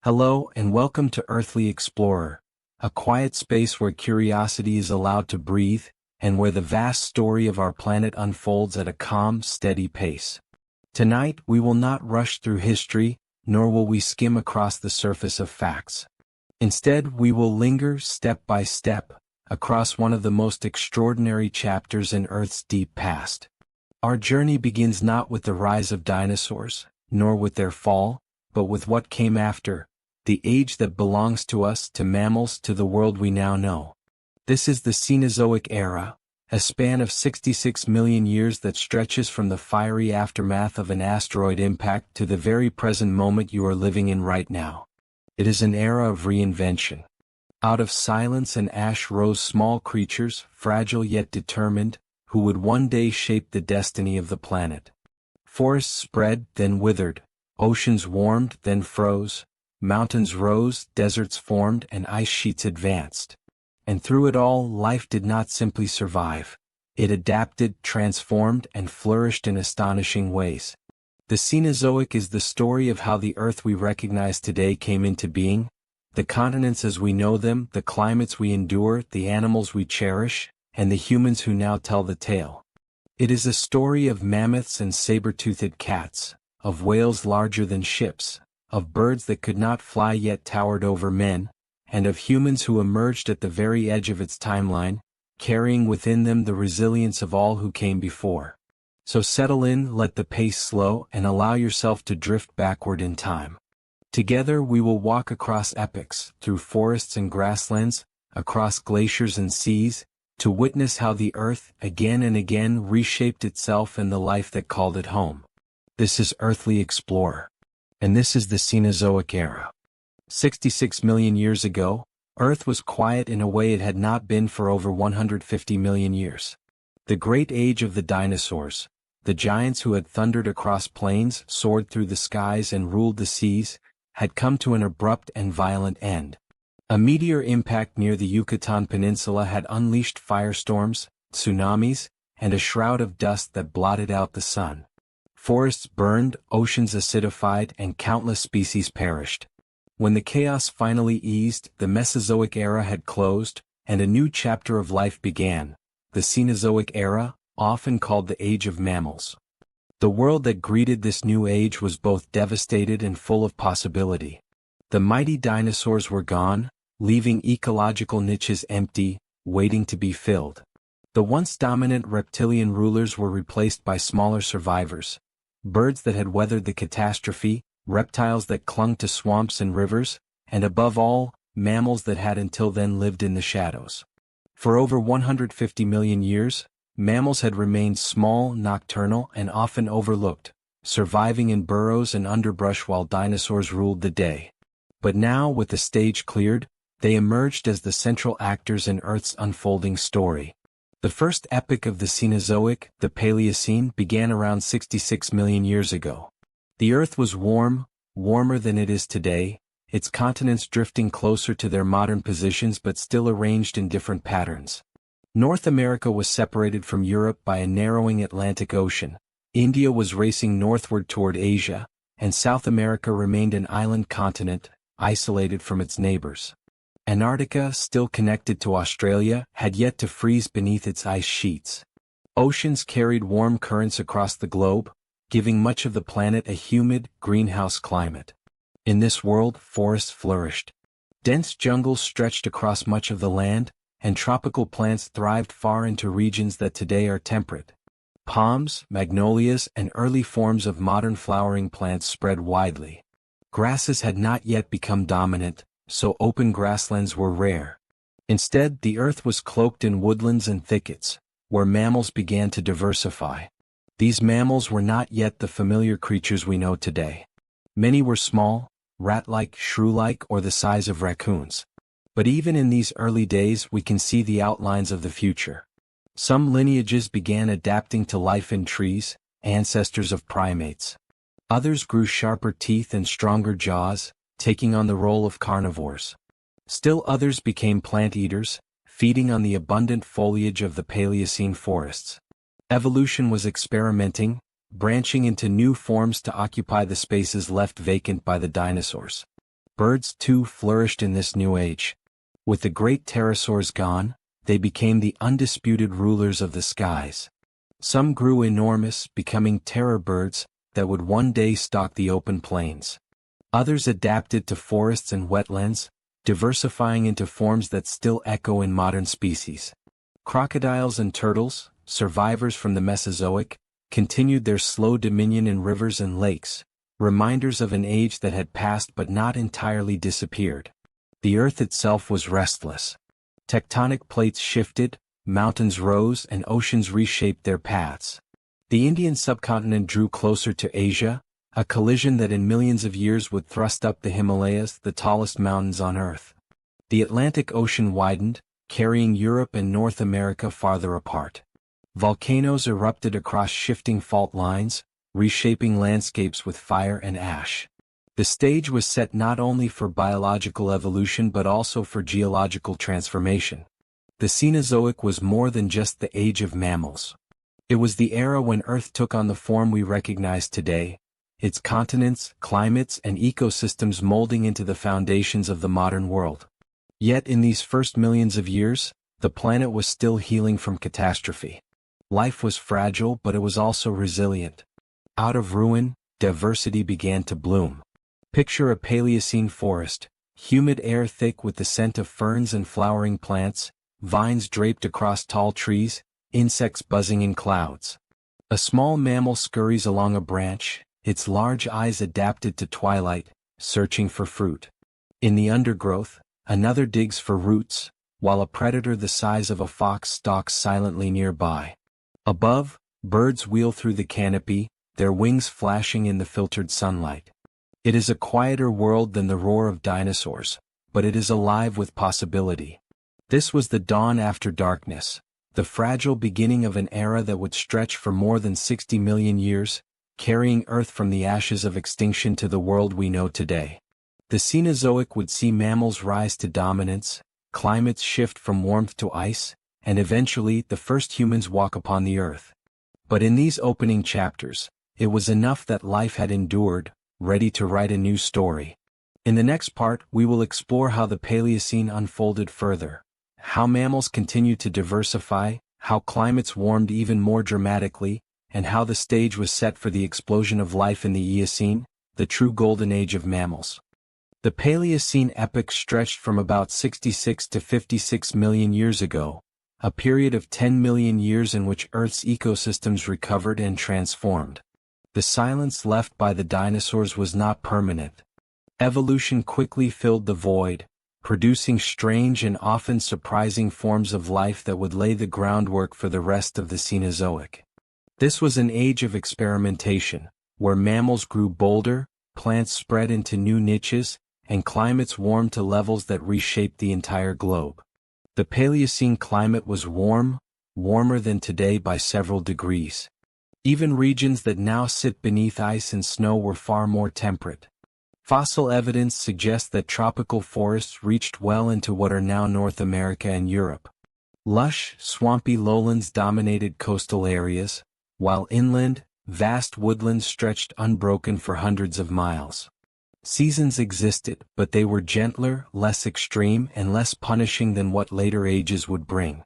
Hello and welcome to Earthly Explorer, a quiet space where curiosity is allowed to breathe, and where the vast story of our planet unfolds at a calm, steady pace. Tonight we will not rush through history, nor will we skim across the surface of facts. Instead, we will linger step by step, across one of the most extraordinary chapters in Earth's deep past. Our journey begins not with the rise of dinosaurs, nor with their fall, but with what came after, the age that belongs to us, to mammals, to the world we now know. This is the Cenozoic Era, a span of 66 million years that stretches from the fiery aftermath of an asteroid impact to the very present moment you are living in right now. It is an era of reinvention. Out of silence and ash rose small creatures, fragile yet determined, who would one day shape the destiny of the planet. Forests spread, then withered, oceans warmed, then froze, mountains rose, deserts formed, and ice sheets advanced. And through it all, life did not simply survive. It adapted, transformed, and flourished in astonishing ways. The Cenozoic is the story of how the Earth we recognize today came into being, the continents as we know them, the climates we endure, the animals we cherish, and the humans who now tell the tale. It is a story of mammoths and saber-toothed cats, of whales larger than ships, of birds that could not fly yet towered over men, and of humans who emerged at the very edge of its timeline, carrying within them the resilience of all who came before. So settle in, let the pace slow, and allow yourself to drift backward in time. Together we will walk across epochs, through forests and grasslands, across glaciers and seas, to witness how the Earth, again and again, reshaped itself and the life that called it home. This is Earthly Explorer. And this is the Cenozoic Era. 66 million years ago, Earth was quiet in a way it had not been for over 150 million years. The great age of the dinosaurs, the giants who had thundered across plains, soared through the skies and ruled the seas, had come to an abrupt and violent end. A meteor impact near the Yucatan Peninsula had unleashed firestorms, tsunamis, and a shroud of dust that blotted out the sun. Forests burned, oceans acidified, and countless species perished. When the chaos finally eased, the Mesozoic Era had closed, and a new chapter of life began, the Cenozoic Era, often called the Age of Mammals. The world that greeted this new age was both devastated and full of possibility. The mighty dinosaurs were gone, leaving ecological niches empty, waiting to be filled. The once dominant reptilian rulers were replaced by smaller survivors, birds that had weathered the catastrophe, reptiles that clung to swamps and rivers, and above all, mammals that had until then lived in the shadows. For over 150 million years, mammals had remained small, nocturnal, and often overlooked, surviving in burrows and underbrush while dinosaurs ruled the day. But now, with the stage cleared, they emerged as the central actors in Earth's unfolding story. The first epoch of the Cenozoic, the Pliocene, began around 66 million years ago. The Earth was warm, warmer than it is today, its continents drifting closer to their modern positions but still arranged in different patterns. North America was separated from Europe by a narrowing Atlantic Ocean, India was racing northward toward Asia, and South America remained an island continent, isolated from its neighbors. Antarctica, still connected to Australia, had yet to freeze beneath its ice sheets. Oceans carried warm currents across the globe, giving much of the planet a humid, greenhouse climate. In this world, forests flourished. Dense jungles stretched across much of the land, and tropical plants thrived far into regions that today are temperate. Palms, magnolias, and early forms of modern flowering plants spread widely. Grasses had not yet become dominant, so open grasslands were rare. Instead, the Earth was cloaked in woodlands and thickets, where mammals began to diversify. These mammals were not yet the familiar creatures we know today. Many were small, rat-like, shrew-like, or the size of raccoons. But even in these early days we can see the outlines of the future. Some lineages began adapting to life in trees, ancestors of primates. Others grew sharper teeth and stronger jaws, taking on the role of carnivores. Still others became plant eaters, feeding on the abundant foliage of the Paleocene forests. Evolution was experimenting, branching into new forms to occupy the spaces left vacant by the dinosaurs. Birds too flourished in this new age. With the great pterosaurs gone, they became the undisputed rulers of the skies. Some grew enormous, becoming terror birds that would one day stalk the open plains. Others adapted to forests and wetlands, diversifying into forms that still echo in modern species. Crocodiles and turtles, survivors from the Mesozoic, continued their slow dominion in rivers and lakes, reminders of an age that had passed but not entirely disappeared. The earth itself was restless. Tectonic plates shifted, mountains rose and oceans reshaped their paths. The Indian subcontinent drew closer to Asia, a collision that in millions of years would thrust up the Himalayas, the tallest mountains on Earth. The Atlantic Ocean widened, carrying Europe and North America farther apart. Volcanoes erupted across shifting fault lines, reshaping landscapes with fire and ash. The stage was set not only for biological evolution but also for geological transformation. The Cenozoic was more than just the age of mammals. It was the era when Earth took on the form we recognize today, its continents, climates, and ecosystems molding into the foundations of the modern world. Yet in these first millions of years, the planet was still healing from catastrophe. Life was fragile, but it was also resilient. Out of ruin, diversity began to bloom. Picture a Paleocene forest, humid air thick with the scent of ferns and flowering plants, vines draped across tall trees, insects buzzing in clouds. A small mammal scurries along a branch, its large eyes adapted to twilight, searching for fruit. In the undergrowth, another digs for roots, while a predator the size of a fox stalks silently nearby. Above, birds wheel through the canopy, their wings flashing in the filtered sunlight. It is a quieter world than the roar of dinosaurs, but it is alive with possibility. This was the dawn after darkness, the fragile beginning of an era that would stretch for more than 60 million years, carrying Earth from the ashes of extinction to the world we know today. The Cenozoic would see mammals rise to dominance, climates shift from warmth to ice, and eventually the first humans walk upon the Earth. But in these opening chapters, it was enough that life had endured, ready to write a new story. In the next part, we will explore how the Paleocene unfolded further, how mammals continued to diversify, how climates warmed even more dramatically, and how the stage was set for the explosion of life in the Eocene, the true golden age of mammals. The Paleocene epoch stretched from about 66 to 56 million years ago, a period of 10 million years in which Earth's ecosystems recovered and transformed. The silence left by the dinosaurs was not permanent. Evolution quickly filled the void, producing strange and often surprising forms of life that would lay the groundwork for the rest of the Cenozoic. This was an age of experimentation, where mammals grew bolder, plants spread into new niches, and climates warmed to levels that reshaped the entire globe. The Paleocene climate was warm, warmer than today by several degrees. Even regions that now sit beneath ice and snow were far more temperate. Fossil evidence suggests that tropical forests reached well into what are now North America and Europe. Lush, swampy lowlands dominated coastal areas, while inland, vast woodlands stretched unbroken for hundreds of miles. Seasons existed, but they were gentler, less extreme, and less punishing than what later ages would bring.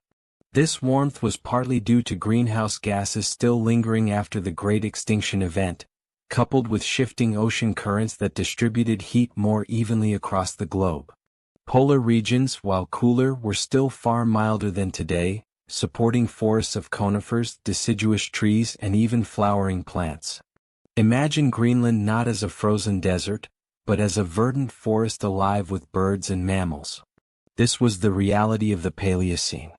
This warmth was partly due to greenhouse gases still lingering after the Great Extinction event, coupled with shifting ocean currents that distributed heat more evenly across the globe. Polar regions, while cooler, were still far milder than today, supporting forests of conifers, deciduous trees, and even flowering plants. Imagine Greenland not as a frozen desert, but as a verdant forest alive with birds and mammals. This was the reality of the Paleocene.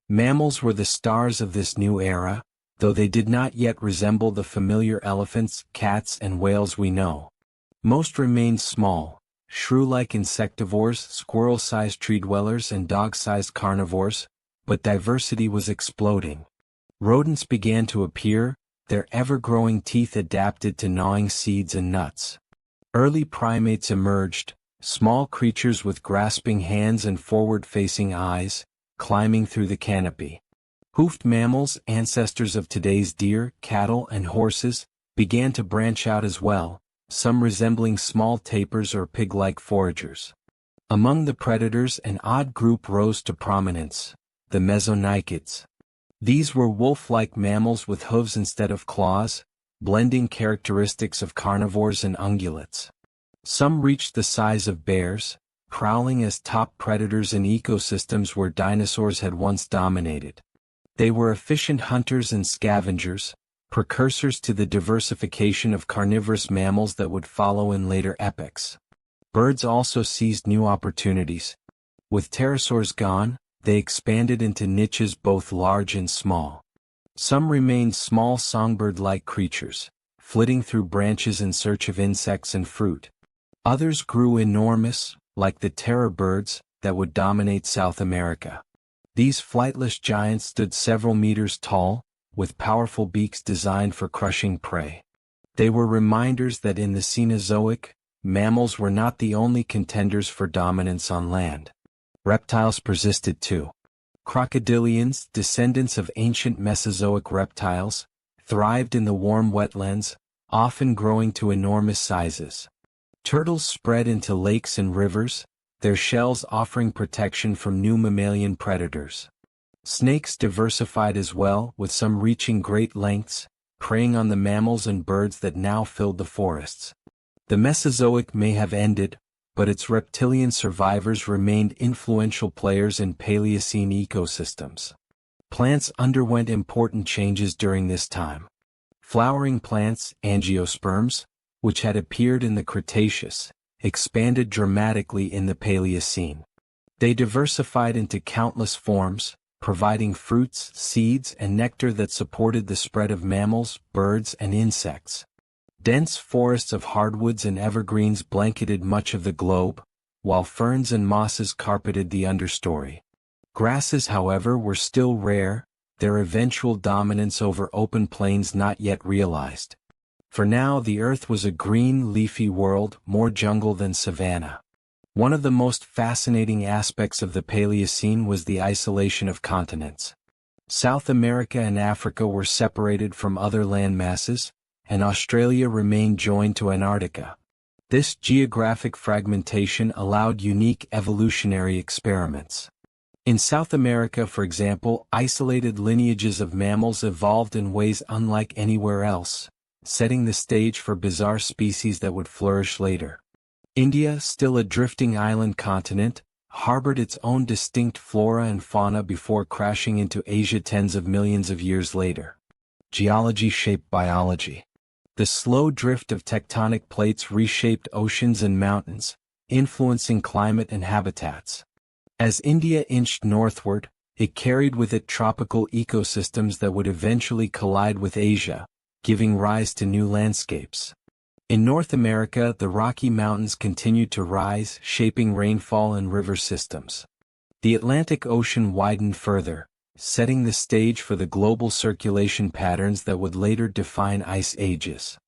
Mammals were the stars of this new era, though they did not yet resemble the familiar elephants, cats, and whales we know. Most remained small, shrew-like insectivores, squirrel-sized tree-dwellers, and dog-sized carnivores, but diversity was exploding. Rodents began to appear, their ever-growing teeth adapted to gnawing seeds and nuts. Early primates emerged, small creatures with grasping hands and forward-facing eyes, climbing through the canopy. Hoofed mammals, ancestors of today's deer, cattle, and horses, began to branch out as well, some resembling small tapirs or pig-like foragers. Among the predators, an odd group rose to prominence, the mesonychids. These were wolf-like mammals with hooves instead of claws, blending characteristics of carnivores and ungulates. Some reached the size of bears, prowling as top predators in ecosystems where dinosaurs had once dominated. They were efficient hunters and scavengers, precursors to the diversification of carnivorous mammals that would follow in later epochs. Birds also seized new opportunities. With pterosaurs gone, they expanded into niches both large and small. Some remained small songbird-like creatures, flitting through branches in search of insects and fruit. Others grew enormous, like the terror birds that would dominate South America. These flightless giants stood several meters tall, with powerful beaks designed for crushing prey. They were reminders that in the Cenozoic, mammals were not the only contenders for dominance on land. Reptiles persisted too. Crocodilians, descendants of ancient Mesozoic reptiles, thrived in the warm wetlands, often growing to enormous sizes. Turtles spread into lakes and rivers, their shells offering protection from new mammalian predators. Snakes diversified as well, with some reaching great lengths, preying on the mammals and birds that now filled the forests. The Mesozoic may have ended, but its reptilian survivors remained influential players in Paleocene ecosystems. Plants underwent important changes during this time. Flowering plants, angiosperms, which had appeared in the Cretaceous, expanded dramatically in the Paleocene. They diversified into countless forms, providing fruits, seeds, and nectar that supported the spread of mammals, birds, and insects. Dense forests of hardwoods and evergreens blanketed much of the globe, while ferns and mosses carpeted the understory. Grasses, however, were still rare, their eventual dominance over open plains not yet realized. For now, the Earth was a green, leafy world, more jungle than savanna. One of the most fascinating aspects of the Paleocene was the isolation of continents. South America and Africa were separated from other landmasses, and Australia remained joined to Antarctica. This geographic fragmentation allowed unique evolutionary experiments. In South America, for example, isolated lineages of mammals evolved in ways unlike anywhere else, setting the stage for bizarre species that would flourish later. India, still a drifting island continent, harbored its own distinct flora and fauna before crashing into Asia tens of millions of years later. Geology shaped biology. The slow drift of tectonic plates reshaped oceans and mountains, influencing climate and habitats. As India inched northward, it carried with it tropical ecosystems that would eventually collide with Asia, giving rise to new landscapes. In North America, the Rocky Mountains continued to rise, shaping rainfall and river systems. The Atlantic Ocean widened further, setting the stage for the global circulation patterns that would later define ice ages.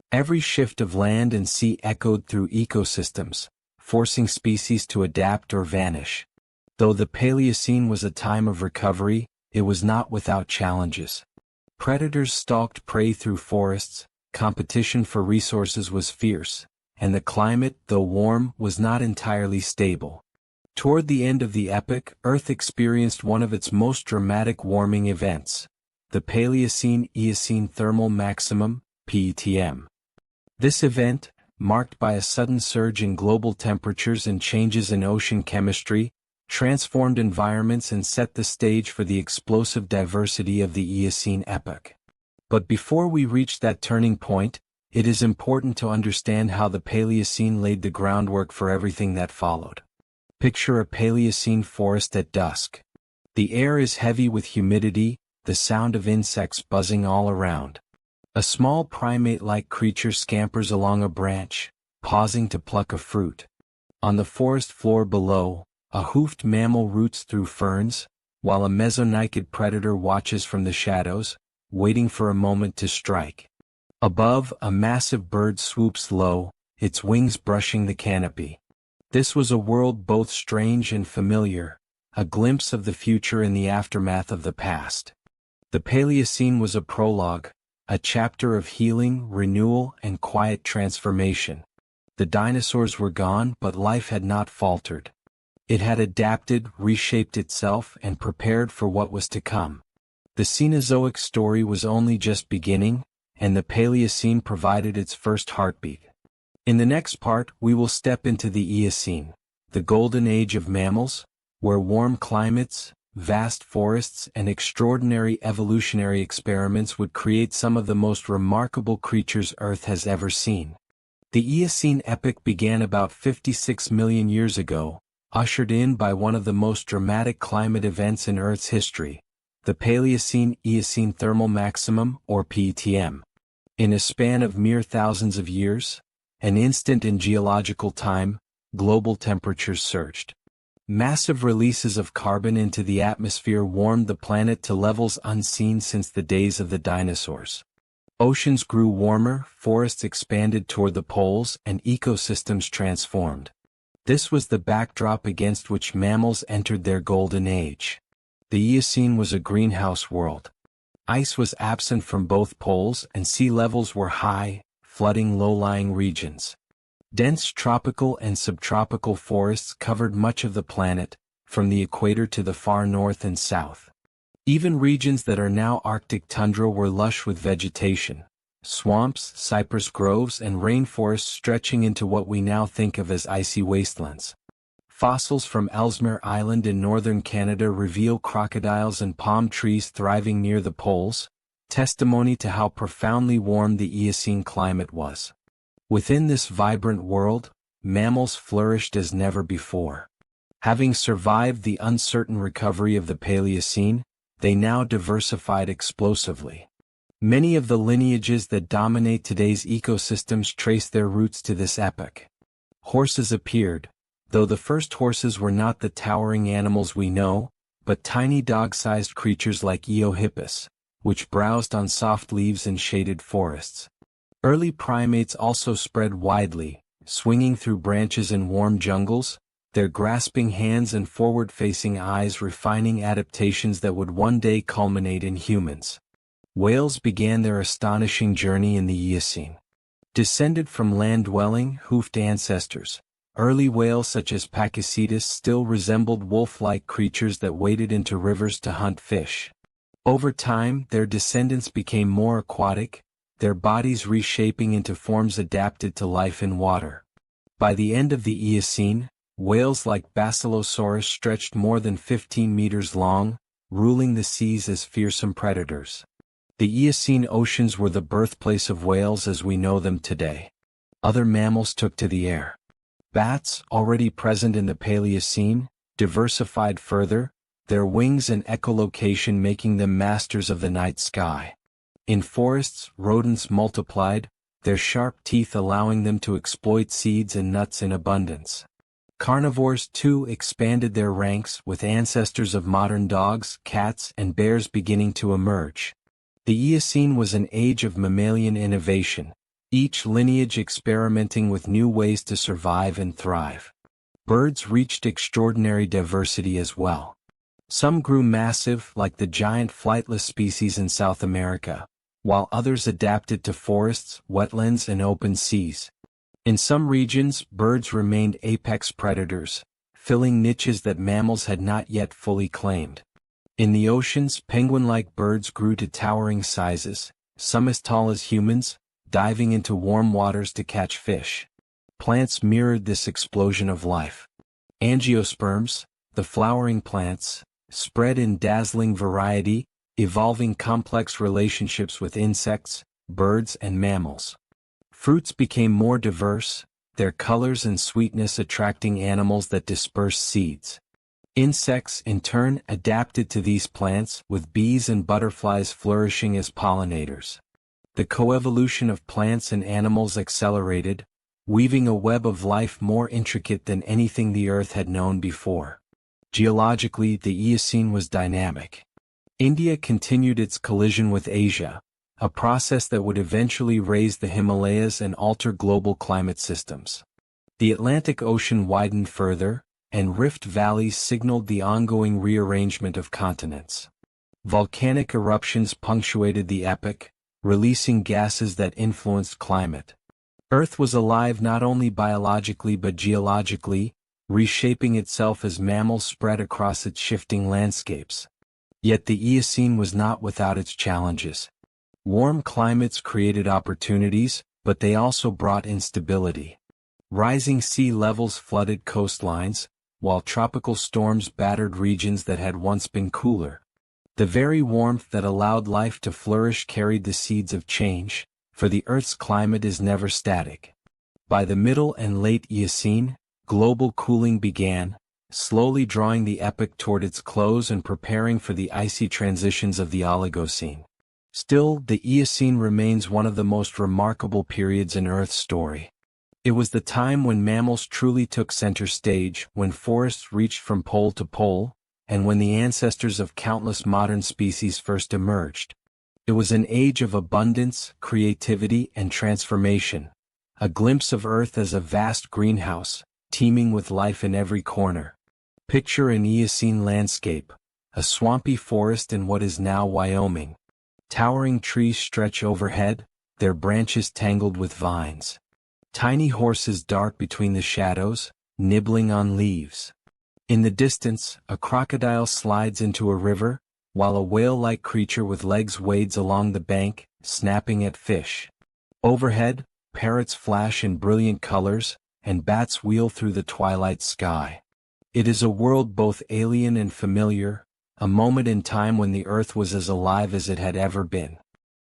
Every shift of land and sea echoed through ecosystems, forcing species to adapt or vanish. Though the Paleocene was a time of recovery, it was not without challenges. Predators stalked prey through forests, competition for resources was fierce, and the climate, though warm, was not entirely stable. Toward the end of the epoch, Earth experienced one of its most dramatic warming events, the Paleocene-Eocene thermal maximum, PETM. This event, marked by a sudden surge in global temperatures and changes in ocean chemistry, transformed environments and set the stage for the explosive diversity of the Eocene epoch. But before we reach that turning point, it is important to understand how the Paleocene laid the groundwork for everything that followed. Picture a Paleocene forest at dusk. The air is heavy with humidity, the sound of insects buzzing all around. A small primate-like creature scampers along a branch, pausing to pluck a fruit. On the forest floor below, a hoofed mammal roots through ferns, while a mesonychid predator watches from the shadows, waiting for a moment to strike. Above, a massive bird swoops low, its wings brushing the canopy. This was a world both strange and familiar, a glimpse of the future in the aftermath of the past. The Paleocene was a prologue, a chapter of healing, renewal, and quiet transformation. The dinosaurs were gone, but life had not faltered. It had adapted, reshaped itself, and prepared for what was to come. The Cenozoic story was only just beginning, and the Paleocene provided its first heartbeat. In the next part, we will step into the Eocene, the golden age of mammals, where warm climates, vast forests, and extraordinary evolutionary experiments would create some of the most remarkable creatures Earth has ever seen. The Eocene epoch began about 56 million years ago, ushered in by one of the most dramatic climate events in Earth's history, the Paleocene-Eocene thermal maximum, or PTM. In a span of mere thousands of years, an instant in geological time, global temperatures surged. Massive releases of carbon into the atmosphere warmed the planet to levels unseen since the days of the dinosaurs. Oceans grew warmer, forests expanded toward the poles, and ecosystems transformed. This was the backdrop against which mammals entered their golden age. The Eocene was a greenhouse world. Ice was absent from both poles and sea levels were high, flooding low-lying regions. Dense tropical and subtropical forests covered much of the planet, from the equator to the far north and south. Even regions that are now Arctic tundra were lush with vegetation, swamps, cypress groves, and rainforests stretching into what we now think of as icy wastelands. Fossils from Ellesmere Island in northern Canada reveal crocodiles and palm trees thriving near the poles, testimony to how profoundly warm the Eocene climate was. Within this vibrant world, mammals flourished as never before. Having survived the uncertain recovery of the Paleocene, they now diversified explosively. Many of the lineages that dominate today's ecosystems trace their roots to this epoch. Horses appeared, though the first horses were not the towering animals we know, but tiny dog-sized creatures like Eohippus, which browsed on soft leaves in shaded forests. Early primates also spread widely, swinging through branches in warm jungles, their grasping hands and forward-facing eyes refining adaptations that would one day culminate in humans. Whales began their astonishing journey in the Eocene. Descended from land-dwelling, hoofed ancestors, early whales such as Pakicetus still resembled wolf-like creatures that waded into rivers to hunt fish. Over time, their descendants became more aquatic, their bodies reshaping into forms adapted to life in water. By the end of the Eocene, whales like Basilosaurus stretched more than 15 meters long, ruling the seas as fearsome predators. The Eocene oceans were the birthplace of whales as we know them today. Other mammals took to the air. Bats, already present in the Paleocene, diversified further, their wings and echolocation making them masters of the night sky. In forests, rodents multiplied, their sharp teeth allowing them to exploit seeds and nuts in abundance. Carnivores too expanded their ranks, with ancestors of modern dogs, cats, and bears beginning to emerge. The Eocene was an age of mammalian innovation, each lineage experimenting with new ways to survive and thrive. Birds reached extraordinary diversity as well. Some grew massive, like the giant flightless species in South America, while others adapted to forests, wetlands, and open seas. In some regions, birds remained apex predators, filling niches that mammals had not yet fully claimed. In the oceans, penguin-like birds grew to towering sizes, some as tall as humans, diving into warm waters to catch fish. Plants mirrored this explosion of life. Angiosperms, the flowering plants, spread in dazzling variety, evolving complex relationships with insects, birds, and mammals. Fruits became more diverse, their colors and sweetness attracting animals that disperse seeds. Insects, in turn, adapted to these plants, with bees and butterflies flourishing as pollinators. The coevolution of plants and animals accelerated, weaving a web of life more intricate than anything the Earth had known before. Geologically, the Eocene was dynamic. India continued its collision with Asia, a process that would eventually raise the Himalayas and alter global climate systems. The Atlantic Ocean widened further, and rift valleys signaled the ongoing rearrangement of continents. Volcanic eruptions punctuated the epoch, releasing gases that influenced climate. Earth was alive not only biologically but geologically, reshaping itself as mammals spread across its shifting landscapes. Yet the Eocene was not without its challenges. Warm climates created opportunities, but they also brought instability. Rising sea levels flooded coastlines, while tropical storms battered regions that had once been cooler. The very warmth that allowed life to flourish carried the seeds of change, for the Earth's climate is never static. By the Middle and Late Eocene, global cooling began, slowly drawing the epoch toward its close and preparing for the icy transitions of the Oligocene. Still, the Eocene remains one of the most remarkable periods in Earth's story. It was the time when mammals truly took center stage, when forests reached from pole to pole, and when the ancestors of countless modern species first emerged. It was an age of abundance, creativity, and transformation, a glimpse of Earth as a vast greenhouse, teeming with life in every corner. Picture an Eocene landscape, a swampy forest in what is now Wyoming. Towering trees stretch overhead, their branches tangled with vines. Tiny horses dart between the shadows, nibbling on leaves. In the distance, a crocodile slides into a river, while a whale-like creature with legs wades along the bank, snapping at fish. Overhead, parrots flash in brilliant colors, and bats wheel through the twilight sky. It is a world both alien and familiar, a moment in time when the Earth was as alive as it had ever been.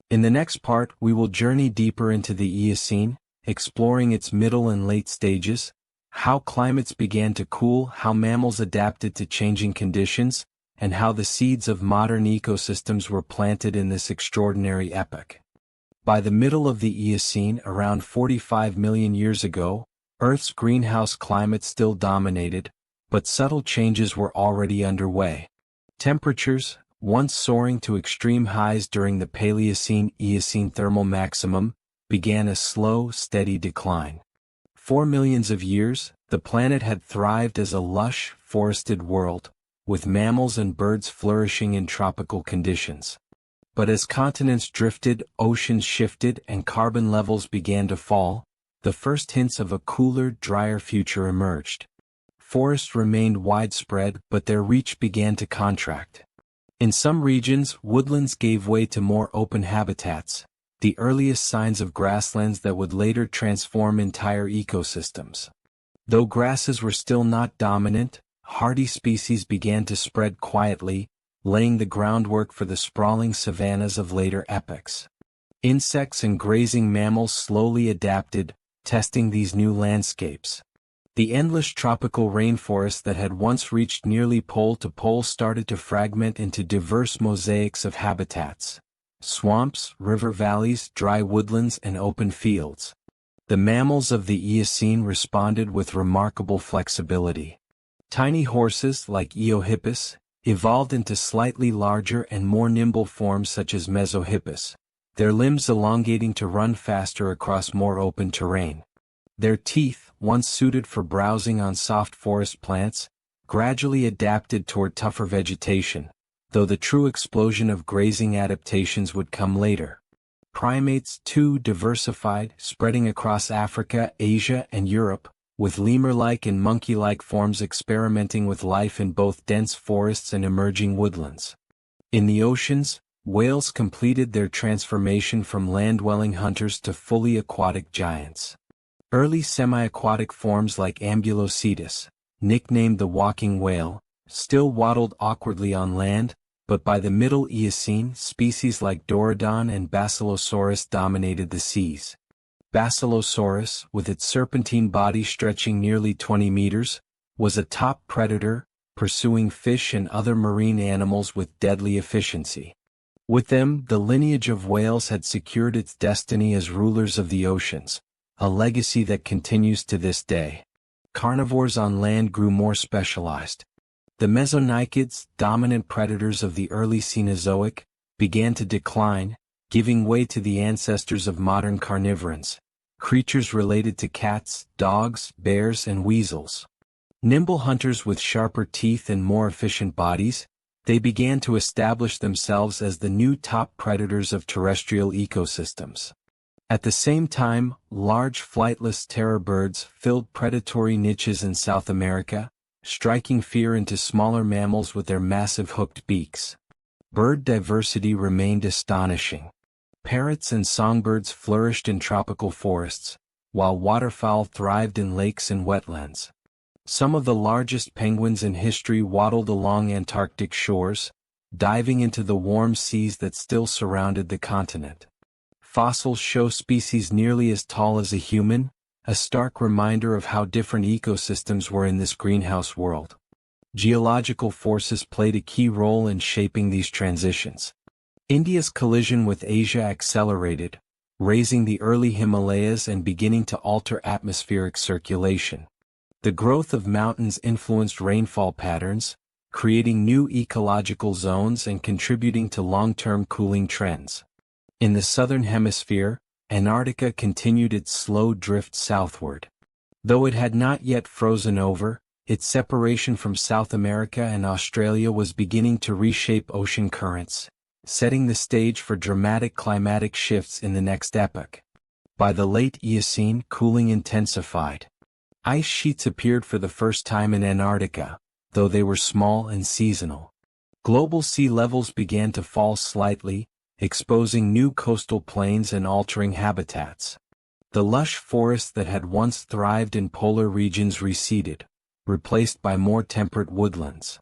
In the next part, we will journey deeper into the Eocene, exploring its middle and late stages, how climates began to cool, how mammals adapted to changing conditions, and how the seeds of modern ecosystems were planted in this extraordinary epoch. By the middle of the Eocene, around 45 million years ago, Earth's greenhouse climate still dominated, but subtle changes were already underway. Temperatures, once soaring to extreme highs during the Paleocene-Eocene thermal maximum, began a slow, steady decline. For millions of years, the planet had thrived as a lush, forested world, with mammals and birds flourishing in tropical conditions. But as continents drifted, oceans shifted, and carbon levels began to fall, the first hints of a cooler, drier future emerged. Forests remained widespread, but their reach began to contract. In some regions, woodlands gave way to more open habitats, the earliest signs of grasslands that would later transform entire ecosystems. Though grasses were still not dominant, hardy species began to spread quietly, laying the groundwork for the sprawling savannas of later epochs. Insects and grazing mammals slowly adapted, testing these new landscapes. The endless tropical rainforests that had once reached nearly pole to pole started to fragment into diverse mosaics of habitats. Swamps, river valleys, dry woodlands, and open fields. The mammals of the Eocene responded with remarkable flexibility. Tiny horses, like Eohippus, evolved into slightly larger and more nimble forms such as Mesohippus, their limbs elongating to run faster across more open terrain. Their teeth, once suited for browsing on soft forest plants, gradually adapted toward tougher vegetation, though the true explosion of grazing adaptations would come later. Primates, too, diversified, spreading across Africa, Asia, and Europe, with lemur-like and monkey-like forms experimenting with life in both dense forests and emerging woodlands. In the oceans, whales completed their transformation from land-dwelling hunters to fully aquatic giants. Early semi-aquatic forms like Ambulocetus, nicknamed the walking whale, still waddled awkwardly on land, but by the Middle Eocene, species like Dorodon and Basilosaurus dominated the seas. Basilosaurus, with its serpentine body stretching nearly 20 meters, was a top predator, pursuing fish and other marine animals with deadly efficiency. With them, the lineage of whales had secured its destiny as rulers of the oceans, a legacy that continues to this day. Carnivores on land grew more specialized. The mesonychids, dominant predators of the early Cenozoic, began to decline, giving way to the ancestors of modern carnivorans, creatures related to cats, dogs, bears, and weasels. Nimble hunters with sharper teeth and more efficient bodies, They began to establish themselves as the new top predators of terrestrial ecosystems. At the same time, large flightless terror birds filled predatory niches in South America, striking fear into smaller mammals with their massive hooked beaks. Bird diversity remained astonishing. Parrots and songbirds flourished in tropical forests, while waterfowl thrived in lakes and wetlands. Some of the largest penguins in history waddled along Antarctic shores, diving into the warm seas that still surrounded the continent. Fossils show species nearly as tall as a human, a stark reminder of how different ecosystems were in this greenhouse world. Geological forces played a key role in shaping these transitions. India's collision with Asia accelerated, raising the early Himalayas and beginning to alter atmospheric circulation. The growth of mountains influenced rainfall patterns, creating new ecological zones and contributing to long-term cooling trends. In the southern hemisphere, Antarctica continued its slow drift southward. Though it had not yet frozen over, its separation from South America and Australia was beginning to reshape ocean currents, setting the stage for dramatic climatic shifts in the next epoch. By the late Eocene, cooling intensified. Ice sheets appeared for the first time in Antarctica, though they were small and seasonal. Global sea levels began to fall slightly, exposing new coastal plains and altering habitats. The lush forests that had once thrived in polar regions receded, replaced by more temperate woodlands.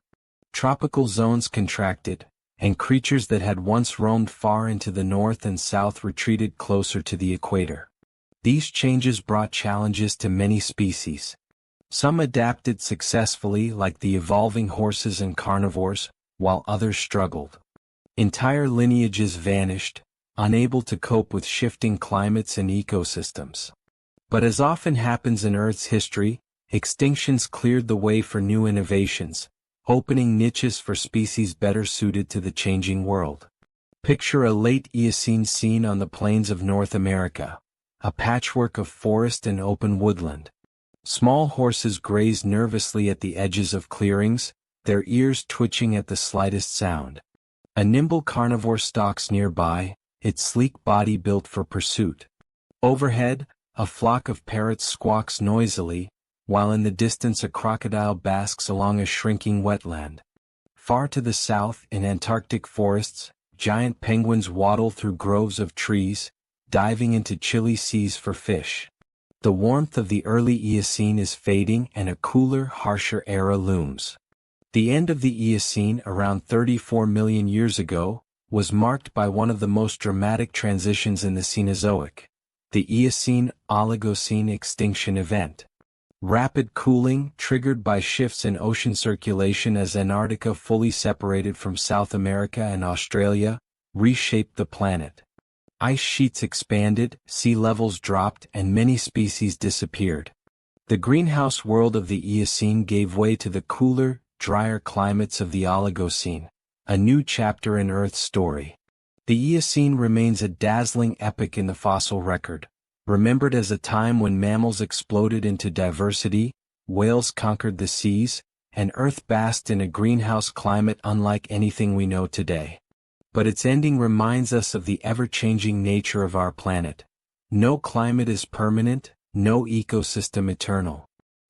Tropical zones contracted, and creatures that had once roamed far into the north and south retreated closer to the equator. These changes brought challenges to many species. Some adapted successfully, like the evolving horses and carnivores, while others struggled. Entire lineages vanished, unable to cope with shifting climates and ecosystems. But as often happens in Earth's history, extinctions cleared the way for new innovations, opening niches for species better suited to the changing world. Picture a late Eocene scene on the plains of North America, a patchwork of forest and open woodland. Small horses graze nervously at the edges of clearings, their ears twitching at the slightest sound. A nimble carnivore stalks nearby, its sleek body built for pursuit. Overhead, a flock of parrots squawks noisily, while in the distance a crocodile basks along a shrinking wetland. Far to the south, in Antarctic forests, giant penguins waddle through groves of trees, diving into chilly seas for fish. The warmth of the early Eocene is fading and a cooler, harsher era looms. The end of the Eocene, around 34 million years ago, was marked by one of the most dramatic transitions in the Cenozoic, the Eocene-Oligocene extinction event. Rapid cooling, triggered by shifts in ocean circulation as Antarctica fully separated from South America and Australia, reshaped the planet. Ice sheets expanded, sea levels dropped, and many species disappeared. The greenhouse world of the Eocene gave way to the cooler, drier climates of the Oligocene, a new chapter in Earth's story. The Eocene remains a dazzling epoch in the fossil record, remembered as a time when mammals exploded into diversity, whales conquered the seas, and Earth basked in a greenhouse climate unlike anything we know today. But its ending reminds us of the ever-changing nature of our planet. No climate is permanent, no ecosystem eternal.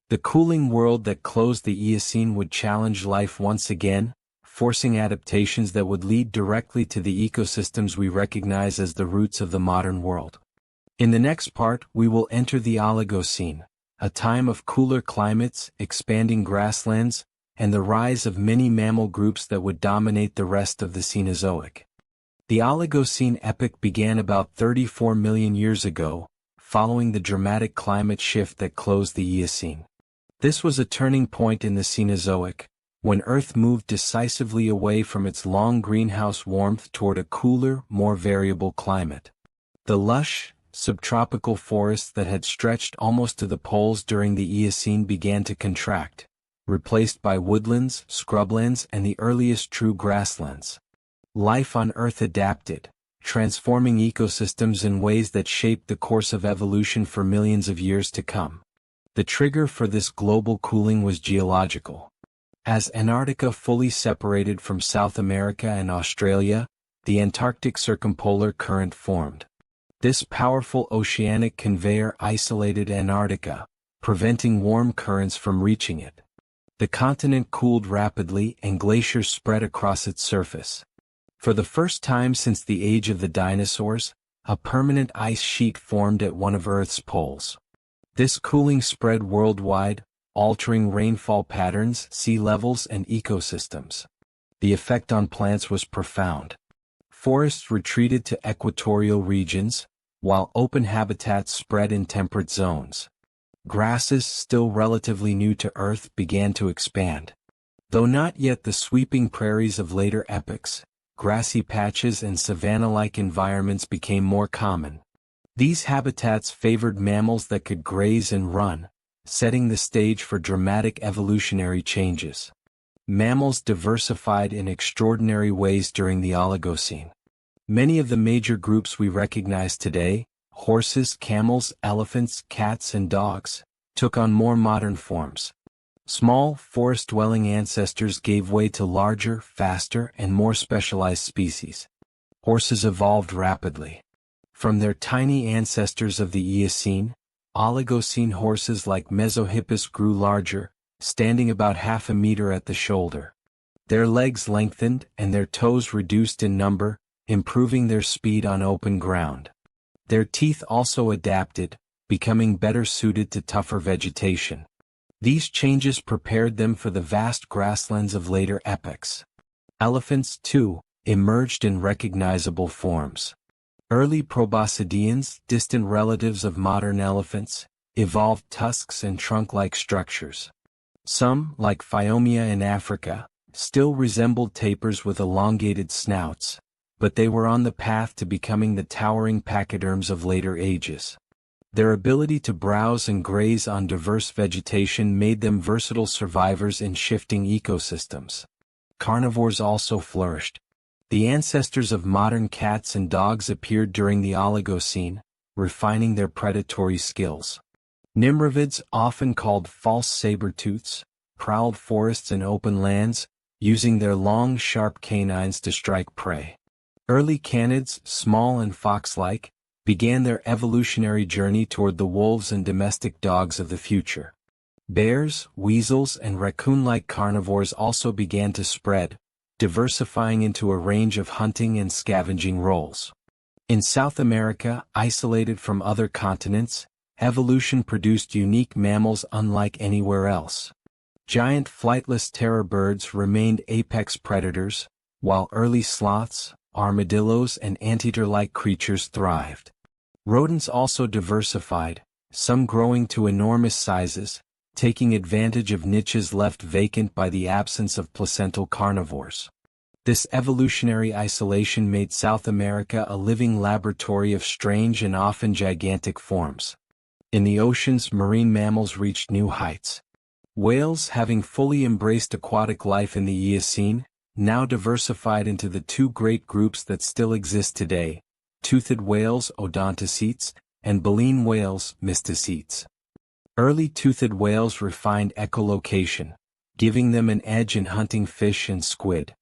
The cooling world that closed the Eocene would challenge life once again, forcing adaptations that would lead directly to the ecosystems we recognize as the roots of the modern world. In the next part, we will enter the Oligocene, a time of cooler climates, expanding grasslands, and the rise of many mammal groups that would dominate the rest of the Cenozoic. The Oligocene epoch began about 34 million years ago, following the dramatic climate shift that closed the Eocene. This was a turning point in the Cenozoic, when Earth moved decisively away from its long greenhouse warmth toward a cooler, more variable climate. The lush, subtropical forests that had stretched almost to the poles during the Eocene began to contract, replaced by woodlands, scrublands, and the earliest true grasslands. Life on Earth adapted, transforming ecosystems in ways that shaped the course of evolution for millions of years to come. The trigger for this global cooling was geological. As Antarctica fully separated from South America and Australia, the Antarctic Circumpolar Current formed. This powerful oceanic conveyor isolated Antarctica, preventing warm currents from reaching it. The continent cooled rapidly and glaciers spread across its surface. For the first time since the age of the dinosaurs, a permanent ice sheet formed at one of Earth's poles. This cooling spread worldwide, altering rainfall patterns, sea levels, and ecosystems. The effect on plants was profound. Forests retreated to equatorial regions, while open habitats spread in temperate zones. Grasses, still relatively new to Earth, began to expand. Though not yet the sweeping prairies of later epochs, grassy patches and savanna-like environments became more common. These habitats favored mammals that could graze and run, setting the stage for dramatic evolutionary changes. Mammals diversified in extraordinary ways during the Oligocene. Many of the major groups we recognize today, horses, camels, elephants, cats, and dogs, took on more modern forms. Small, forest-dwelling ancestors gave way to larger, faster, and more specialized species. Horses evolved rapidly. From their tiny ancestors of the Eocene, Oligocene horses like Mesohippus grew larger, standing about half a meter at the shoulder. Their legs lengthened and their toes reduced in number, improving their speed on open ground. Their teeth also adapted, becoming better suited to tougher vegetation. These changes prepared them for the vast grasslands of later epochs. Elephants, too, emerged in recognizable forms. Early proboscideans, distant relatives of modern elephants, evolved tusks and trunk-like structures. Some, like Phiomia in Africa, still resembled tapirs with elongated snouts, but they were on the path to becoming the towering pachyderms of later ages. Their ability to browse and graze on diverse vegetation made them versatile survivors in shifting ecosystems. Carnivores also flourished. The ancestors of modern cats and dogs appeared during the Oligocene, refining their predatory skills. Nimravids, often called false saber-tooths, prowled forests and open lands, using their long, sharp canines to strike prey. Early canids, small and fox-like, began their evolutionary journey toward the wolves and domestic dogs of the future. Bears, weasels, and raccoon-like carnivores also began to spread, diversifying into a range of hunting and scavenging roles. In South America, isolated from other continents, evolution produced unique mammals unlike anywhere else. Giant flightless terror birds remained apex predators, while early sloths, armadillos, and anteater-like creatures thrived. Rodents also diversified, some growing to enormous sizes, taking advantage of niches left vacant by the absence of placental carnivores. This evolutionary isolation made South America a living laboratory of strange and often gigantic forms. In the oceans, marine mammals reached new heights. Whales, having fully embraced aquatic life in the Eocene, now diversified into the two great groups that still exist today: toothed whales, odontocetes, and baleen whales, mysticetes. Early toothed whales refined echolocation, giving them an edge in hunting fish and squid.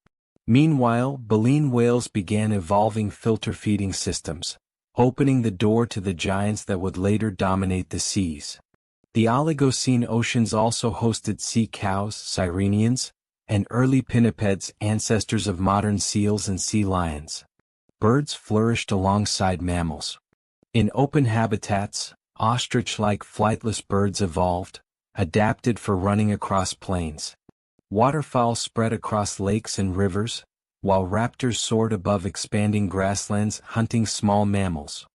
Meanwhile, baleen whales began evolving filter feeding systems, opening the door to the giants that would later dominate the seas. The Oligocene oceans also hosted sea cows, sirenians, and early pinnipeds, ancestors of modern seals and sea lions. Birds flourished alongside mammals. In open habitats, ostrich-like flightless birds evolved, adapted for running across plains. Waterfowl spread across lakes and rivers, while raptors soared above expanding grasslands, hunting small mammals.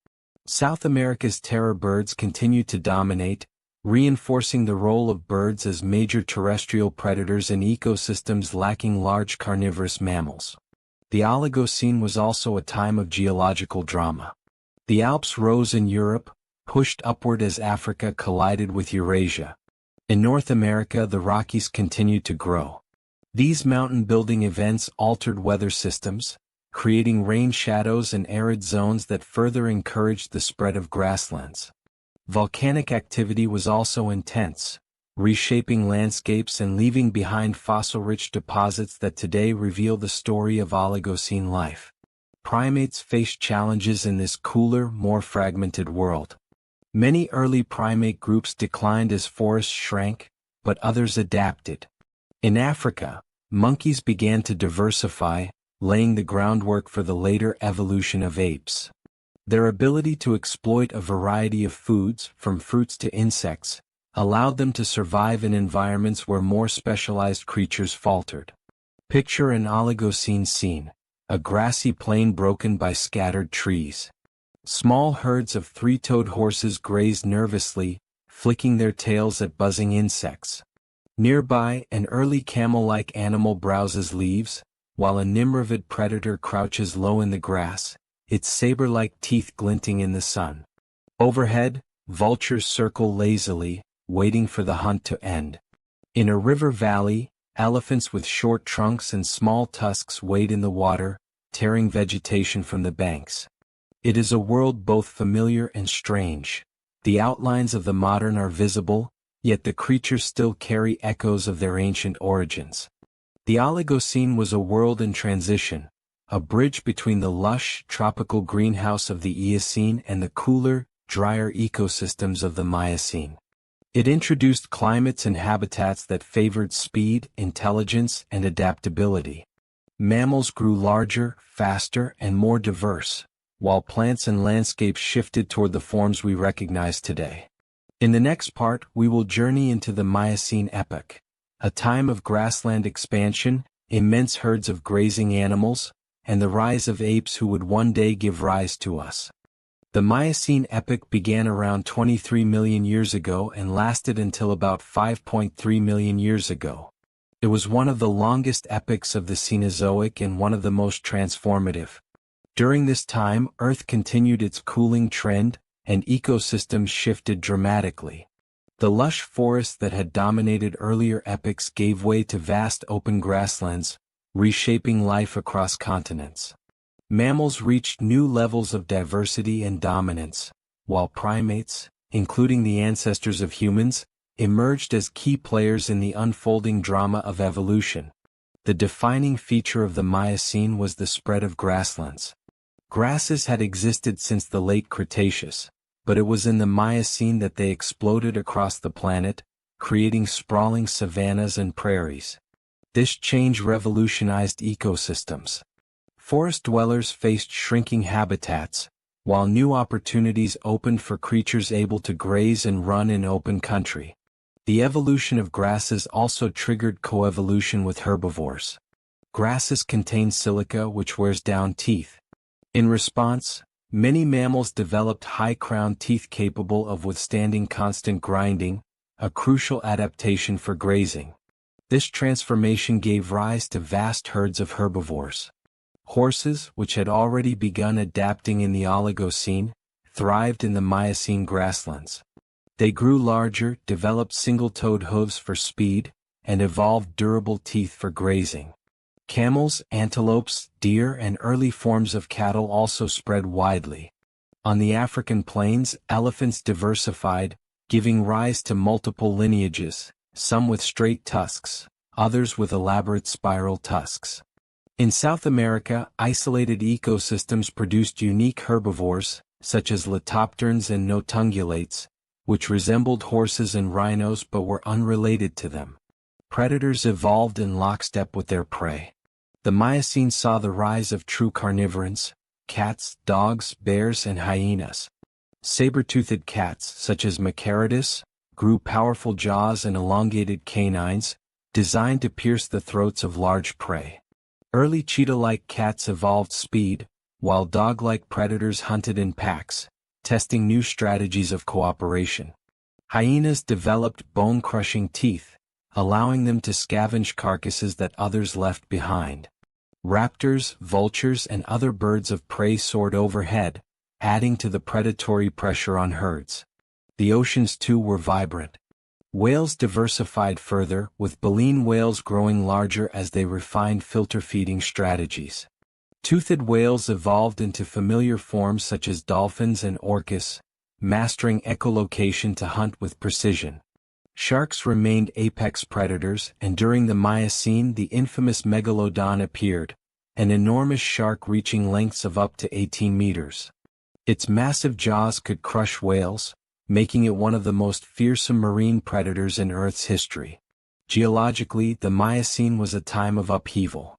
South America's terror birds continued to dominate, reinforcing the role of birds as major terrestrial predators in ecosystems lacking large carnivorous mammals. The Oligocene was also a time of geological drama. The Alps rose in Europe, pushed upward as Africa collided with Eurasia. In North America, the Rockies continued to grow. These mountain-building events altered weather systems, creating rain shadows and arid zones that further encouraged the spread of grasslands. Volcanic activity was also intense, reshaping landscapes and leaving behind fossil-rich deposits that today reveal the story of Oligocene life. Primates faced challenges in this cooler, more fragmented world. Many early primate groups declined as forests shrank, but others adapted. In Africa, monkeys began to diversify, laying the groundwork for the later evolution of apes. Their ability to exploit a variety of foods, from fruits to insects, allowed them to survive in environments where more specialized creatures faltered. Picture an Oligocene scene, a grassy plain broken by scattered trees. Small herds of three-toed horses graze nervously, flicking their tails at buzzing insects. Nearby, an early camel-like animal browses leaves, while a nimravid predator crouches low in the grass, its saber-like teeth glinting in the sun. Overhead, vultures circle lazily, waiting for the hunt to end. In a river valley, elephants with short trunks and small tusks wade in the water, tearing vegetation from the banks. It is a world both familiar and strange. The outlines of the modern are visible, yet the creatures still carry echoes of their ancient origins. The Oligocene was a world in transition, a bridge between the lush, tropical greenhouse of the Eocene and the cooler, drier ecosystems of the Miocene. It introduced climates and habitats that favored speed, intelligence, and adaptability. Mammals grew larger, faster, and more diverse, while plants and landscapes shifted toward the forms we recognize today. In the next part, we will journey into the Miocene epoch, a time of grassland expansion, immense herds of grazing animals, and the rise of apes who would one day give rise to us. The Miocene epoch began around 23 million years ago and lasted until about 5.3 million years ago. It was one of the longest epochs of the Cenozoic and one of the most transformative. During this time, Earth continued its cooling trend, and ecosystems shifted dramatically. The lush forests that had dominated earlier epochs gave way to vast open grasslands, reshaping life across continents. Mammals reached new levels of diversity and dominance, while primates, including the ancestors of humans, emerged as key players in the unfolding drama of evolution. The defining feature of the Miocene was the spread of grasslands. Grasses had existed since the late Cretaceous, but it was in the Miocene that they exploded across the planet, creating sprawling savannas and prairies. This change revolutionized ecosystems. Forest dwellers faced shrinking habitats, while new opportunities opened for creatures able to graze and run in open country. The evolution of grasses also triggered coevolution with herbivores. Grasses contain silica which wears down teeth. In response, many mammals developed high-crowned teeth capable of withstanding constant grinding, a crucial adaptation for grazing. This transformation gave rise to vast herds of herbivores. Horses, which had already begun adapting in the Oligocene, thrived in the Miocene grasslands. They grew larger, developed single-toed hooves for speed, and evolved durable teeth for grazing. Camels, antelopes, deer, and early forms of cattle also spread widely. On the African plains, elephants diversified, giving rise to multiple lineages, some with straight tusks, others with elaborate spiral tusks. In South America, isolated ecosystems produced unique herbivores, such as leptopterns and notungulates, which resembled horses and rhinos but were unrelated to them. Predators evolved in lockstep with their prey. The Miocene saw the rise of true carnivores: cats, dogs, bears, and hyenas. Saber-toothed cats, such as Macaridus, grew powerful jaws and elongated canines, designed to pierce the throats of large prey. Early cheetah-like cats evolved speed, while dog-like predators hunted in packs, testing new strategies of cooperation. Hyenas developed bone-crushing teeth, allowing them to scavenge carcasses that others left behind. Raptors, vultures, and other birds of prey soared overhead, adding to the predatory pressure on herds. The oceans too were vibrant. Whales diversified further, with baleen whales growing larger as they refined filter-feeding strategies. Toothed whales evolved into familiar forms such as dolphins and orcas, mastering echolocation to hunt with precision. Sharks remained apex predators, and during the Miocene the infamous megalodon appeared, an enormous shark reaching lengths of up to 18 meters. Its massive jaws could crush whales, making it one of the most fearsome marine predators in Earth's history. Geologically, the Miocene was a time of upheaval.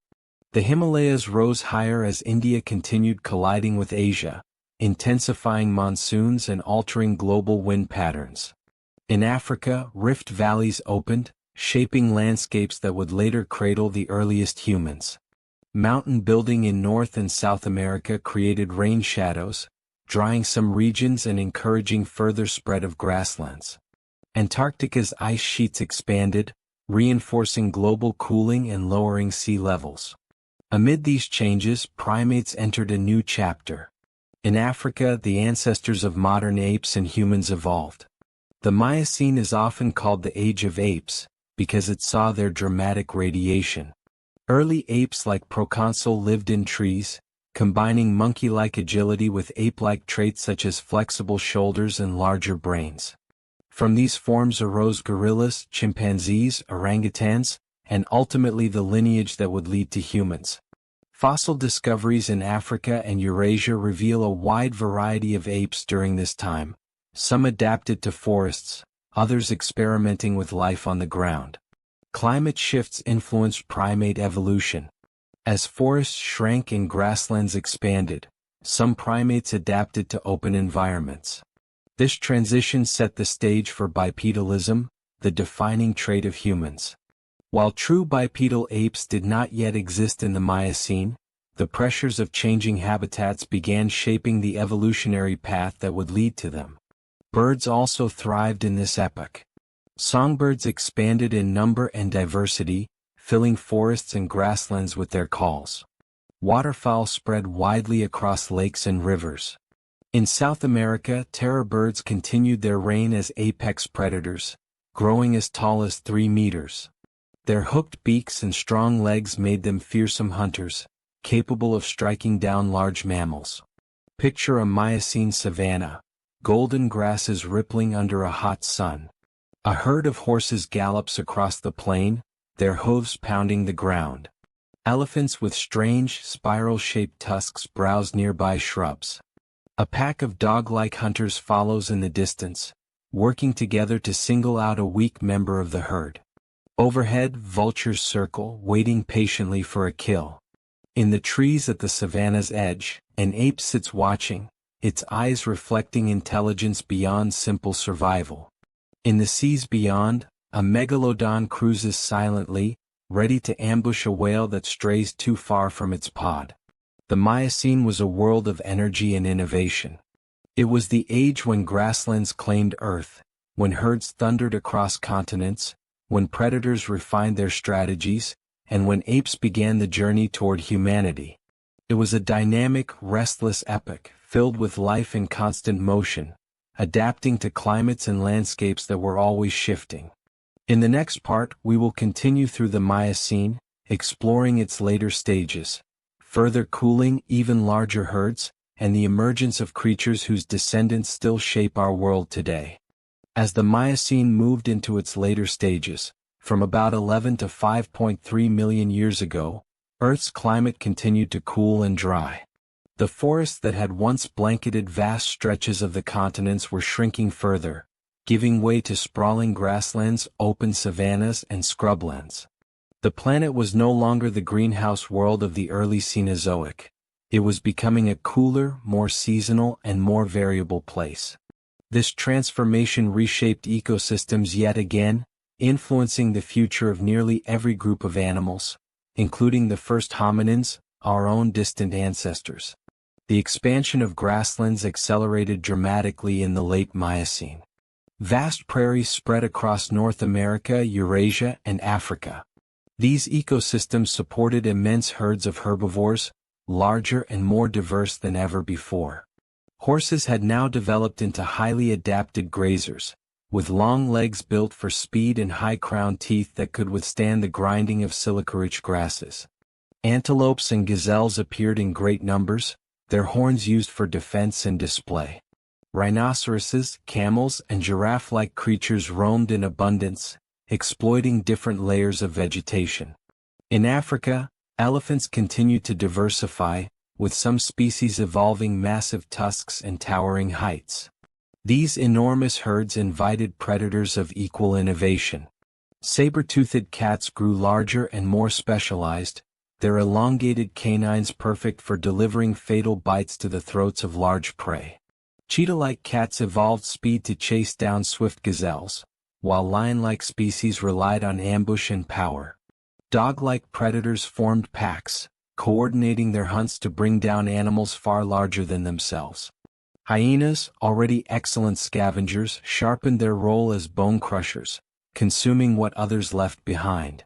The Himalayas rose higher as India continued colliding with Asia, intensifying monsoons and altering global wind patterns. In Africa, rift valleys opened, shaping landscapes that would later cradle the earliest humans. Mountain building in North and South America created rain shadows, drying some regions and encouraging further spread of grasslands. Antarctica's ice sheets expanded, reinforcing global cooling and lowering sea levels. Amid these changes, primates entered a new chapter. In Africa, the ancestors of modern apes and humans evolved. The Miocene is often called the Age of Apes, because it saw their dramatic radiation. Early apes like Proconsul lived in trees, combining monkey-like agility with ape-like traits such as flexible shoulders and larger brains. From these forms arose gorillas, chimpanzees, orangutans, and ultimately the lineage that would lead to humans. Fossil discoveries in Africa and Eurasia reveal a wide variety of apes during this time, some adapted to forests, others experimenting with life on the ground. Climate shifts influenced primate evolution. As forests shrank and grasslands expanded, some primates adapted to open environments. This transition set the stage for bipedalism, the defining trait of humans. While true bipedal apes did not yet exist in the Miocene, the pressures of changing habitats began shaping the evolutionary path that would lead to them. Birds also thrived in this epoch. Songbirds expanded in number and diversity, filling forests and grasslands with their calls. Waterfowl spread widely across lakes and rivers. In South America, terror birds continued their reign as apex predators, growing as tall as 3 meters. Their hooked beaks and strong legs made them fearsome hunters, capable of striking down large mammals. Picture a Miocene savanna, golden grasses rippling under a hot sun. A herd of horses gallops across the plain, their hooves pounding the ground. Elephants with strange, spiral-shaped tusks browse nearby shrubs. A pack of dog-like hunters follows in the distance, working together to single out a weak member of the herd. Overhead, vultures circle, waiting patiently for a kill. In the trees at the savanna's edge, an ape sits watching, its eyes reflecting intelligence beyond simple survival. In the seas beyond, a megalodon cruises silently, ready to ambush a whale that strays too far from its pod. The Miocene was a world of energy and innovation. It was the age when grasslands claimed Earth, when herds thundered across continents, when predators refined their strategies, and when apes began the journey toward humanity. It was a dynamic, restless epoch, filled with life and constant motion, adapting to climates and landscapes that were always shifting. In the next part, we will continue through the Miocene, exploring its later stages, further cooling, even larger herds, and the emergence of creatures whose descendants still shape our world today. As the Miocene moved into its later stages, from about 11 to 5.3 million years ago, Earth's climate continued to cool and dry. The forests that had once blanketed vast stretches of the continents were shrinking further, giving way to sprawling grasslands, open savannas, and scrublands. The planet was no longer the greenhouse world of the early Cenozoic. It was becoming a cooler, more seasonal, and more variable place. This transformation reshaped ecosystems yet again, influencing the future of nearly every group of animals, including the first hominins, our own distant ancestors. The expansion of grasslands accelerated dramatically in the late Miocene. Vast prairies spread across North America, Eurasia, and Africa. These ecosystems supported immense herds of herbivores, larger and more diverse than ever before. Horses had now developed into highly adapted grazers, with long legs built for speed and high-crowned teeth that could withstand the grinding of silica-rich grasses. Antelopes and gazelles appeared in great numbers, their horns used for defense and display. Rhinoceroses, camels, and giraffe-like creatures roamed in abundance, exploiting different layers of vegetation. In Africa, elephants continued to diversify, with some species evolving massive tusks and towering heights. These enormous herds invited predators of equal innovation. Saber-toothed cats grew larger and more specialized, their elongated canines perfect for delivering fatal bites to the throats of large prey. Cheetah-like cats evolved speed to chase down swift gazelles, while lion-like species relied on ambush and power. Dog-like predators formed packs, coordinating their hunts to bring down animals far larger than themselves. Hyenas, already excellent scavengers, sharpened their role as bone crushers, consuming what others left behind.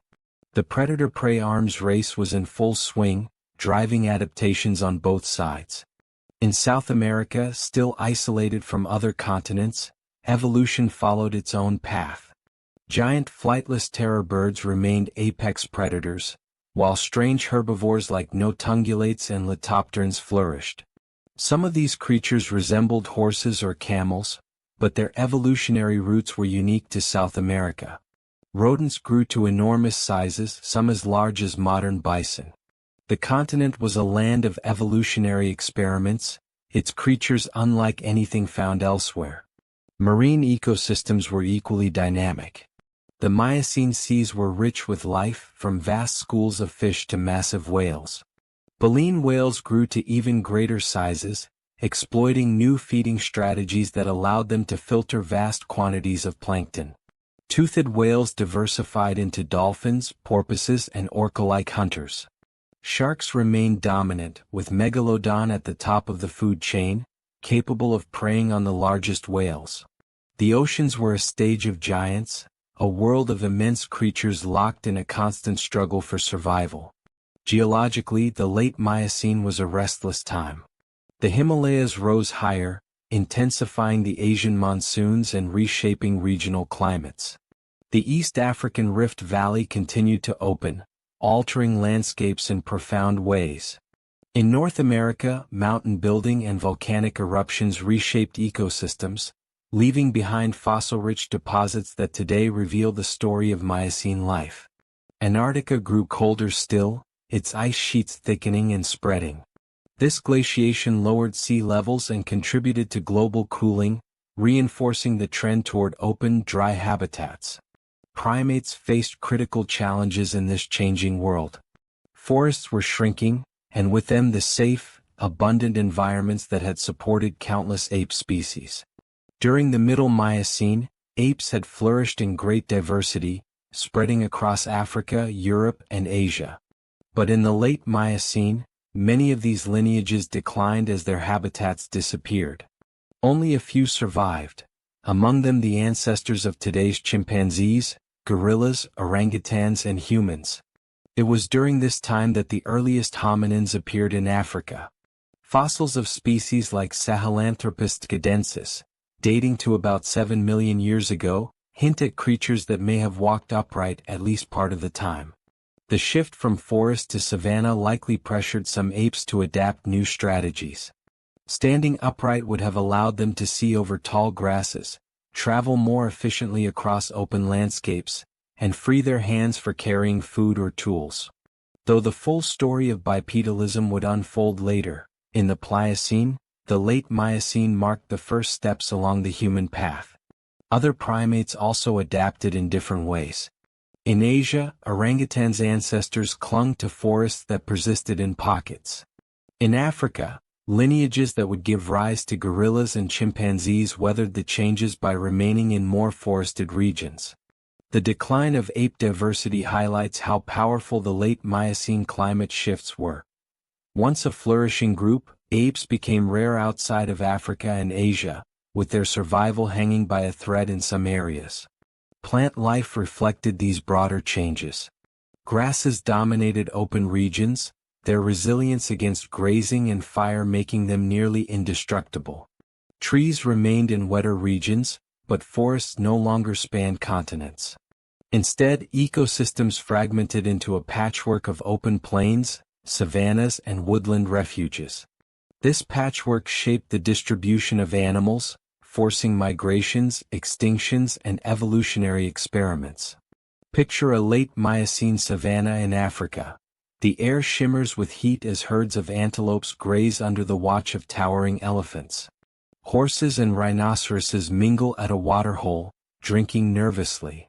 The predator-prey arms race was in full swing, driving adaptations on both sides. In South America, still isolated from other continents, evolution followed its own path. Giant flightless terror birds remained apex predators, while strange herbivores like notungulates and leptopterns flourished. Some of these creatures resembled horses or camels, but their evolutionary roots were unique to South America. Rodents grew to enormous sizes, some as large as modern bison. The continent was a land of evolutionary experiments, its creatures unlike anything found elsewhere. Marine ecosystems were equally dynamic. The Miocene seas were rich with life, from vast schools of fish to massive whales. Baleen whales grew to even greater sizes, exploiting new feeding strategies that allowed them to filter vast quantities of plankton. Toothed whales diversified into dolphins, porpoises, and orca-like hunters. Sharks remained dominant, with megalodon at the top of the food chain, capable of preying on the largest whales. The oceans were a stage of giants, a world of immense creatures locked in a constant struggle for survival. Geologically, the late Miocene was a restless time. The Himalayas rose higher, intensifying the Asian monsoons and reshaping regional climates. The East African Rift Valley continued to open, altering landscapes in profound ways. In North America, mountain building and volcanic eruptions reshaped ecosystems, leaving behind fossil-rich deposits that today reveal the story of Miocene life. Antarctica grew colder still, its ice sheets thickening and spreading. This glaciation lowered sea levels and contributed to global cooling, reinforcing the trend toward open, dry habitats. Primates faced critical challenges in this changing world. Forests were shrinking, and with them the safe, abundant environments that had supported countless ape species. During the Middle Miocene, apes had flourished in great diversity, spreading across Africa, Europe, and Asia. But in the late Miocene, many of these lineages declined as their habitats disappeared. Only a few survived, among them the ancestors of today's chimpanzees, gorillas, orangutans, and humans. It was during this time that the earliest hominins appeared in Africa. Fossils of species like Sahelanthropus cadensis, dating to about 7 million years ago, hint at creatures that may have walked upright at least part of the time. The shift from forest to savanna likely pressured some apes to adapt new strategies. Standing upright would have allowed them to see over tall grasses, travel more efficiently across open landscapes, and free their hands for carrying food or tools. Though the full story of bipedalism would unfold later, in the Pliocene, the late Miocene marked the first steps along the human path. Other primates also adapted in different ways. In Asia, orangutans' ancestors clung to forests that persisted in pockets. In Africa, lineages that would give rise to gorillas and chimpanzees weathered the changes by remaining in more forested regions. The decline of ape diversity highlights how powerful the late Miocene climate shifts were. Once a flourishing group, apes became rare outside of Africa and Asia, with their survival hanging by a thread in some areas. Plant life reflected these broader changes. Grasses dominated open regions, their resilience against grazing and fire making them nearly indestructible. Trees remained in wetter regions, but forests no longer spanned continents. Instead, ecosystems fragmented into a patchwork of open plains, savannas, and woodland refuges. This patchwork shaped the distribution of animals, forcing migrations, extinctions, and evolutionary experiments. Picture a late Miocene savanna in Africa. The air shimmers with heat as herds of antelopes graze under the watch of towering elephants. Horses and rhinoceroses mingle at a waterhole, drinking nervously.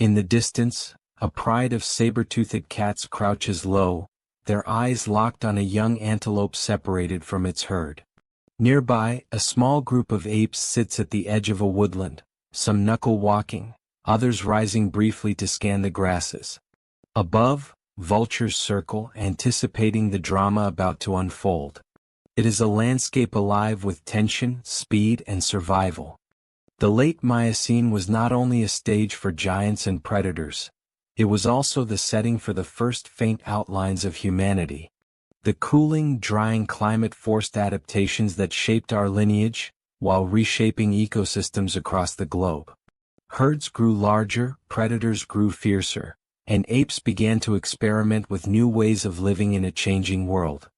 In the distance, a pride of saber-toothed cats crouches low, their eyes locked on a young antelope separated from its herd. Nearby, a small group of apes sits at the edge of a woodland, some knuckle-walking, others rising briefly to scan the grasses. Above, vultures circle, anticipating the drama about to unfold. It is a landscape alive with tension, speed, and survival. The late Miocene was not only a stage for giants and predators, it was also the setting for the first faint outlines of humanity. The cooling, drying climate forced adaptations that shaped our lineage, while reshaping ecosystems across the globe. Herds grew larger, predators grew fiercer, and apes began to experiment with new ways of living in a changing world.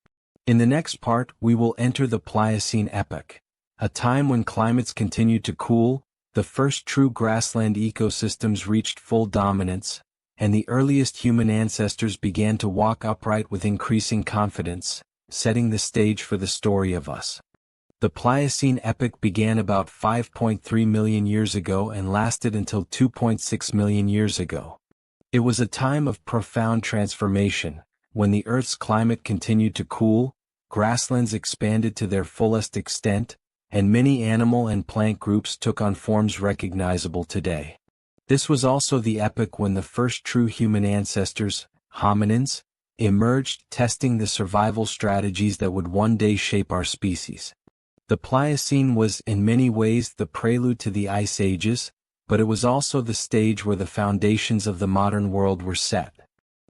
In the next part, we will enter the Pliocene epoch, a time when climates continued to cool, the first true grassland ecosystems reached full dominance, and the earliest human ancestors began to walk upright with increasing confidence, setting the stage for the story of us. The Pliocene epoch began about 5.3 million years ago and lasted until 2.6 million years ago. It was a time of profound transformation, when the Earth's climate continued to cool, grasslands expanded to their fullest extent, and many animal and plant groups took on forms recognizable today. This was also the epoch when the first true human ancestors, hominins, emerged, testing the survival strategies that would one day shape our species. The Pliocene was in many ways the prelude to the Ice Ages, but it was also the stage where the foundations of the modern world were set.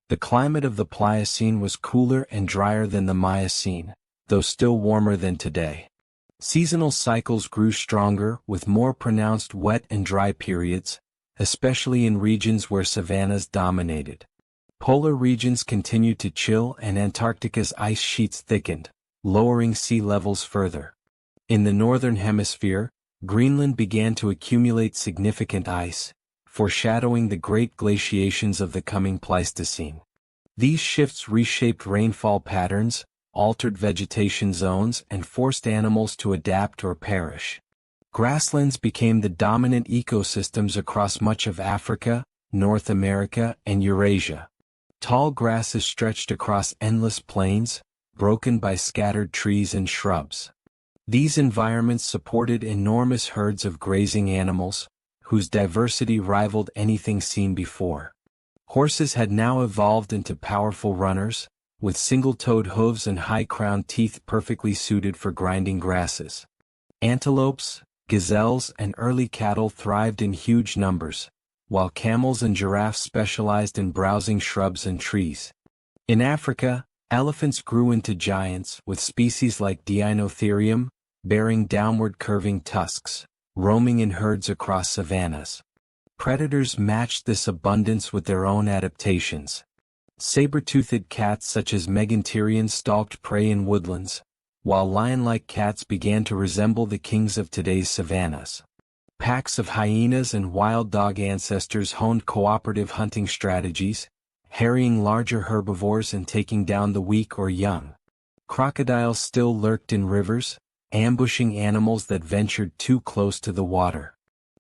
The climate of the Pliocene was cooler and drier than the Miocene, though still warmer than today. Seasonal cycles grew stronger, with more pronounced wet and dry periods, especially in regions where savannas dominated. Polar regions continued to chill and Antarctica's ice sheets thickened, lowering sea levels further. In the northern hemisphere, Greenland began to accumulate significant ice, foreshadowing the great glaciations of the coming Pleistocene. These shifts reshaped rainfall patterns, altered vegetation zones, and forced animals to adapt or perish. Grasslands became the dominant ecosystems across much of Africa, North America, and Eurasia. Tall grasses stretched across endless plains, broken by scattered trees and shrubs. These environments supported enormous herds of grazing animals, whose diversity rivaled anything seen before. Horses had now evolved into powerful runners, with single-toed hooves and high-crowned teeth perfectly suited for grinding grasses. Antelopes, gazelles, and early cattle thrived in huge numbers, while camels and giraffes specialized in browsing shrubs and trees. In Africa, elephants grew into giants, with species like Deinotherium, bearing downward curving tusks, roaming in herds across savannas. Predators matched this abundance with their own adaptations. Saber-toothed cats such as Megantereon stalked prey in woodlands, while lion-like cats began to resemble the kings of today's savannas. Packs of hyenas and wild dog ancestors honed cooperative hunting strategies, harrying larger herbivores and taking down the weak or young. Crocodiles still lurked in rivers, ambushing animals that ventured too close to the water.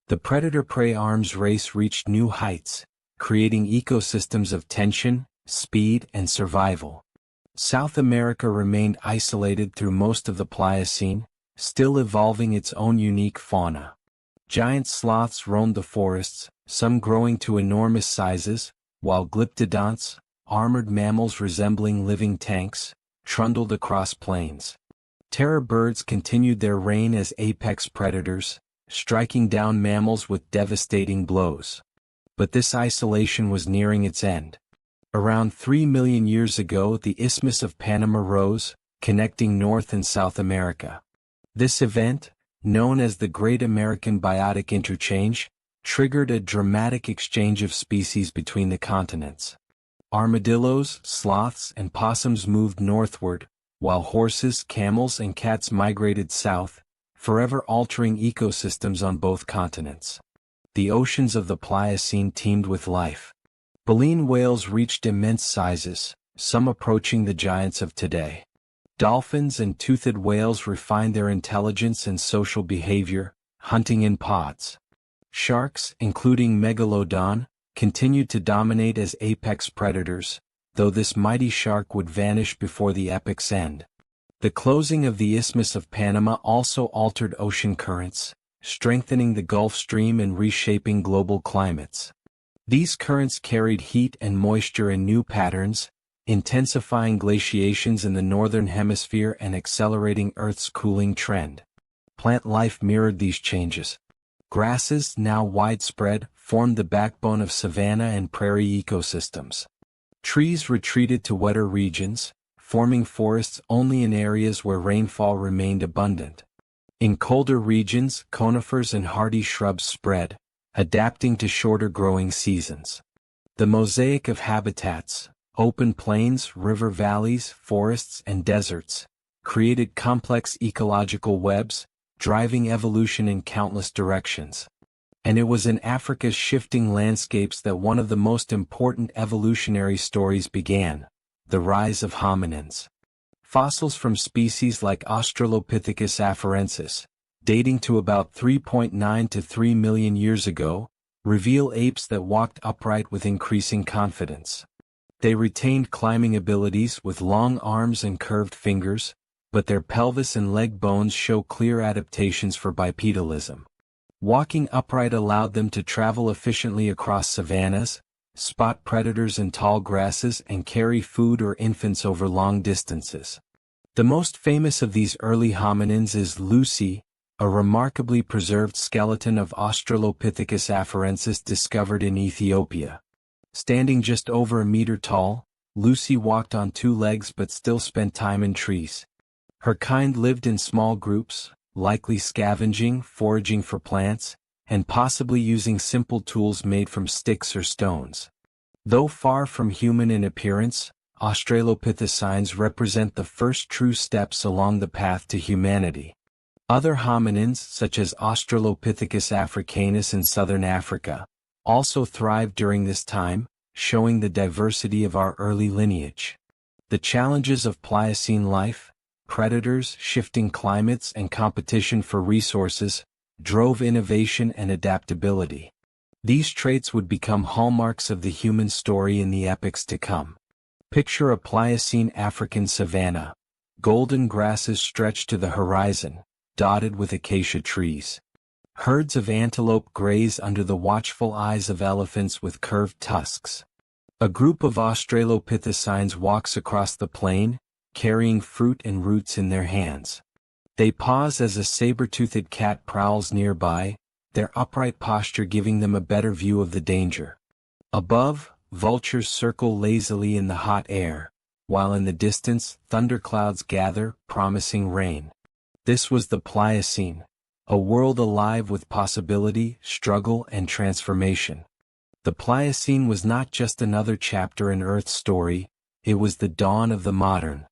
The predator-prey arms race reached new heights, creating ecosystems of tension, speed, and survival. South America remained isolated through most of the Pliocene, still evolving its own unique fauna. Giant sloths roamed the forests, some growing to enormous sizes, while glyptodonts, armored mammals resembling living tanks, trundled across plains. Terror birds continued their reign as apex predators, striking down mammals with devastating blows. But this isolation was nearing its end. Around 3 million years ago, the Isthmus of Panama rose, connecting North and South America. This event, known as the Great American Biotic Interchange, triggered a dramatic exchange of species between the continents. Armadillos, sloths, and possums moved northward, while horses, camels, and cats migrated south, forever altering ecosystems on both continents. The oceans of the Pliocene teemed with life. Baleen whales reached immense sizes, some approaching the giants of today. Dolphins and toothed whales refined their intelligence and social behavior, hunting in pods. Sharks, including Megalodon, continued to dominate as apex predators, though this mighty shark would vanish before the epic's end. The closing of the Isthmus of Panama also altered ocean currents, strengthening the Gulf Stream and reshaping global climates. These currents carried heat and moisture in new patterns, intensifying glaciations in the northern hemisphere and accelerating Earth's cooling trend. Plant life mirrored these changes. Grasses, now widespread, formed the backbone of savanna and prairie ecosystems. Trees retreated to wetter regions, forming forests only in areas where rainfall remained abundant. In colder regions, conifers and hardy shrubs spread, adapting to shorter growing seasons. The mosaic of habitats, open plains, river valleys, forests, and deserts, created complex ecological webs, driving evolution in countless directions. And it was in Africa's shifting landscapes that one of the most important evolutionary stories began: the rise of hominins. Fossils from species like Australopithecus afarensis, dating to about 3.9 to 3 million years ago, reveal apes that walked upright with increasing confidence. They retained climbing abilities with long arms and curved fingers, but their pelvis and leg bones show clear adaptations for bipedalism. Walking upright allowed them to travel efficiently across savannas, spot predators in tall grasses, and carry food or infants over long distances. The most famous of these early hominins is Lucy, a remarkably preserved skeleton of Australopithecus afarensis discovered in Ethiopia. Standing just over a meter tall, Lucy walked on two legs but still spent time in trees. Her kind lived in small groups, likely scavenging, foraging for plants, and possibly using simple tools made from sticks or stones. Though far from human in appearance, Australopithecines represent the first true steps along the path to humanity. Other hominins, such as Australopithecus africanus in southern Africa, also thrived during this time, showing the diversity of our early lineage. The challenges of Pliocene life, predators, shifting climates, and competition for resources, drove innovation and adaptability. These traits would become hallmarks of the human story in the epochs to come. Picture a Pliocene African savanna. Golden grasses stretch to the horizon, dotted with acacia trees. Herds of antelope graze under the watchful eyes of elephants with curved tusks. A group of Australopithecines walks across the plain, carrying fruit and roots in their hands. They pause as a saber-toothed cat prowls nearby, their upright posture giving them a better view of the danger. Above, vultures circle lazily in the hot air, while in the distance, thunderclouds gather, promising rain. This was the Pliocene, a world alive with possibility, struggle, and transformation. The Pliocene was not just another chapter in Earth's story, it was the dawn of the modern.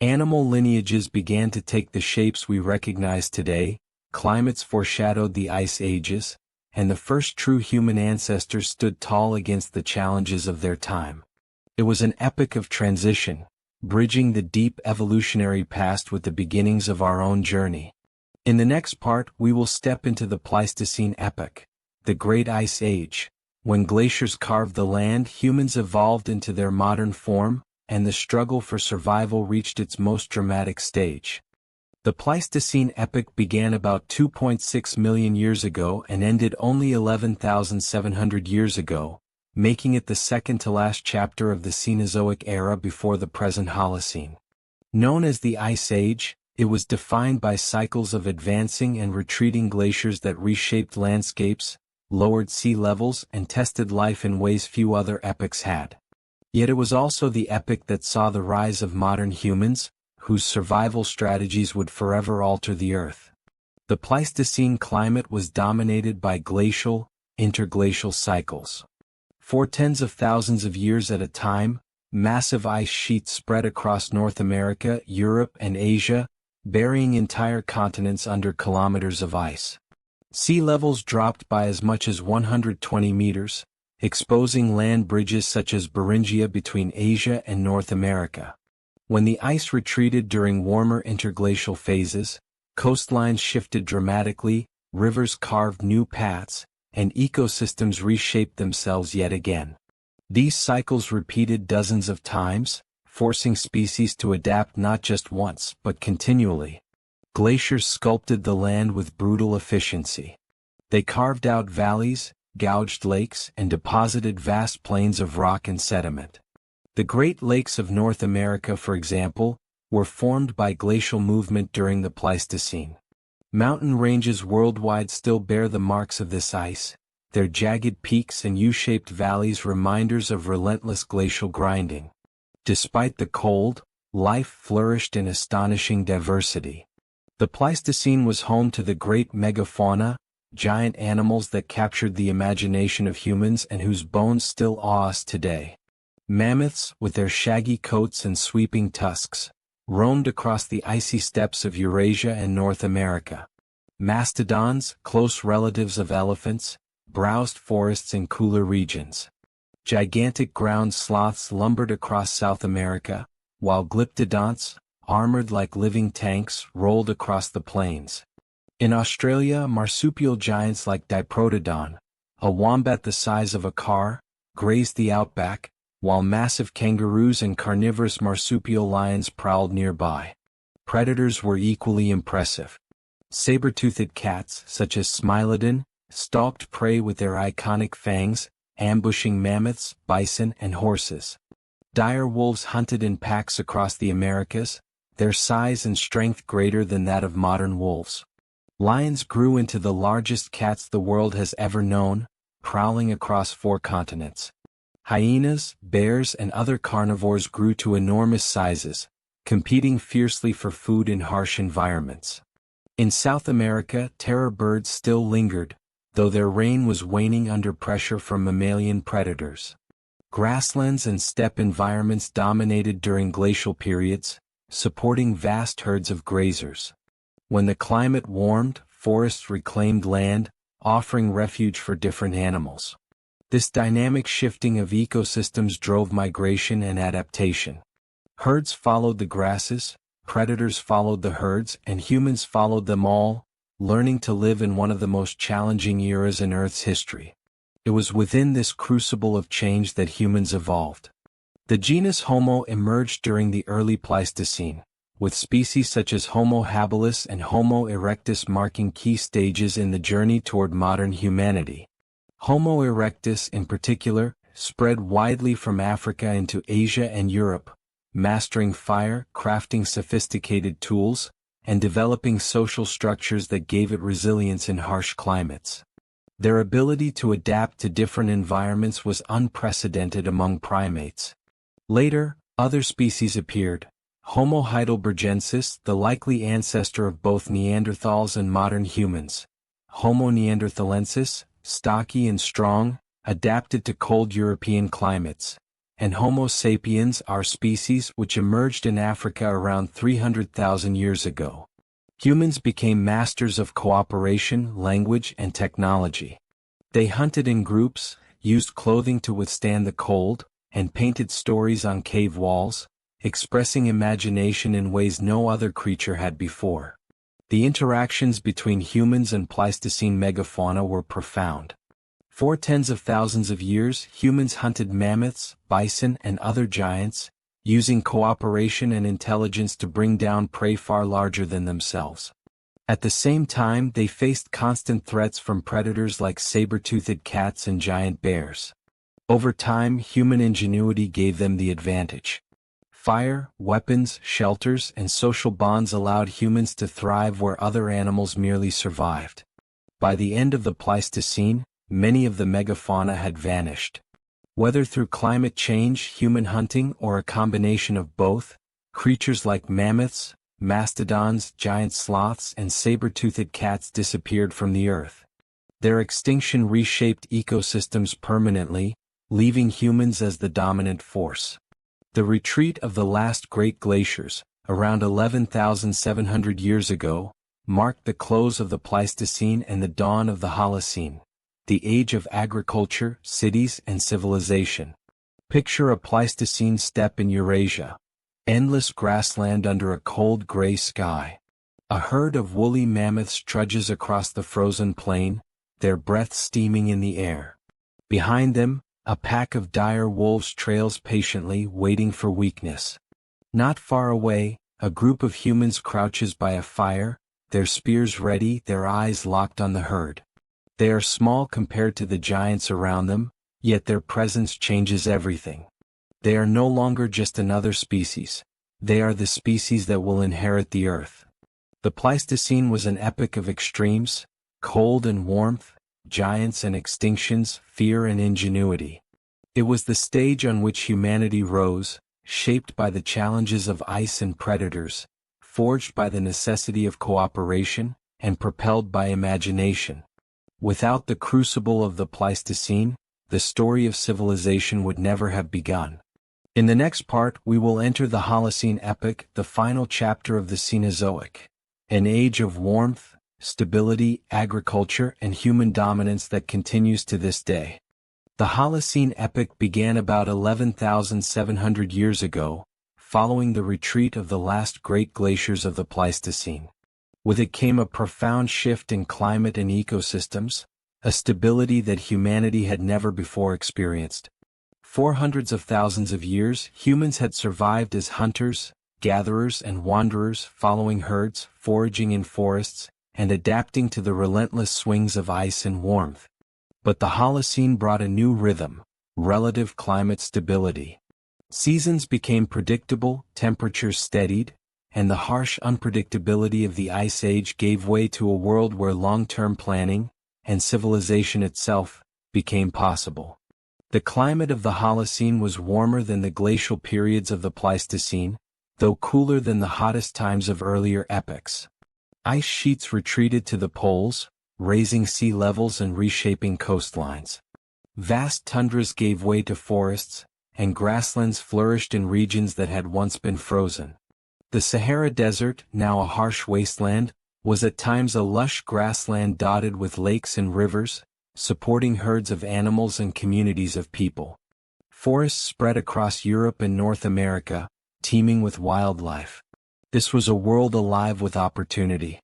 Animal lineages began to take the shapes we recognize today, climates foreshadowed the ice ages, and the first true human ancestors stood tall against the challenges of their time. It was an epoch of transition, bridging the deep evolutionary past with the beginnings of our own journey. In the next part, we will step into the Pleistocene epoch, the Great Ice Age. When glaciers carved the land, humans evolved into their modern form, and the struggle for survival reached its most dramatic stage. The Pleistocene epoch began about 2.6 million years ago and ended only 11,700 years ago, making it the second-to-last chapter of the Cenozoic Era before the present Holocene. Known as the Ice Age, it was defined by cycles of advancing and retreating glaciers that reshaped landscapes, lowered sea levels, and tested life in ways few other epochs had. Yet it was also the epoch that saw the rise of modern humans, whose survival strategies would forever alter the Earth. The Pleistocene climate was dominated by glacial, interglacial cycles. For tens of thousands of years at a time, Massive ice sheets spread across North America, Europe, and Asia, burying entire continents under kilometers of ice. Sea levels dropped by as much as 120 meters, exposing land bridges such as Beringia between Asia and North America. When the ice retreated during warmer interglacial phases, coastlines shifted dramatically, rivers carved new paths, and ecosystems reshaped themselves yet again. These cycles repeated dozens of times, forcing species to adapt not just once but continually. Glaciers sculpted the land with brutal efficiency. They carved out valleys, gouged lakes, and deposited vast plains of rock and sediment. The Great Lakes of North America, for example, were formed by glacial movement during the Pleistocene. Mountain ranges worldwide still bear the marks of this ice, their jagged peaks and U-shaped valleys reminders of relentless glacial grinding. Despite the cold, life flourished in astonishing diversity. The Pleistocene was home to the great megafauna, giant animals that captured the imagination of humans and whose bones still awe us today. Mammoths, with their shaggy coats and sweeping tusks, roamed across the icy steppes of Eurasia and North America. Mastodons, close relatives of elephants, browsed forests in cooler regions. Gigantic ground sloths lumbered across South America, while glyptodonts, armored like living tanks, rolled across the plains. In Australia, marsupial giants like Diprotodon, a wombat the size of a car, grazed the outback, while massive kangaroos and carnivorous marsupial lions prowled nearby. Predators were equally impressive. Saber-toothed cats, such as Smilodon, stalked prey with their iconic fangs, ambushing mammoths, bison, and horses. Dire wolves hunted in packs across the Americas, their size and strength greater than that of modern wolves. Lions grew into the largest cats the world has ever known, prowling across 4 continents. Hyenas, bears, and other carnivores grew to enormous sizes, competing fiercely for food in harsh environments. In South America, terror birds still lingered, though their reign was waning under pressure from mammalian predators. Grasslands and steppe environments dominated during glacial periods, supporting vast herds of grazers. When the climate warmed, forests reclaimed land, offering refuge for different animals. This dynamic shifting of ecosystems drove migration and adaptation. Herds followed the grasses, predators followed the herds, and humans followed them all, learning to live in one of the most challenging eras in Earth's history. It was within this crucible of change that humans evolved. The genus Homo emerged during the early Pleistocene, with species such as Homo habilis and Homo erectus marking key stages in the journey toward modern humanity. Homo erectus, in particular, spread widely from Africa into Asia and Europe, mastering fire, crafting sophisticated tools, and developing social structures that gave it resilience in harsh climates. Their ability to adapt to different environments was unprecedented among primates. Later, other species appeared. Homo heidelbergensis, the likely ancestor of both Neanderthals and modern humans. Homo neanderthalensis, stocky and strong, adapted to cold European climates. And Homo sapiens, our species, which emerged in Africa around 300,000 years ago. Humans became masters of cooperation, language, and technology. They hunted in groups, used clothing to withstand the cold, and painted stories on cave walls, expressing imagination in ways no other creature had before. The interactions between humans and Pleistocene megafauna were profound. For tens of thousands of years, humans hunted mammoths, bison, and other giants, using cooperation and intelligence to bring down prey far larger than themselves. At the same time, they faced constant threats from predators like saber-toothed cats and giant bears. Over time, human ingenuity gave them the advantage. Fire, weapons, shelters, and social bonds allowed humans to thrive where other animals merely survived. By the end of the Pleistocene, many of the megafauna had vanished. Whether through climate change, human hunting, or a combination of both, creatures like mammoths, mastodons, giant sloths, and saber-toothed cats disappeared from the Earth. Their extinction reshaped ecosystems permanently, leaving humans as the dominant force. The retreat of the last great glaciers, around 11,700 years ago, marked the close of the Pleistocene and the dawn of the Holocene, the age of agriculture, cities, and civilization. Picture a Pleistocene steppe in Eurasia. Endless grassland under a cold gray sky. A herd of woolly mammoths trudges across the frozen plain, their breath steaming in the air. Behind them, a pack of dire wolves trails patiently, waiting for weakness. Not far away, a group of humans crouches by a fire, their spears ready, their eyes locked on the herd. They are small compared to the giants around them, yet their presence changes everything. They are no longer just another species. They are the species that will inherit the earth. The Pleistocene was an epoch of extremes, cold and warmth, giants and extinctions, fear and ingenuity. It was the stage on which humanity rose, shaped by the challenges of ice and predators, forged by the necessity of cooperation, and propelled by imagination. Without the crucible of the Pleistocene, the story of civilization would never have begun. In the next part we will enter the Holocene epoch, the final chapter of the Cenozoic, an age of warmth, stability, agriculture, and human dominance that continues to this day. The Holocene epoch began about 11,700 years ago, following the retreat of the last great glaciers of the Pleistocene. With it came a profound shift in climate and ecosystems, a stability that humanity had never before experienced. For hundreds of thousands of years, humans had survived as hunters, gatherers, and wanderers, following herds, foraging in forests, and adapting to the relentless swings of ice and warmth. But the Holocene brought a new rhythm, relative climate stability. Seasons became predictable, temperatures steadied, and the harsh unpredictability of the Ice Age gave way to a world where long-term planning, and civilization itself, became possible. The climate of the Holocene was warmer than the glacial periods of the Pleistocene, though cooler than the hottest times of earlier epochs. Ice sheets retreated to the poles, raising sea levels and reshaping coastlines. Vast tundras gave way to forests, and grasslands flourished in regions that had once been frozen. The Sahara Desert, now a harsh wasteland, was at times a lush grassland dotted with lakes and rivers, supporting herds of animals and communities of people. Forests spread across Europe and North America, teeming with wildlife. This was a world alive with opportunity.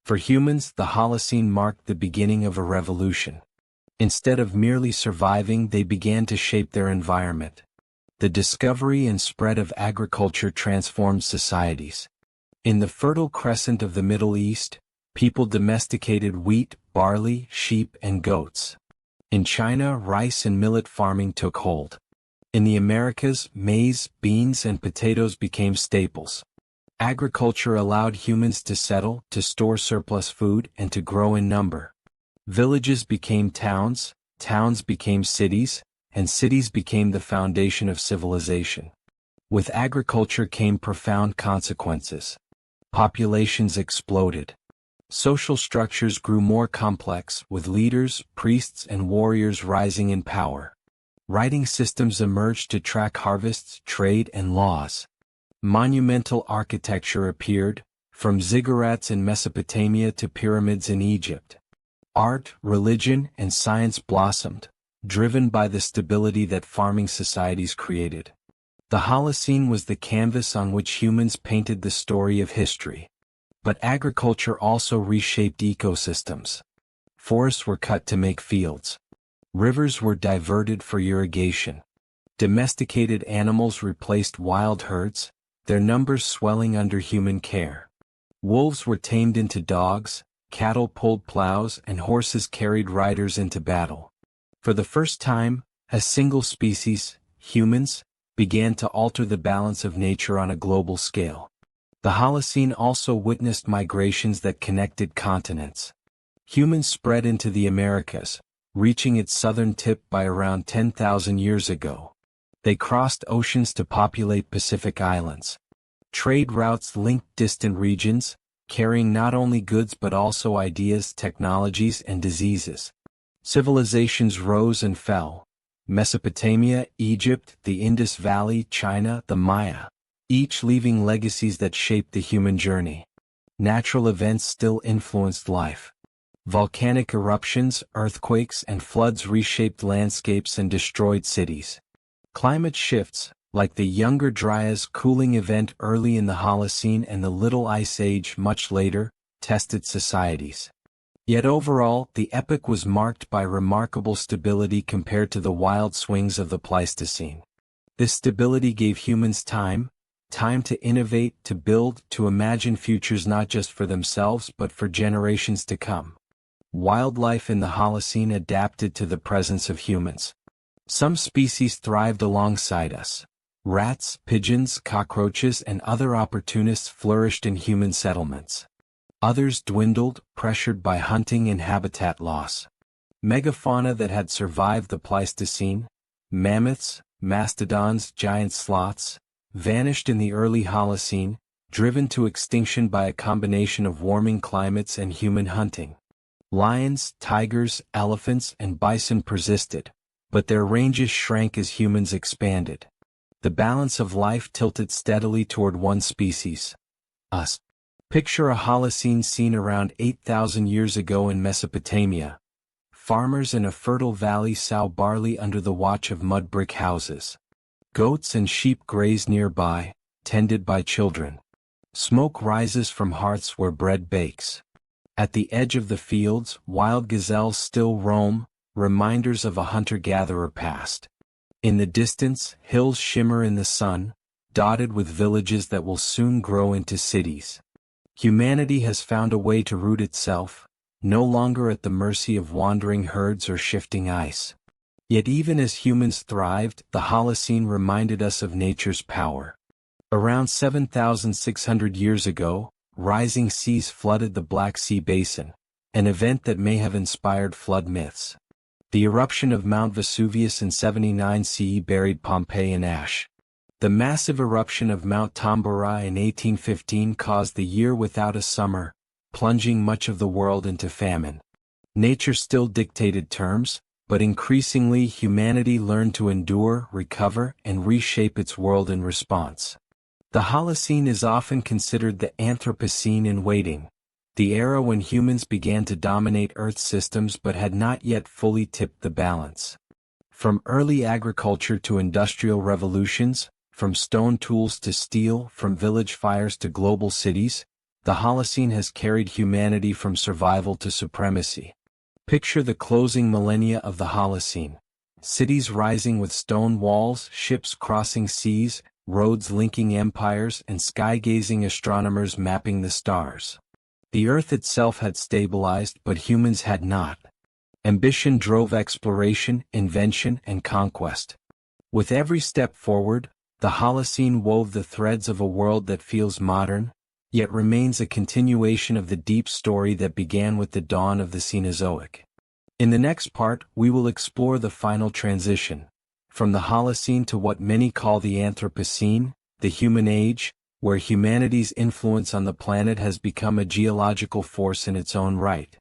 For humans, the Holocene marked the beginning of a revolution. Instead of merely surviving, they began to shape their environment. The discovery and spread of agriculture transformed societies. In the Fertile Crescent of the Middle East, people domesticated wheat, barley, sheep, and goats. In China, rice and millet farming took hold. In the Americas, maize, beans, and potatoes became staples. Agriculture allowed humans to settle, to store surplus food, and to grow in number. Villages became towns, towns became cities, and cities became the foundation of civilization. With agriculture came profound consequences. Populations exploded. Social structures grew more complex, with leaders, priests, and warriors rising in power. Writing systems emerged to track harvests, trade, and laws. Monumental architecture appeared, from ziggurats in Mesopotamia to pyramids in Egypt. Art, religion, and science blossomed, driven by the stability that farming societies created. The Holocene was the canvas on which humans painted the story of history. But agriculture also reshaped ecosystems. Forests were cut to make fields. Rivers were diverted for irrigation. Domesticated animals replaced wild herds, their numbers swelling under human care. Wolves were tamed into dogs, cattle pulled plows, and horses carried riders into battle. For the first time, a single species, humans, began to alter the balance of nature on a global scale. The Holocene also witnessed migrations that connected continents. Humans spread into the Americas, reaching its southern tip by around 10,000 years ago. They crossed oceans to populate Pacific islands. Trade routes linked distant regions, carrying not only goods but also ideas, technologies, and diseases. Civilizations rose and fell, Mesopotamia, Egypt, the Indus Valley, China, the Maya, each leaving legacies that shaped the human journey. Natural events still influenced life. Volcanic eruptions, earthquakes, and floods reshaped landscapes and destroyed cities. Climate shifts, like the Younger Dryas cooling event early in the Holocene and the Little Ice Age much later, tested societies. Yet overall, the epoch was marked by remarkable stability compared to the wild swings of the Pleistocene. This stability gave humans time to innovate, to build, to imagine futures not just for themselves but for generations to come. Wildlife in the Holocene adapted to the presence of humans. Some species thrived alongside us. Rats, pigeons, cockroaches, and other opportunists flourished in human settlements. Others dwindled, pressured by hunting and habitat loss. Megafauna that had survived the Pleistocene, mammoths, mastodons, giant sloths, vanished in the early Holocene, driven to extinction by a combination of warming climates and human hunting. Lions, tigers, elephants, and bison persisted, but their ranges shrank as humans expanded. The balance of life tilted steadily toward one species, us. Picture a Holocene scene around 8,000 years ago in Mesopotamia. Farmers in a fertile valley sow barley under the watch of mud brick houses. Goats and sheep graze nearby, tended by children. Smoke rises from hearths where bread bakes. At the edge of the fields, wild gazelles still roam, reminders of a hunter-gatherer past. In the distance, hills shimmer in the sun, dotted with villages that will soon grow into cities. Humanity has found a way to root itself, no longer at the mercy of wandering herds or shifting ice. Yet even as humans thrived, the Holocene reminded us of nature's power. Around 7,600 years ago, rising seas flooded the Black Sea basin, an event that may have inspired flood myths. The eruption of Mount Vesuvius in 79 CE buried Pompeii in ash. The massive eruption of Mount Tambora in 1815 caused the year without a summer, plunging much of the world into famine. Nature still dictated terms, but increasingly humanity learned to endure, recover, and reshape its world in response. The Holocene is often considered the Anthropocene in waiting, the era when humans began to dominate Earth systems but had not yet fully tipped the balance. From early agriculture to industrial revolutions, from stone tools to steel, from village fires to global cities, the Holocene has carried humanity from survival to supremacy. Picture the closing millennia of the Holocene. Cities rising with stone walls, ships crossing seas, roads linking empires, and sky-gazing astronomers mapping the stars. The Earth itself had stabilized, but humans had not. Ambition drove exploration, invention, and conquest. With every step forward, the Holocene wove the threads of a world that feels modern, yet remains a continuation of the deep story that began with the dawn of the Cenozoic. In the next part, we will explore the final transition, from the Holocene to what many call the Anthropocene, the human age, where humanity's influence on the planet has become a geological force in its own right.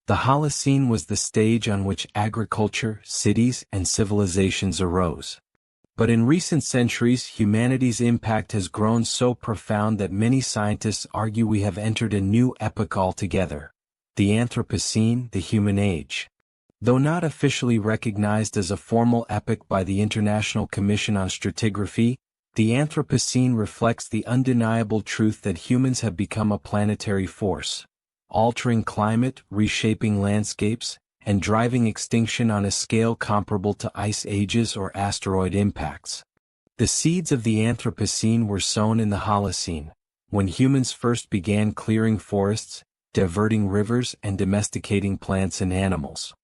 The Holocene was the stage on which agriculture, cities, and civilizations arose. But in recent centuries, humanity's impact has grown so profound that many scientists argue we have entered a new epoch altogether, the Anthropocene, the human age. Though not officially recognized as a formal epoch by the International Commission on Stratigraphy, the Anthropocene reflects the undeniable truth that humans have become a planetary force, altering climate, reshaping landscapes, and driving extinction on a scale comparable to ice ages or asteroid impacts. The seeds of the Anthropocene were sown in the Holocene, when humans first began clearing forests, diverting rivers, and domesticating plants and animals.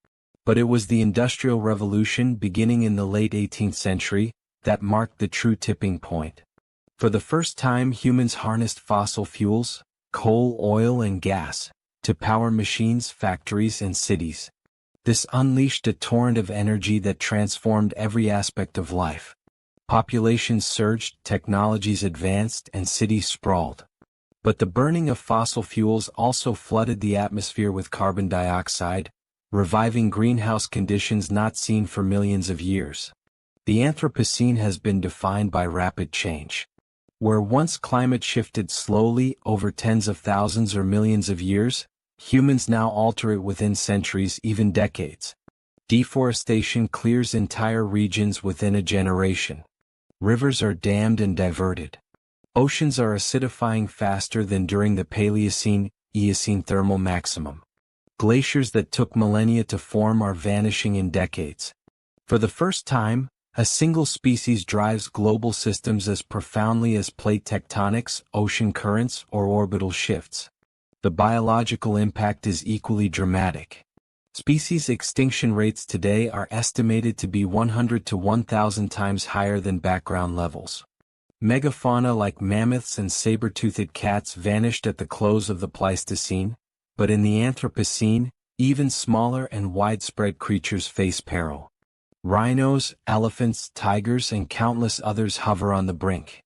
But it was the Industrial Revolution beginning in the late 18th century that marked the true tipping point. For the first time, humans harnessed fossil fuels, coal, oil, and gas, to power machines, factories, and cities. This unleashed a torrent of energy that transformed every aspect of life. Populations surged, technologies advanced, and cities sprawled. But the burning of fossil fuels also flooded the atmosphere with carbon dioxide, reviving greenhouse conditions not seen for millions of years. The Anthropocene has been defined by rapid change. Where once climate shifted slowly over tens of thousands or millions of years, humans now alter it within centuries, even decades. Deforestation clears entire regions within a generation. Rivers are dammed and diverted. Oceans are acidifying faster than during the Paleocene, Eocene thermal maximum. Glaciers that took millennia to form are vanishing in decades. For the first time, a single species drives global systems as profoundly as plate tectonics, ocean currents, or orbital shifts. The biological impact is equally dramatic. Species extinction rates today are estimated to be 100 to 1,000 times higher than background levels. Megafauna like mammoths and saber-toothed cats vanished at the close of the Pleistocene, but in the Anthropocene, even smaller and widespread creatures face peril. Rhinos, elephants, tigers, and countless others hover on the brink.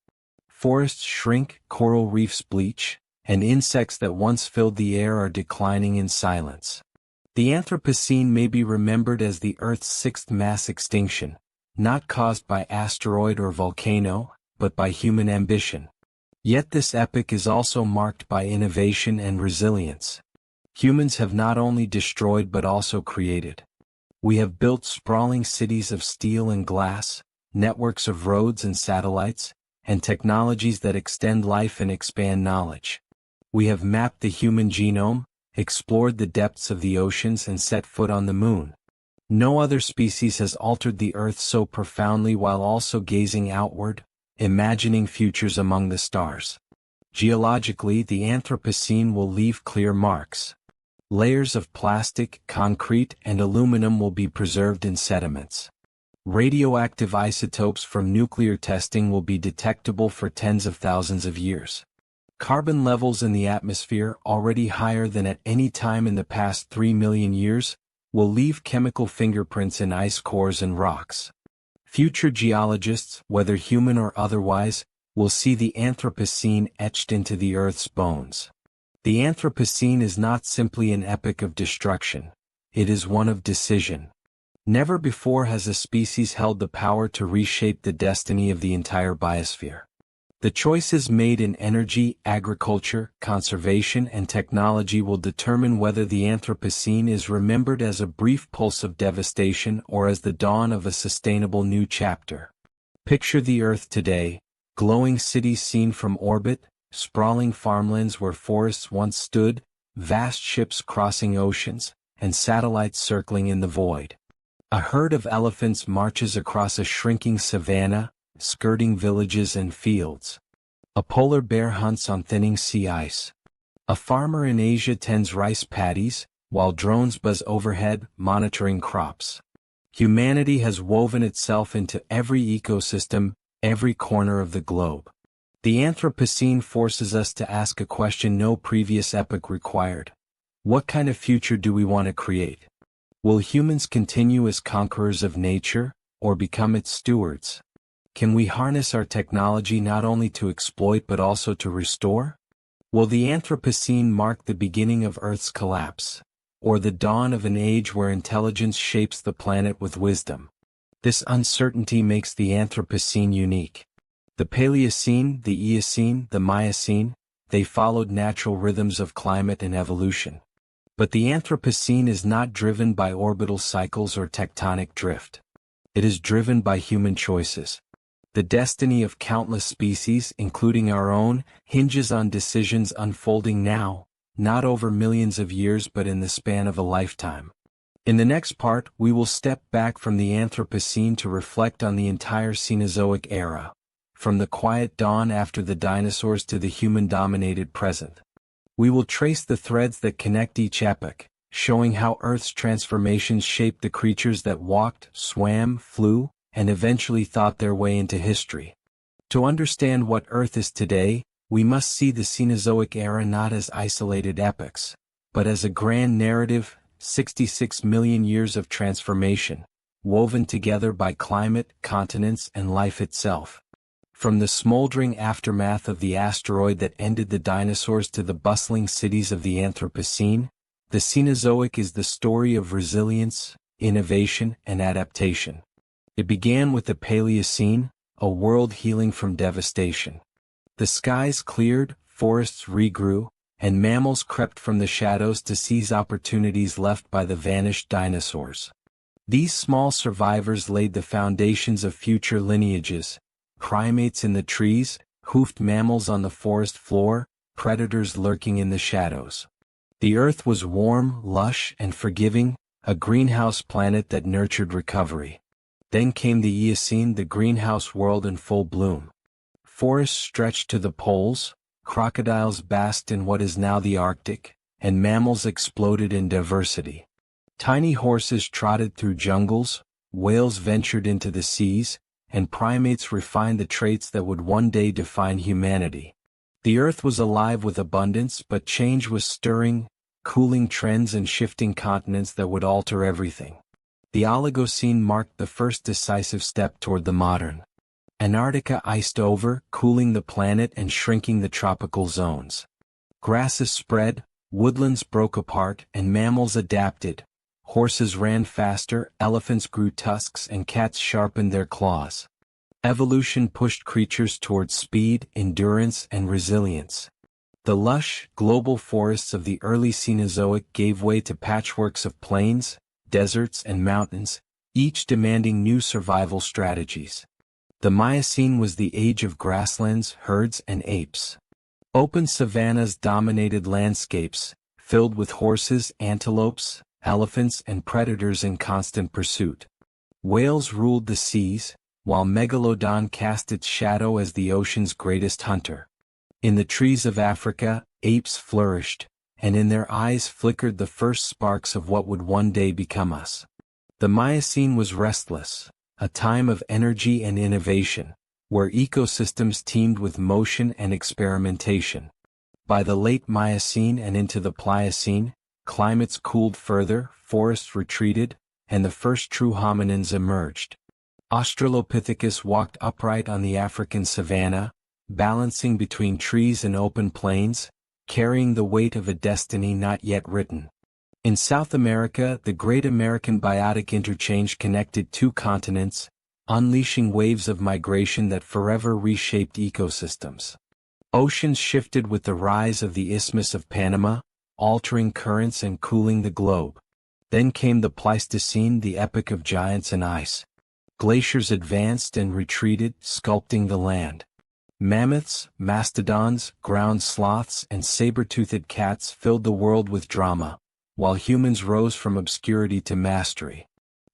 Forests shrink, coral reefs bleach, and insects that once filled the air are declining in silence. The Anthropocene may be remembered as the Earth's sixth mass extinction, not caused by asteroid or volcano, but by human ambition. Yet this epoch is also marked by innovation and resilience. Humans have not only destroyed but also created. We have built sprawling cities of steel and glass, networks of roads and satellites, and technologies that extend life and expand knowledge. We have mapped the human genome, explored the depths of the oceans, and set foot on the moon. No other species has altered the Earth so profoundly while also gazing outward, imagining futures among the stars. Geologically, the Anthropocene will leave clear marks. Layers of plastic, concrete, and aluminum will be preserved in sediments. Radioactive isotopes from nuclear testing will be detectable for tens of thousands of years. Carbon levels in the atmosphere, already higher than at any time in the past 3 million years, will leave chemical fingerprints in ice cores and rocks. Future geologists, whether human or otherwise, will see the Anthropocene etched into the Earth's bones. The Anthropocene is not simply an epoch of destruction. It is one of decision. Never before has a species held the power to reshape the destiny of the entire biosphere. The choices made in energy, agriculture, conservation, and technology will determine whether the Anthropocene is remembered as a brief pulse of devastation or as the dawn of a sustainable new chapter. Picture the Earth today, glowing cities seen from orbit, sprawling farmlands where forests once stood, vast ships crossing oceans, and satellites circling in the void. A herd of elephants marches across a shrinking savanna, skirting villages and fields. A polar bear hunts on thinning sea ice. A farmer in Asia tends rice paddies, while drones buzz overhead, monitoring crops. Humanity has woven itself into every ecosystem, every corner of the globe. The Anthropocene forces us to ask a question no previous epoch required. What kind of future do we want to create? Will humans continue as conquerors of nature, or become its stewards? Can we harness our technology not only to exploit but also to restore? Will the Anthropocene mark the beginning of Earth's collapse, or the dawn of an age where intelligence shapes the planet with wisdom? This uncertainty makes the Anthropocene unique. The Paleocene, the Eocene, the Miocene, they followed natural rhythms of climate and evolution. But the Anthropocene is not driven by orbital cycles or tectonic drift. It is driven by human choices. The destiny of countless species, including our own, hinges on decisions unfolding now, not over millions of years but in the span of a lifetime. In the next part, we will step back from the Anthropocene to reflect on the entire Cenozoic era, from the quiet dawn after the dinosaurs to the human-dominated present. We will trace the threads that connect each epoch, showing how Earth's transformations shaped the creatures that walked, swam, flew, and eventually thought their way into history. To understand what Earth is today, we must see the Cenozoic era not as isolated epochs, but as a grand narrative, 66 million years of transformation, woven together by climate, continents, and life itself. From the smoldering aftermath of the asteroid that ended the dinosaurs to the bustling cities of the Anthropocene, The Cenozoic is the story of resilience, innovation, and adaptation. It began with the Pliocene, a world healing from devastation. The skies cleared, forests regrew, and mammals crept from the shadows to seize opportunities left by the vanished dinosaurs. These small survivors laid the foundations of future lineages: primates in the trees, hoofed mammals on the forest floor, predators lurking in the shadows. The Earth was warm, lush, and forgiving, a greenhouse planet that nurtured recovery. Then came the Eocene, the greenhouse world in full bloom. Forests stretched to the poles, crocodiles basked in what is now the Arctic, and mammals exploded in diversity. Tiny horses trotted through jungles, whales ventured into the seas, and primates refined the traits that would one day define humanity. The Earth was alive with abundance, but change was stirring, cooling trends and shifting continents that would alter everything. The Oligocene marked the first decisive step toward the modern. Antarctica iced over, cooling the planet and shrinking the tropical zones. Grasses spread, woodlands broke apart, and mammals adapted. Horses ran faster, elephants grew tusks, and cats sharpened their claws. Evolution pushed creatures toward speed, endurance, and resilience. The lush, global forests of the early Cenozoic gave way to patchworks of plains, deserts, and mountains, each demanding new survival strategies. The Miocene was the age of grasslands, herds, and apes. Open savannas dominated landscapes, filled with horses, antelopes, elephants, and predators in constant pursuit. Whales ruled the seas, while Megalodon cast its shadow as the ocean's greatest hunter. In the trees of Africa, apes flourished, and in their eyes flickered the first sparks of what would one day become us. The Miocene was restless, a time of energy and innovation, where ecosystems teemed with motion and experimentation. By the late Miocene and into the Pliocene, climates cooled further, forests retreated, and the first true hominins emerged. Australopithecus walked upright on the African savanna, balancing between trees and open plains, carrying the weight of a destiny not yet written. In South America, the Great American Biotic Interchange connected two continents, unleashing waves of migration that forever reshaped ecosystems. Oceans shifted with the rise of the Isthmus of Panama, altering currents and cooling the globe. Then came the Pleistocene, the epoch of giants and ice. Glaciers advanced and retreated, sculpting the land. Mammoths, mastodons, ground sloths, and saber-toothed cats filled the world with drama, while humans rose from obscurity to mastery.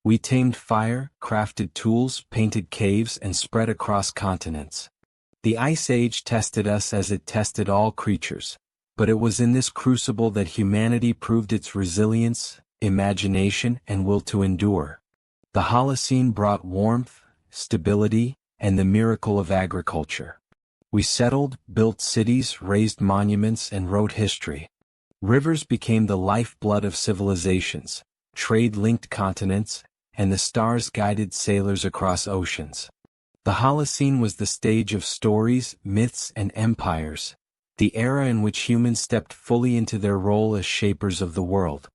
We tamed fire, crafted tools, painted caves, and spread across continents. The Ice Age tested us as it tested all creatures, but it was in this crucible that humanity proved its resilience, imagination, and will to endure. The Holocene brought warmth, stability, and the miracle of agriculture. We settled, built cities, raised monuments, and wrote history. Rivers became the lifeblood of civilizations, trade linked continents, and the stars guided sailors across oceans. The Holocene was the stage of stories, myths, and empires, the era in which humans stepped fully into their role as shapers of the world.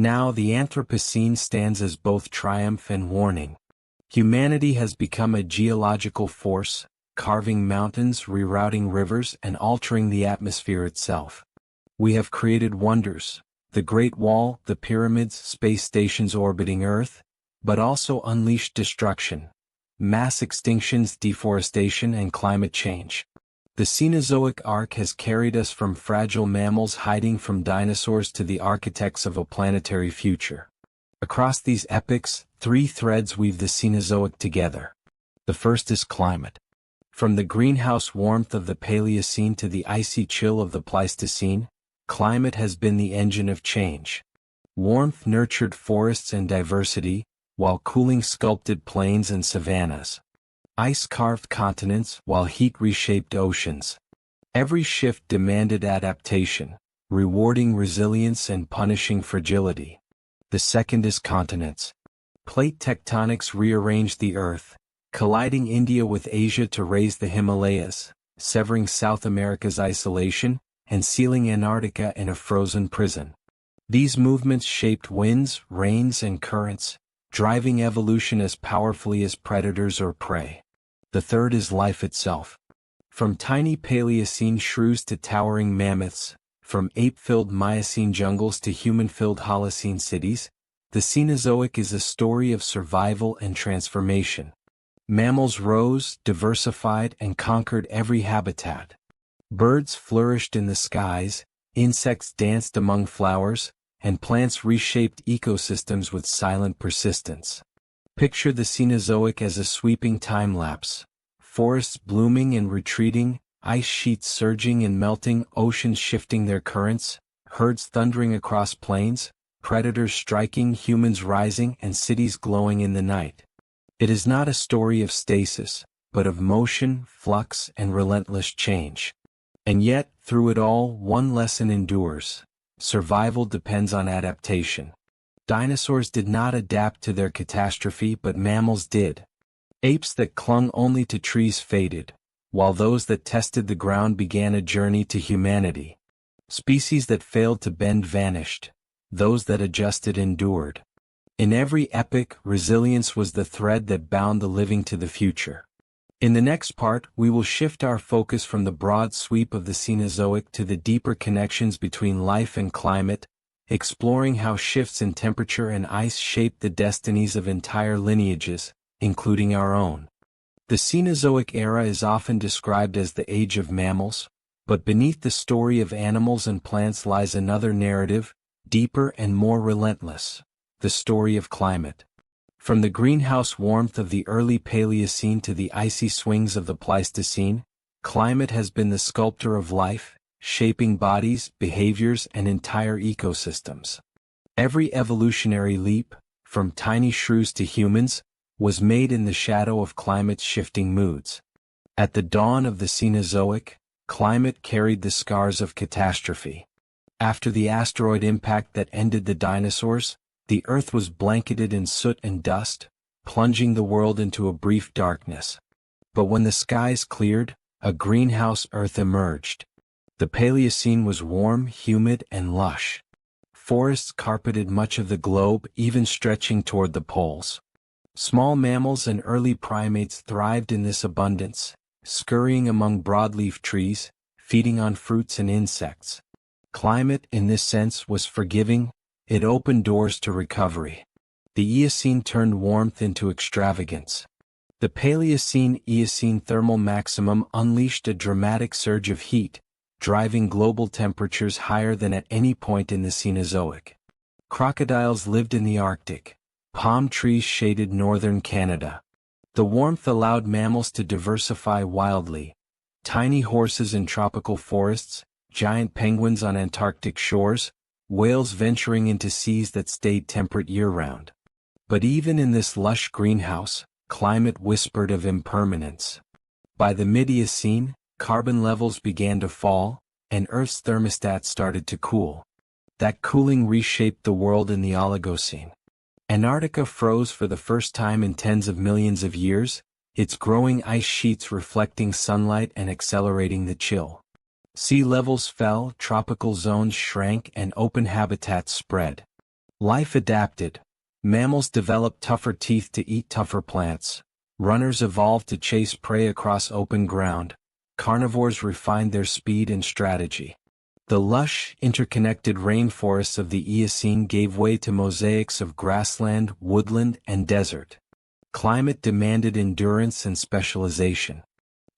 Now the Anthropocene stands as both triumph and warning. Humanity has become a geological force, carving mountains, rerouting rivers, and altering the atmosphere itself. We have created wonders, the Great Wall, the pyramids, space stations orbiting Earth, but also unleashed destruction, mass extinctions, deforestation, and climate change. The Cenozoic arc has carried us from fragile mammals hiding from dinosaurs to the architects of a planetary future. Across these epochs, three threads weave the Cenozoic together. The first is climate. From the greenhouse warmth of the Paleocene to the icy chill of the Pleistocene, climate has been the engine of change. Warmth nurtured forests and diversity, while cooling sculpted plains and savannas. Ice carved continents, while heat reshaped oceans. Every shift demanded adaptation, rewarding resilience and punishing fragility. The second is continents. Plate tectonics rearranged the Earth, colliding India with Asia to raise the Himalayas, severing South America's isolation, and sealing Antarctica in a frozen prison. These movements shaped winds, rains, and currents, driving evolution as powerfully as predators or prey. The third is life itself. From tiny Paleocene shrews to towering mammoths, from ape-filled Miocene jungles to human-filled Holocene cities, the Cenozoic is a story of survival and transformation. Mammals rose, diversified, and conquered every habitat. Birds flourished in the skies, insects danced among flowers, and plants reshaped ecosystems with silent persistence. Picture the Cenozoic as a sweeping time-lapse. Forests blooming and retreating, ice sheets surging and melting, oceans shifting their currents, herds thundering across plains, predators striking, humans rising, and cities glowing in the night. It is not a story of stasis, but of motion, flux, and relentless change. And yet, through it all, one lesson endures. Survival depends on adaptation. Dinosaurs did not adapt to their catastrophe, but mammals did. Apes that clung only to trees faded, while those that tested the ground began a journey to humanity. Species that failed to bend vanished. Those that adjusted endured. In every epoch, resilience was the thread that bound the living to the future. In the next part, we will shift our focus from the broad sweep of the Cenozoic to the deeper connections between life and climate, exploring how shifts in temperature and ice shape the destinies of entire lineages, including our own. The Cenozoic era is often described as the Age of Mammals, but beneath the story of animals and plants lies another narrative, deeper and more relentless, the story of climate. From the greenhouse warmth of the early Paleocene to the icy swings of the Pleistocene, climate has been the sculptor of life, shaping bodies, behaviors, and entire ecosystems. Every evolutionary leap, from tiny shrews to humans, was made in the shadow of climate's shifting moods. At the dawn of the Cenozoic, climate carried the scars of catastrophe. After the asteroid impact that ended the dinosaurs, the Earth was blanketed in soot and dust, plunging the world into a brief darkness. But when the skies cleared, a greenhouse Earth emerged. The Paleocene was warm, humid, and lush. Forests carpeted much of the globe, even stretching toward the poles. Small mammals and early primates thrived in this abundance, scurrying among broadleaf trees, feeding on fruits and insects. Climate, in this sense, was forgiving. It opened doors to recovery. The Eocene turned warmth into extravagance. The Paleocene-Eocene thermal maximum unleashed a dramatic surge of heat, driving global temperatures higher than at any point in the Cenozoic. Crocodiles lived in the Arctic. Palm trees shaded northern Canada. The warmth allowed mammals to diversify wildly. Tiny horses in tropical forests, giant penguins on Antarctic shores, whales venturing into seas that stayed temperate year-round. But even in this lush greenhouse, climate whispered of impermanence. By the mid-Eocene, carbon levels began to fall, and Earth's thermostat started to cool. That cooling reshaped the world in the Oligocene. Antarctica froze for the first time in tens of millions of years, its growing ice sheets reflecting sunlight and accelerating the chill. Sea levels fell, tropical zones shrank, and open habitats spread. Life adapted. Mammals developed tougher teeth to eat tougher plants. Runners evolved to chase prey across open ground. Carnivores refined their speed and strategy. The lush, interconnected rainforests of the Eocene gave way to mosaics of grassland, woodland, and desert. Climate demanded endurance and specialization.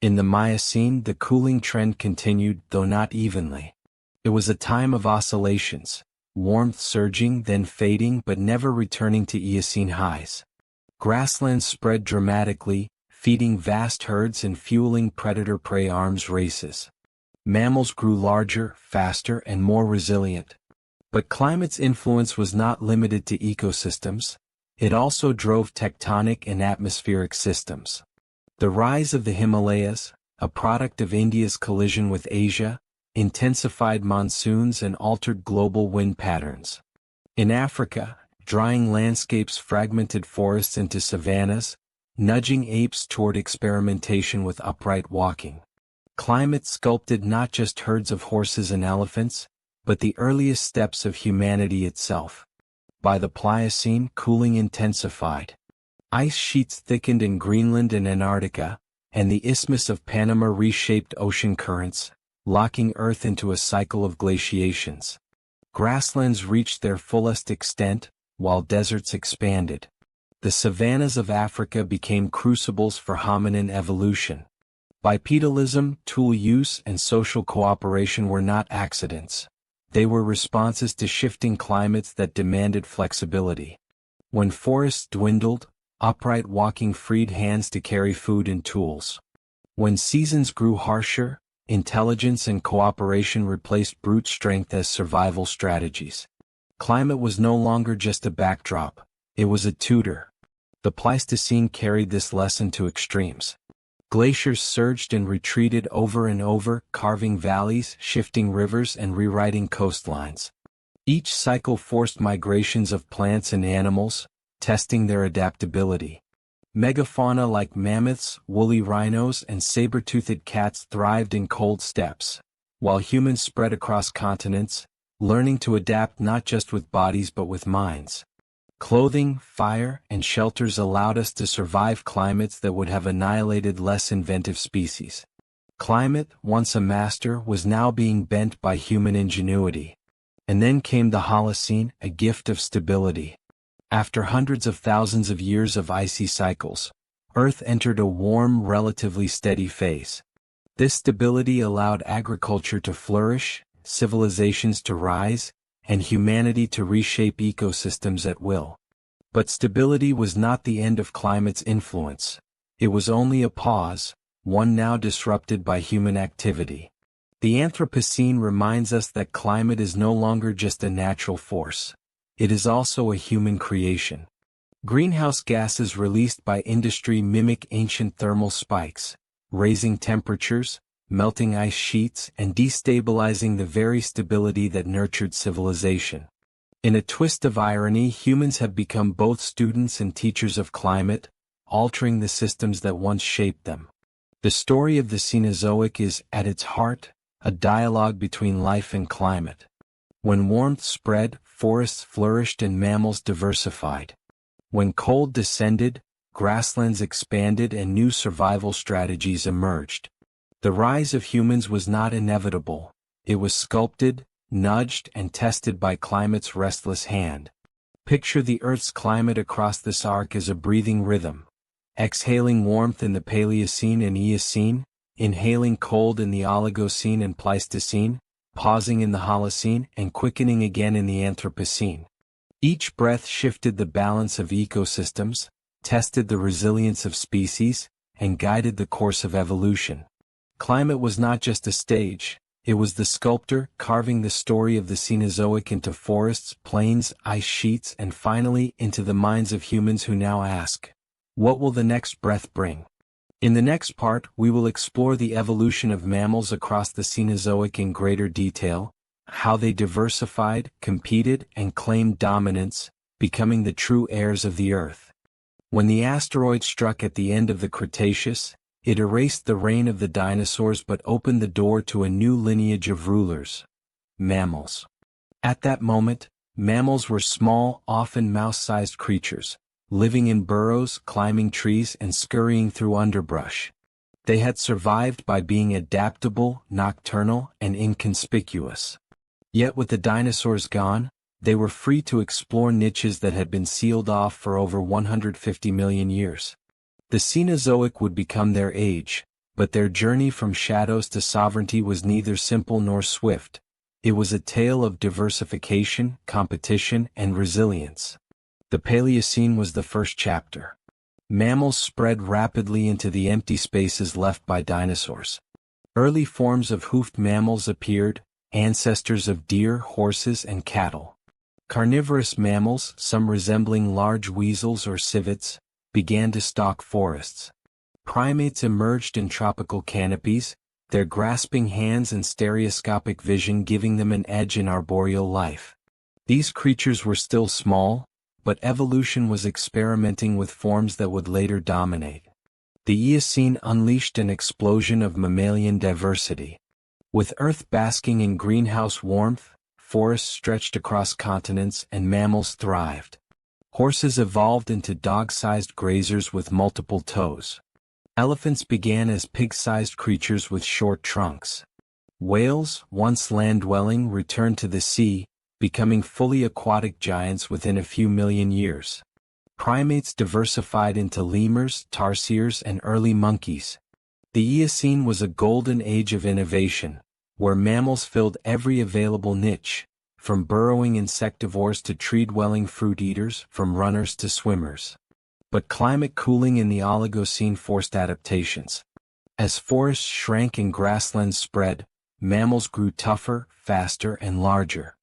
In the Miocene, the cooling trend continued, though not evenly. It was a time of oscillations, warmth surging, then fading, but never returning to Eocene highs. Grasslands spread dramatically, feeding vast herds and fueling predator-prey arms races. Mammals grew larger, faster, and more resilient. But climate's influence was not limited to ecosystems. It also drove tectonic and atmospheric systems. The rise of the Himalayas, a product of India's collision with Asia, intensified monsoons and altered global wind patterns. In Africa, drying landscapes fragmented forests into savannas, nudging apes toward experimentation with upright walking. Climate sculpted not just herds of horses and elephants, but the earliest steps of humanity itself. By the Pliocene, cooling intensified. Ice sheets thickened in Greenland and Antarctica, and the Isthmus of Panama reshaped ocean currents, locking Earth into a cycle of glaciations. Grasslands reached their fullest extent, while deserts expanded. The savannas of Africa became crucibles for hominin evolution. Bipedalism, tool use, and social cooperation were not accidents. They were responses to shifting climates that demanded flexibility. When forests dwindled, upright walking freed hands to carry food and tools. When seasons grew harsher, intelligence and cooperation replaced brute strength as survival strategies. Climate was no longer just a backdrop, it was a tutor. The Pleistocene carried this lesson to extremes. Glaciers surged and retreated over and over, carving valleys, shifting rivers, and rewriting coastlines. Each cycle forced migrations of plants and animals, testing their adaptability. Megafauna like mammoths, woolly rhinos, and saber-toothed cats thrived in cold steppes, while humans spread across continents, learning to adapt not just with bodies but with minds. Clothing, fire, and shelters allowed us to survive climates that would have annihilated less inventive species. Climate, once a master, was now being bent by human ingenuity. And then came the Holocene, a gift of stability. After hundreds of thousands of years of icy cycles, Earth entered a warm, relatively steady phase. This stability allowed agriculture to flourish, civilizations to rise, and humanity to reshape ecosystems at will. But stability was not the end of climate's influence. It was only a pause, one now disrupted by human activity. The Anthropocene reminds us that climate is no longer just a natural force. It is also a human creation. Greenhouse gases released by industry mimic ancient thermal spikes, raising temperatures, melting ice sheets, and destabilizing the very stability that nurtured civilization. In a twist of irony, humans have become both students and teachers of climate, altering the systems that once shaped them. The story of the Cenozoic is, at its heart, a dialogue between life and climate. When warmth spread, forests flourished and mammals diversified. When cold descended, grasslands expanded and new survival strategies emerged. The rise of humans was not inevitable. It was sculpted, nudged, and tested by climate's restless hand. Picture the Earth's climate across this arc as a breathing rhythm, exhaling warmth in the Paleocene and Eocene, inhaling cold in the Oligocene and Pleistocene, pausing in the Holocene, and quickening again in the Anthropocene. Each breath shifted the balance of ecosystems, tested the resilience of species, and guided the course of evolution. Climate was not just a stage, it was the sculptor carving the story of the Cenozoic into forests, plains, ice sheets, and finally into the minds of humans who now ask, what will the next breath bring? In the next part, we will explore the evolution of mammals across the Cenozoic in greater detail, how they diversified, competed, and claimed dominance, becoming the true heirs of the Earth. When the asteroid struck at the end of the Cretaceous, it erased the reign of the dinosaurs but opened the door to a new lineage of rulers, mammals. At that moment, mammals were small, often mouse-sized creatures, living in burrows, climbing trees, and scurrying through underbrush. They had survived by being adaptable, nocturnal, and inconspicuous. Yet with the dinosaurs gone, they were free to explore niches that had been sealed off for over 150 million years. The Cenozoic would become their age, but their journey from shadows to sovereignty was neither simple nor swift. It was a tale of diversification, competition, and resilience. The Paleocene was the first chapter. Mammals spread rapidly into the empty spaces left by dinosaurs. Early forms of hoofed mammals appeared, ancestors of deer, horses, and cattle. Carnivorous mammals, some resembling large weasels or civets, began to stalk forests. Primates emerged in tropical canopies, their grasping hands and stereoscopic vision giving them an edge in arboreal life. These creatures were still small, but evolution was experimenting with forms that would later dominate. The Eocene unleashed an explosion of mammalian diversity. With Earth basking in greenhouse warmth, forests stretched across continents and mammals thrived. Horses evolved into dog-sized grazers with multiple toes. Elephants began as pig-sized creatures with short trunks. Whales, once land-dwelling, returned to the sea, becoming fully aquatic giants within a few million years. Primates diversified into lemurs, tarsiers, and early monkeys. The Eocene was a golden age of innovation, where mammals filled every available niche, from burrowing insectivores to tree-dwelling fruit eaters, from runners to swimmers. But climate cooling in the Oligocene forced adaptations. As forests shrank and grasslands spread, mammals grew tougher, faster, and larger.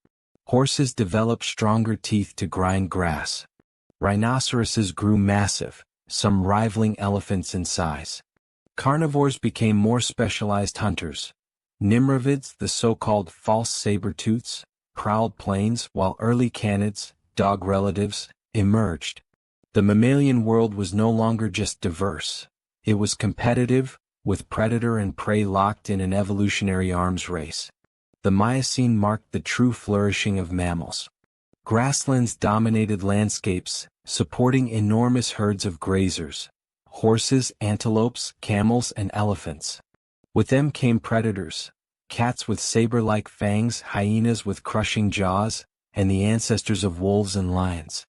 Horses developed stronger teeth to grind grass. Rhinoceroses grew massive, some rivaling elephants in size. Carnivores became more specialized hunters. Nimravids, the so-called false saber-tooths, prowled plains, while early canids, dog relatives, emerged. The mammalian world was no longer just diverse. It was competitive, with predator and prey locked in an evolutionary arms race. The Miocene marked the true flourishing of mammals. Grasslands dominated landscapes, supporting enormous herds of grazers, horses, antelopes, camels, and elephants. With them came predators, cats with saber-like fangs, hyenas with crushing jaws, and the ancestors of wolves and lions.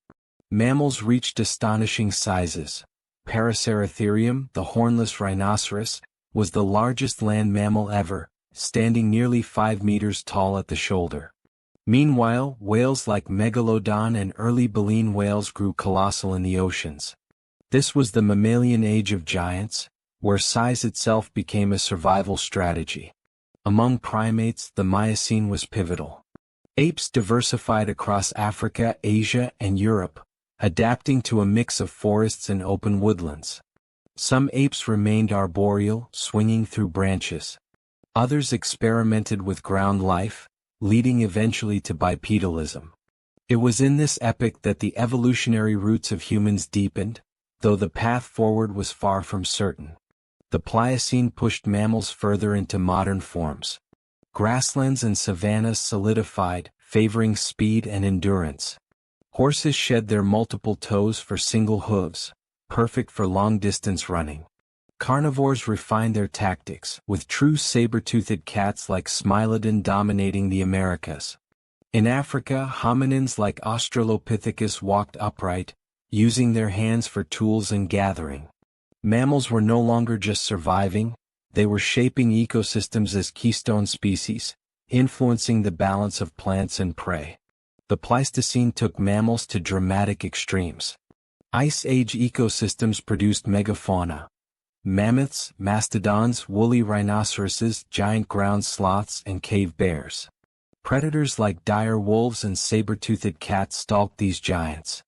Mammals reached astonishing sizes. Paraceratherium, the hornless rhinoceros, was the largest land mammal ever, standing nearly 5 meters tall at the shoulder. Meanwhile, whales like megalodon and early baleen whales grew colossal in the oceans. This was the mammalian age of giants, where size itself became a survival strategy. Among primates, the Miocene was pivotal. Apes diversified across Africa, Asia, and Europe, adapting to a mix of forests and open woodlands. Some apes remained arboreal, swinging through branches. Others experimented with ground life, leading eventually to bipedalism. It was in this epoch that the evolutionary roots of humans deepened, though the path forward was far from certain. The Pliocene pushed mammals further into modern forms. Grasslands and savannas solidified, favoring speed and endurance. Horses shed their multiple toes for single hooves, perfect for long-distance running. Carnivores refined their tactics, with true saber-toothed cats like Smilodon dominating the Americas. In Africa, hominins like Australopithecus walked upright, using their hands for tools and gathering. Mammals were no longer just surviving, they were shaping ecosystems as keystone species, influencing the balance of plants and prey. The Pleistocene took mammals to dramatic extremes. Ice Age ecosystems produced megafauna. Mammoths, mastodons, woolly rhinoceroses, giant ground sloths, and cave bears. Predators like dire wolves and saber-toothed cats stalked these giants.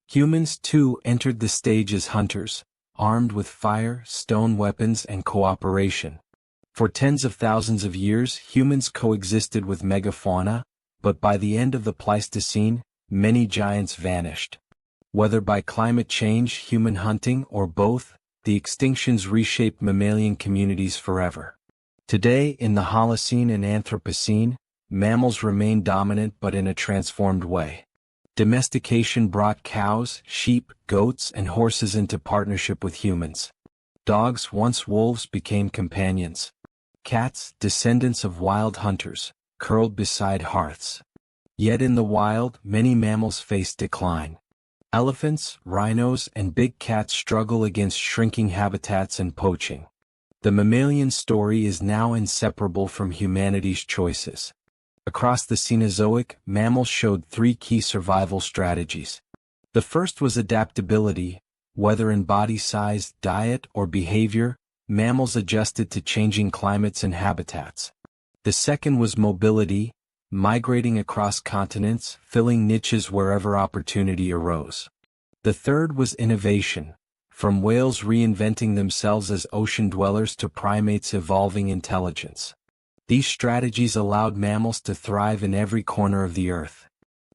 Humans, too, entered the stage as hunters, armed with fire, stone weapons, and cooperation. For tens of thousands of years, humans coexisted with megafauna, but by the end of the Pleistocene, many giants vanished. Whether by climate change, human hunting, or both, the extinctions reshaped mammalian communities forever. Today, in the Holocene and Anthropocene, mammals remain dominant but in a transformed way. Domestication brought cows, sheep, goats, and horses into partnership with humans. Dogs, once wolves, became companions. Cats, descendants of wild hunters, curled beside hearths. Yet in the wild, many mammals face decline. Elephants, rhinos, and big cats struggle against shrinking habitats and poaching. The mammalian story is now inseparable from humanity's choices. Across the Cenozoic, mammals showed 3 key survival strategies. The first was adaptability. Whether in body size, diet, or behavior, mammals adjusted to changing climates and habitats. The second was mobility, migrating across continents, filling niches wherever opportunity arose. The third was innovation, from whales reinventing themselves as ocean dwellers to primates evolving intelligence. These strategies allowed mammals to thrive in every corner of the earth.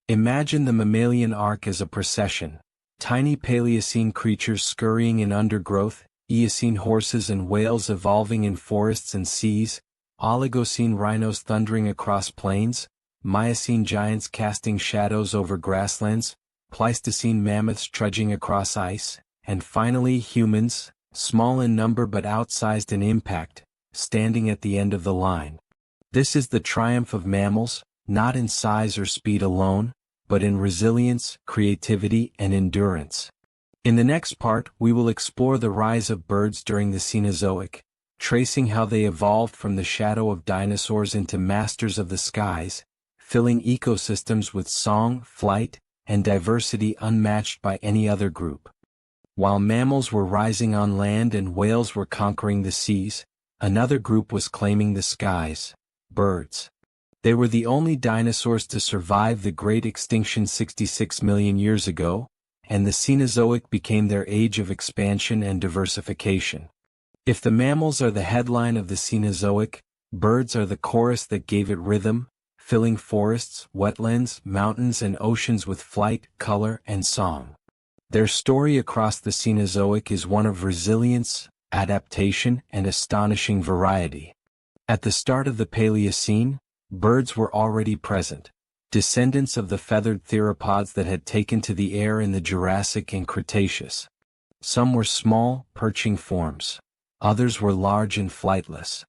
Imagine the mammalian arc as a procession, tiny Paleocene creatures scurrying in undergrowth, Eocene horses and whales evolving in forests and seas, Oligocene rhinos thundering across plains, Miocene giants casting shadows over grasslands, Pleistocene mammoths trudging across ice, and finally humans, small in number but outsized in impact, standing at the end of the line. This is the triumph of mammals, not in size or speed alone, but in resilience, creativity, and endurance. In the next part, we will explore the rise of birds during the Cenozoic, tracing how they evolved from the shadow of dinosaurs into masters of the skies, filling ecosystems with song, flight, and diversity unmatched by any other group. While mammals were rising on land and whales were conquering the seas, another group was claiming the skies: birds. They were the only dinosaurs to survive the Great Extinction 66 million years ago, and the Cenozoic became their age of expansion and diversification. If the mammals are the headline of the Cenozoic, birds are the chorus that gave it rhythm, filling forests, wetlands, mountains, and oceans with flight, color, and song. Their story across the Cenozoic is one of resilience, adaptation, and astonishing variety. At the start of the Paleocene, birds were already present, descendants of the feathered theropods that had taken to the air in the Jurassic and Cretaceous. Some were small, perching forms. Others were large and flightless.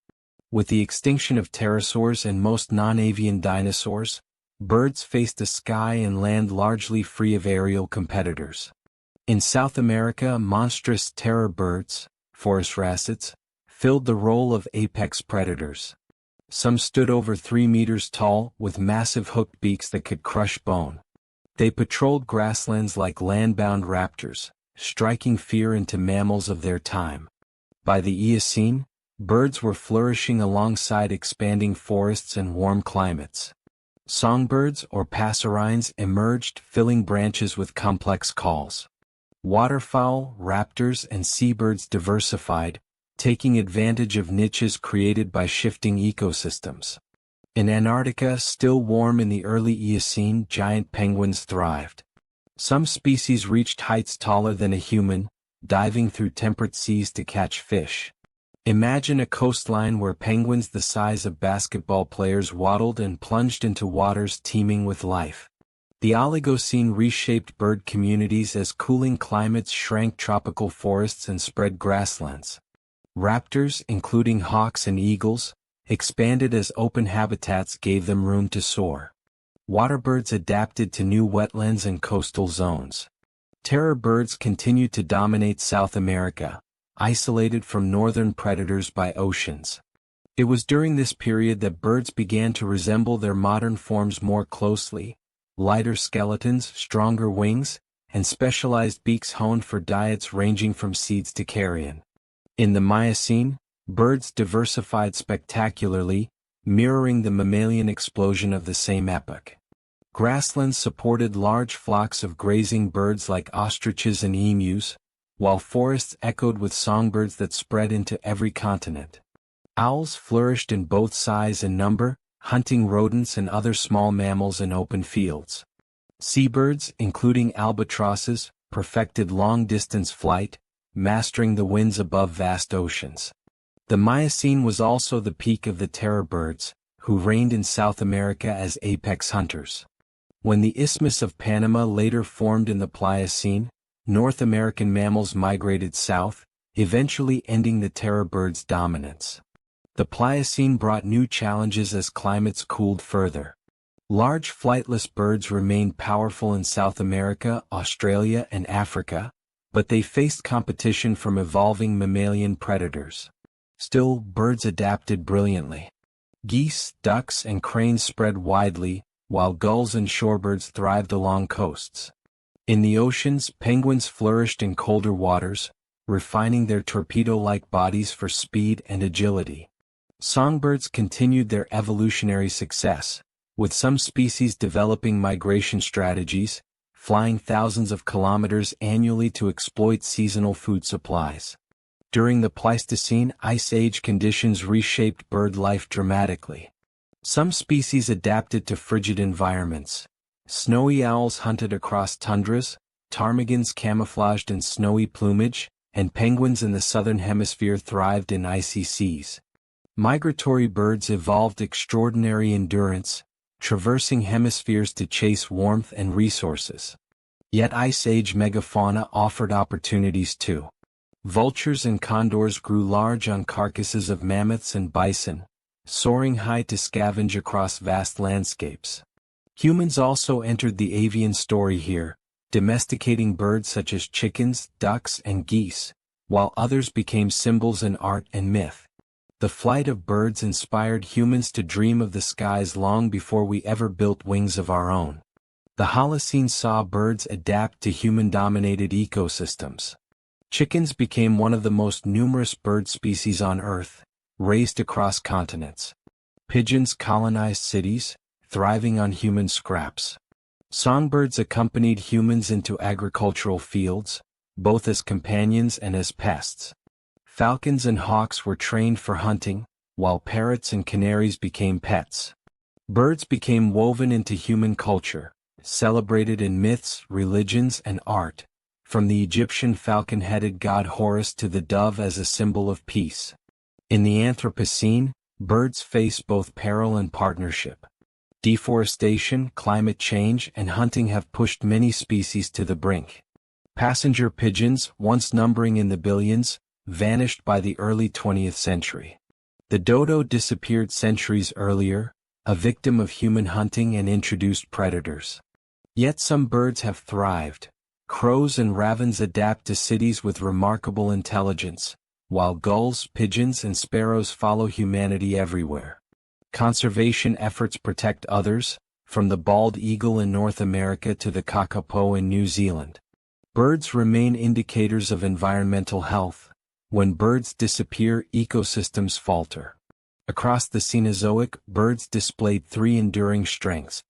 With the extinction of pterosaurs and most non-avian dinosaurs, birds faced a sky and land largely free of aerial competitors. In South America, monstrous terror birds, forest wrasets, filled the role of apex predators. Some stood over 3 meters tall, with massive hooked beaks that could crush bone. They patrolled grasslands like land-bound raptors, striking fear into mammals of their time. By the Eocene, birds were flourishing alongside expanding forests and warm climates. Songbirds or passerines emerged, filling branches with complex calls. Waterfowl, raptors, and seabirds diversified, taking advantage of niches created by shifting ecosystems. In Antarctica, still warm in the early Eocene, giant penguins thrived. Some species reached heights taller than a human, diving through temperate seas to catch fish. Imagine a coastline where penguins the size of basketball players waddled and plunged into waters teeming with life. The Oligocene reshaped bird communities as cooling climates shrank tropical forests and spread grasslands. Raptors, including hawks and eagles, expanded as open habitats gave them room to soar. Waterbirds adapted to new wetlands and coastal zones. Terror birds continued to dominate South America, isolated from northern predators by oceans. It was during this period that birds began to resemble their modern forms more closely: lighter skeletons, stronger wings, and specialized beaks honed for diets ranging from seeds to carrion. In the Miocene, birds diversified spectacularly, mirroring the mammalian explosion of the same epoch. Grasslands supported large flocks of grazing birds like ostriches and emus, while forests echoed with songbirds that spread into every continent. Owls flourished in both size and number, hunting rodents and other small mammals in open fields. Seabirds, including albatrosses, perfected long-distance flight, mastering the winds above vast oceans. The Miocene was also the peak of the terror birds, who reigned in South America as apex hunters. When the Isthmus of Panama later formed in the Pliocene, North American mammals migrated south, eventually ending the terror birds' dominance. The Pliocene brought new challenges as climates cooled further. Large flightless birds remained powerful in South America, Australia, and Africa, but they faced competition from evolving mammalian predators. Still, birds adapted brilliantly. Geese, ducks, and cranes spread widely, while gulls and shorebirds thrived along coasts. In the oceans, penguins flourished in colder waters, refining their torpedo-like bodies for speed and agility. Songbirds continued their evolutionary success, with some species developing migration strategies, flying thousands of kilometers annually to exploit seasonal food supplies. During the Pleistocene, Ice Age conditions reshaped bird life dramatically. Some species adapted to frigid environments. Snowy owls hunted across tundras, ptarmigans camouflaged in snowy plumage, and penguins in the southern hemisphere thrived in icy seas. Migratory birds evolved extraordinary endurance, traversing hemispheres to chase warmth and resources. Yet Ice Age megafauna offered opportunities too. Vultures and condors grew large on carcasses of mammoths and bison, soaring high to scavenge across vast landscapes. Humans also entered the avian story here, domesticating birds such as chickens, ducks, and geese, while others became symbols in art and myth. The flight of birds inspired humans to dream of the skies long before we ever built wings of our own. The Holocene saw birds adapt to human-dominated ecosystems. Chickens became one of the most numerous bird species on Earth, raised across continents. Pigeons colonized cities, thriving on human scraps. Songbirds accompanied humans into agricultural fields, both as companions and as pests. Falcons and hawks were trained for hunting, while parrots and canaries became pets. Birds became woven into human culture, celebrated in myths, religions, and art, from the Egyptian falcon-headed god Horus to the dove as a symbol of peace. In the Anthropocene, birds face both peril and partnership. Deforestation, climate change, and hunting have pushed many species to the brink. Passenger pigeons, once numbering in the billions, vanished by the early 20th century. The dodo disappeared centuries earlier, a victim of human hunting and introduced predators. Yet some birds have thrived. Crows and ravens adapt to cities with remarkable intelligence, while gulls, pigeons, and sparrows follow humanity everywhere. Conservation efforts protect others, from the bald eagle in North America to the kakapo in New Zealand. Birds remain indicators of environmental health. When birds disappear, ecosystems falter. Across the Cenozoic, birds displayed three enduring strengths.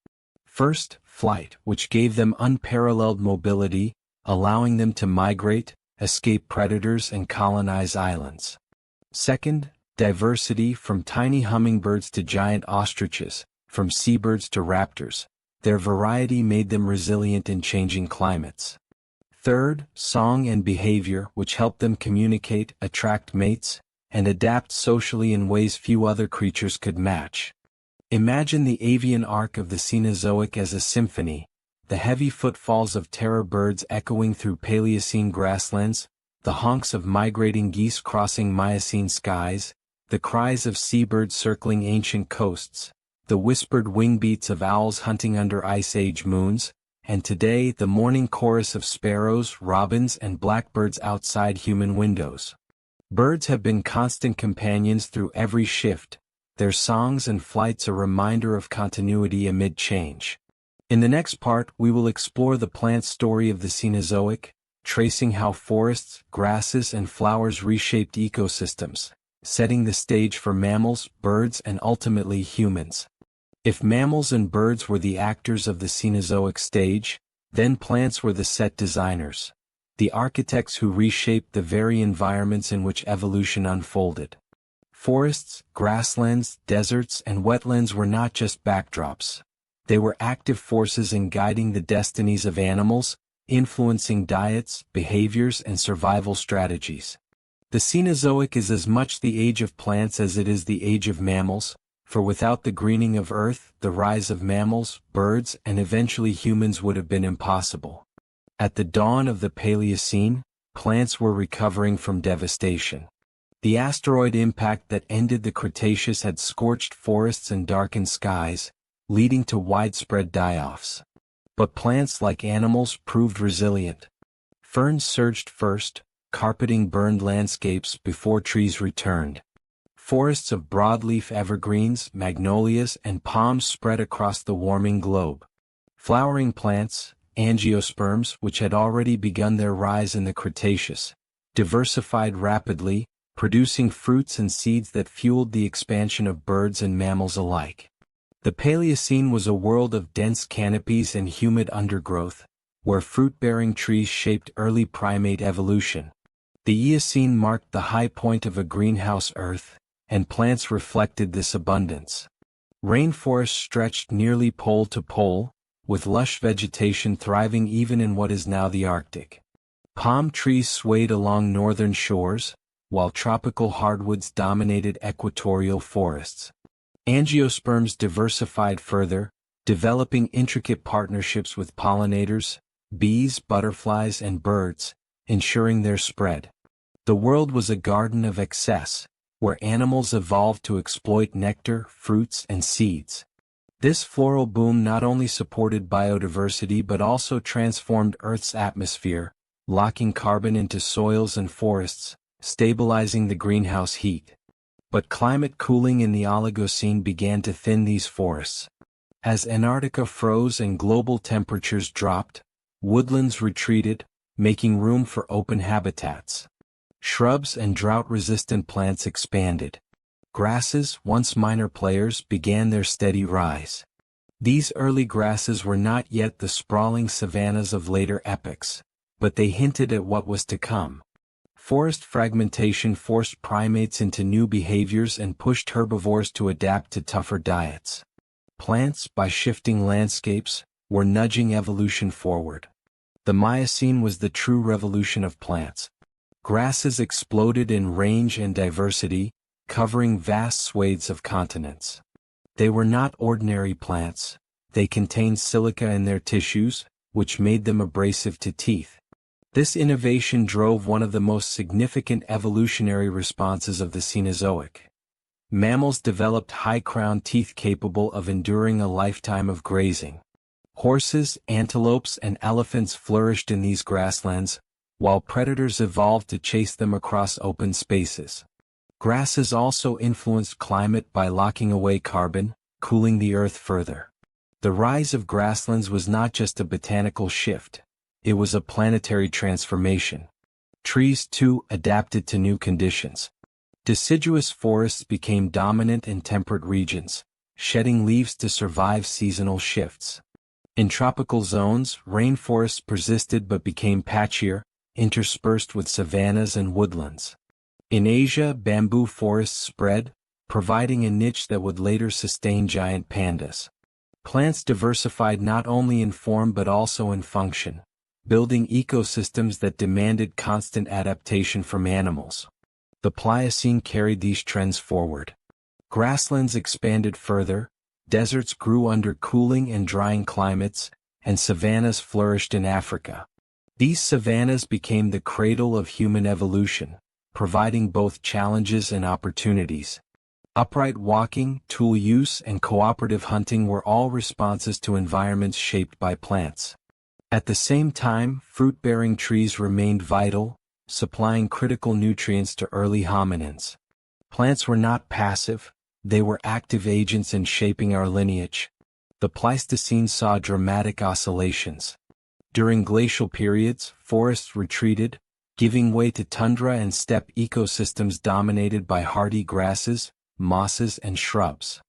First, flight, which gave them unparalleled mobility, allowing them to migrate, escape predators, and colonize islands. Second, diversity, from tiny hummingbirds to giant ostriches, from seabirds to raptors. Their variety made them resilient in changing climates. Third, song and behavior, which helped them communicate, attract mates, and adapt socially in ways few other creatures could match. Imagine the avian arc of the Cenozoic as a symphony, the heavy footfalls of terror birds echoing through Paleocene grasslands, the honks of migrating geese crossing Miocene skies, the cries of seabirds circling ancient coasts, the whispered wing beats of owls hunting under Ice Age moons, and today the morning chorus of sparrows, robins, and blackbirds outside human windows. Birds have been constant companions through every shift, their songs and flights a reminder of continuity amid change. In the next part, we will explore the plant story of the Cenozoic, tracing how forests, grasses, and flowers reshaped ecosystems, setting the stage for mammals, birds, and ultimately humans. If mammals and birds were the actors of the Cenozoic stage, then plants were the set designers, the architects who reshaped the very environments in which evolution unfolded. Forests, grasslands, deserts, and wetlands were not just backdrops. They were active forces in guiding the destinies of animals, influencing diets, behaviors, and survival strategies. The Cenozoic is as much the age of plants as it is the age of mammals, for without the greening of Earth, the rise of mammals, birds, and eventually humans would have been impossible. At the dawn of the Paleocene, plants were recovering from devastation. The asteroid impact that ended the Cretaceous had scorched forests and darkened skies, leading to widespread die-offs. But plants, like animals, proved resilient. Ferns surged first, carpeting burned landscapes before trees returned. Forests of broadleaf evergreens, magnolias, and palms spread across the warming globe. Flowering plants, angiosperms, which had already begun their rise in the Cretaceous, diversified rapidly, producing fruits and seeds that fueled the expansion of birds and mammals alike. The Paleocene was a world of dense canopies and humid undergrowth, where fruit-bearing trees shaped early primate evolution. The Eocene marked the high point of a greenhouse Earth, and plants reflected this abundance. Rainforests stretched nearly pole to pole, with lush vegetation thriving even in what is now the Arctic. Palm trees swayed along northern shores, while tropical hardwoods dominated equatorial forests. Angiosperms diversified further, developing intricate partnerships with pollinators, bees, butterflies, and birds, ensuring their spread. The world was a garden of excess, where animals evolved to exploit nectar, fruits, and seeds. This floral boom not only supported biodiversity but also transformed Earth's atmosphere, locking carbon into soils and forests, stabilizing the greenhouse heat. But climate cooling in the Oligocene began to thin these forests. As Antarctica froze and global temperatures dropped, woodlands retreated, making room for open habitats. Shrubs and drought-resistant plants expanded. Grasses, once minor players, began their steady rise. These early grasses were not yet the sprawling savannas of later epochs, but they hinted at what was to come. Forest fragmentation forced primates into new behaviors and pushed herbivores to adapt to tougher diets. Plants, by shifting landscapes, were nudging evolution forward. The Miocene was the true revolution of plants. Grasses exploded in range and diversity, covering vast swathes of continents. They were not ordinary plants. They contained silica in their tissues, which made them abrasive to teeth. This innovation drove one of the most significant evolutionary responses of the Cenozoic. Mammals developed high-crowned teeth capable of enduring a lifetime of grazing. Horses, antelopes, and elephants flourished in these grasslands, while predators evolved to chase them across open spaces. Grasses also influenced climate by locking away carbon, cooling the earth further. The rise of grasslands was not just a botanical shift. It was a planetary transformation. Trees, too, adapted to new conditions. Deciduous forests became dominant in temperate regions, shedding leaves to survive seasonal shifts. In tropical zones, rainforests persisted but became patchier, interspersed with savannas and woodlands. In Asia, bamboo forests spread, providing a niche that would later sustain giant pandas. Plants diversified not only in form but also in function, building ecosystems that demanded constant adaptation from animals. The Pliocene carried these trends forward. Grasslands expanded further, deserts grew under cooling and drying climates, and savannas flourished in Africa. These savannas became the cradle of human evolution, providing both challenges and opportunities. Upright walking, tool use, and cooperative hunting were all responses to environments shaped by plants. At the same time, fruit-bearing trees remained vital, supplying critical nutrients to early hominins. Plants were not passive, they were active agents in shaping our lineage. The Pleistocene saw dramatic oscillations. During glacial periods, forests retreated, giving way to tundra and steppe ecosystems dominated by hardy grasses, mosses, and shrubs.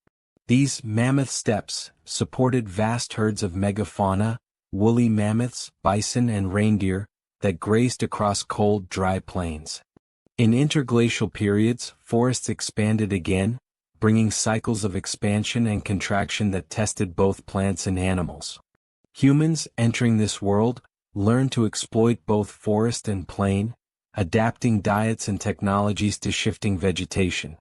These mammoth steppes supported vast herds of megafauna, woolly mammoths, bison, and reindeer, that grazed across cold, dry plains. In interglacial periods, forests expanded again, bringing cycles of expansion and contraction that tested both plants and animals. Humans, entering this world, learned to exploit both forest and plain, adapting diets and technologies to shifting vegetation.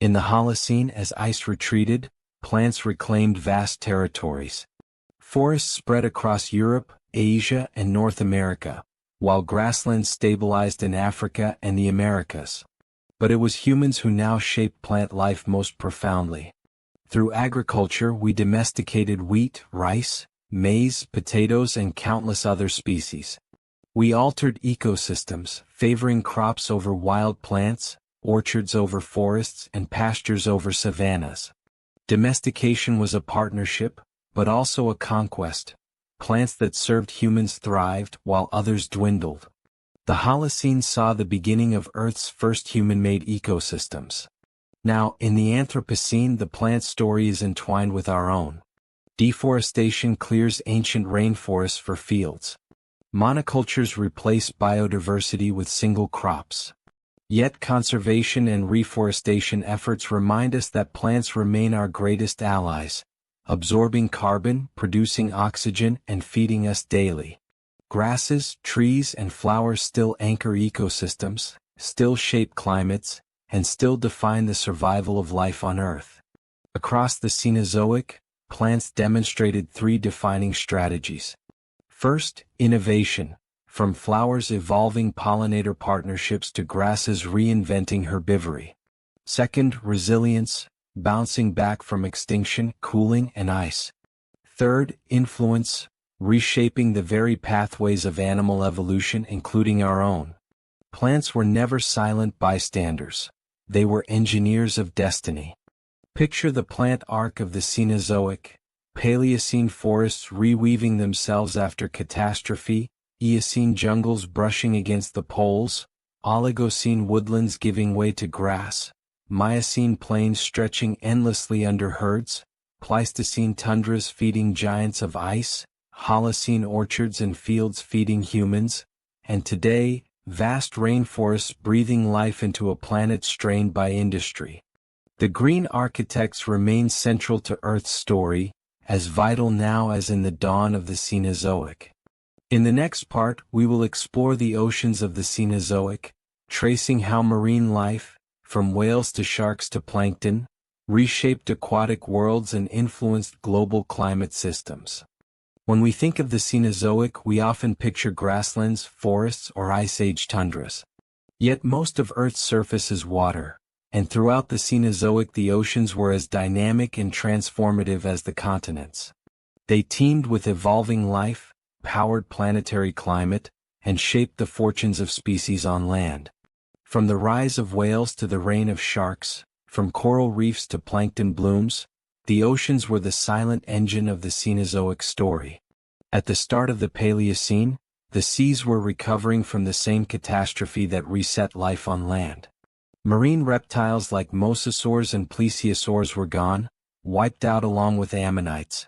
In the Holocene, as ice retreated, plants reclaimed vast territories. Forests spread across Europe, Asia, and North America, while grasslands stabilized in Africa and the Americas. But it was humans who now shaped plant life most profoundly. Through agriculture, we domesticated wheat, rice, maize, potatoes, and countless other species. We altered ecosystems, favoring crops over wild plants, orchards over forests, and pastures over savannas. Domestication was a partnership, but also a conquest. Plants that served humans thrived while others dwindled. The Holocene saw the beginning of Earth's first human-made ecosystems. Now, in the Anthropocene, the plant story is entwined with our own. Deforestation clears ancient rainforests for fields. Monocultures replace biodiversity with single crops. Yet conservation and reforestation efforts remind us that plants remain our greatest allies, absorbing carbon, producing oxygen, and feeding us daily. Grasses, trees, and flowers still anchor ecosystems, still shape climates, and still define the survival of life on Earth. Across the Cenozoic, plants demonstrated three defining strategies. First, innovation, from flowers evolving pollinator partnerships to grasses reinventing herbivory. Second, resilience, bouncing back from extinction, cooling, and ice. Third, influence, reshaping the very pathways of animal evolution including our own. Plants were never silent bystanders. They were engineers of destiny. Picture the plant arc of the Cenozoic, Paleocene forests reweaving themselves after catastrophe, Eocene jungles brushing against the poles, Oligocene woodlands giving way to grass, Miocene plains stretching endlessly under herds, Pleistocene tundras feeding giants of ice, Holocene orchards and fields feeding humans, and today, vast rainforests breathing life into a planet strained by industry. The green architects remain central to Earth's story, as vital now as in the dawn of the Cenozoic. In the next part, we will explore the oceans of the Cenozoic, tracing how marine life, from whales to sharks to plankton, reshaped aquatic worlds and influenced global climate systems. When we think of the Cenozoic, we often picture grasslands, forests, or ice age tundras. Yet most of Earth's surface is water, and throughout the Cenozoic the oceans were as dynamic and transformative as the continents. They teemed with evolving life, powered planetary climate, and shaped the fortunes of species on land. From the rise of whales to the reign of sharks, from coral reefs to plankton blooms, the oceans were the silent engine of the Cenozoic story. At the start of the Paleocene, the seas were recovering from the same catastrophe that reset life on land. Marine reptiles like mosasaurs and plesiosaurs were gone, wiped out along with ammonites.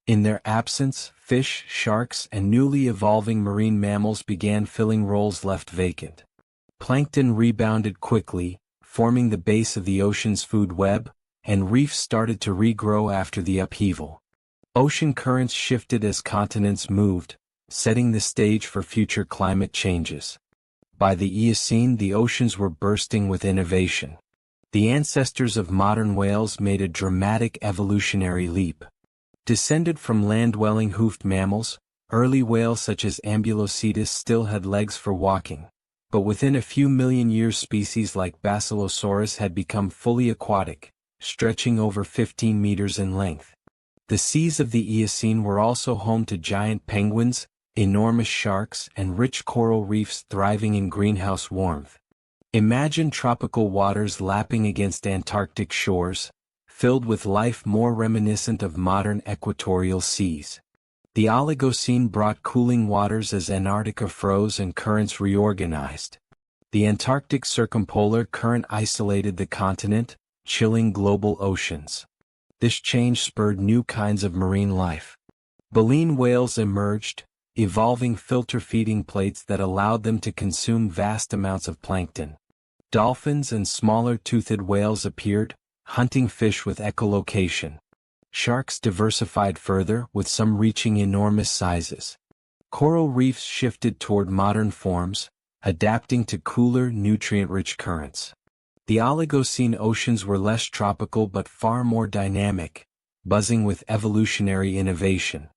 In their absence, fish, sharks, and newly evolving marine mammals began filling roles left vacant. Plankton rebounded quickly, forming the base of the ocean's food web, and reefs started to regrow after the upheaval. Ocean currents shifted as continents moved, setting the stage for future climate changes. By the Eocene, the oceans were bursting with innovation. The ancestors of modern whales made a dramatic evolutionary leap. Descended from land-dwelling hoofed mammals, early whales such as Ambulocetus still had legs for walking. But within a few million years species like Basilosaurus had become fully aquatic, stretching over 15 meters in length. The seas of the Eocene were also home to giant penguins, enormous sharks, and rich coral reefs thriving in greenhouse warmth. Imagine tropical waters lapping against Antarctic shores, filled with life more reminiscent of modern equatorial seas. The Oligocene brought cooling waters as Antarctica froze and currents reorganized. The Antarctic circumpolar current isolated the continent, chilling global oceans. This change spurred new kinds of marine life. Baleen whales emerged, evolving filter-feeding plates that allowed them to consume vast amounts of plankton. Dolphins and smaller toothed whales appeared, hunting fish with echolocation. Sharks diversified further, with some reaching enormous sizes. Coral reefs shifted toward modern forms, adapting to cooler, nutrient-rich currents. The Oligocene oceans were less tropical but far more dynamic, buzzing with evolutionary innovation.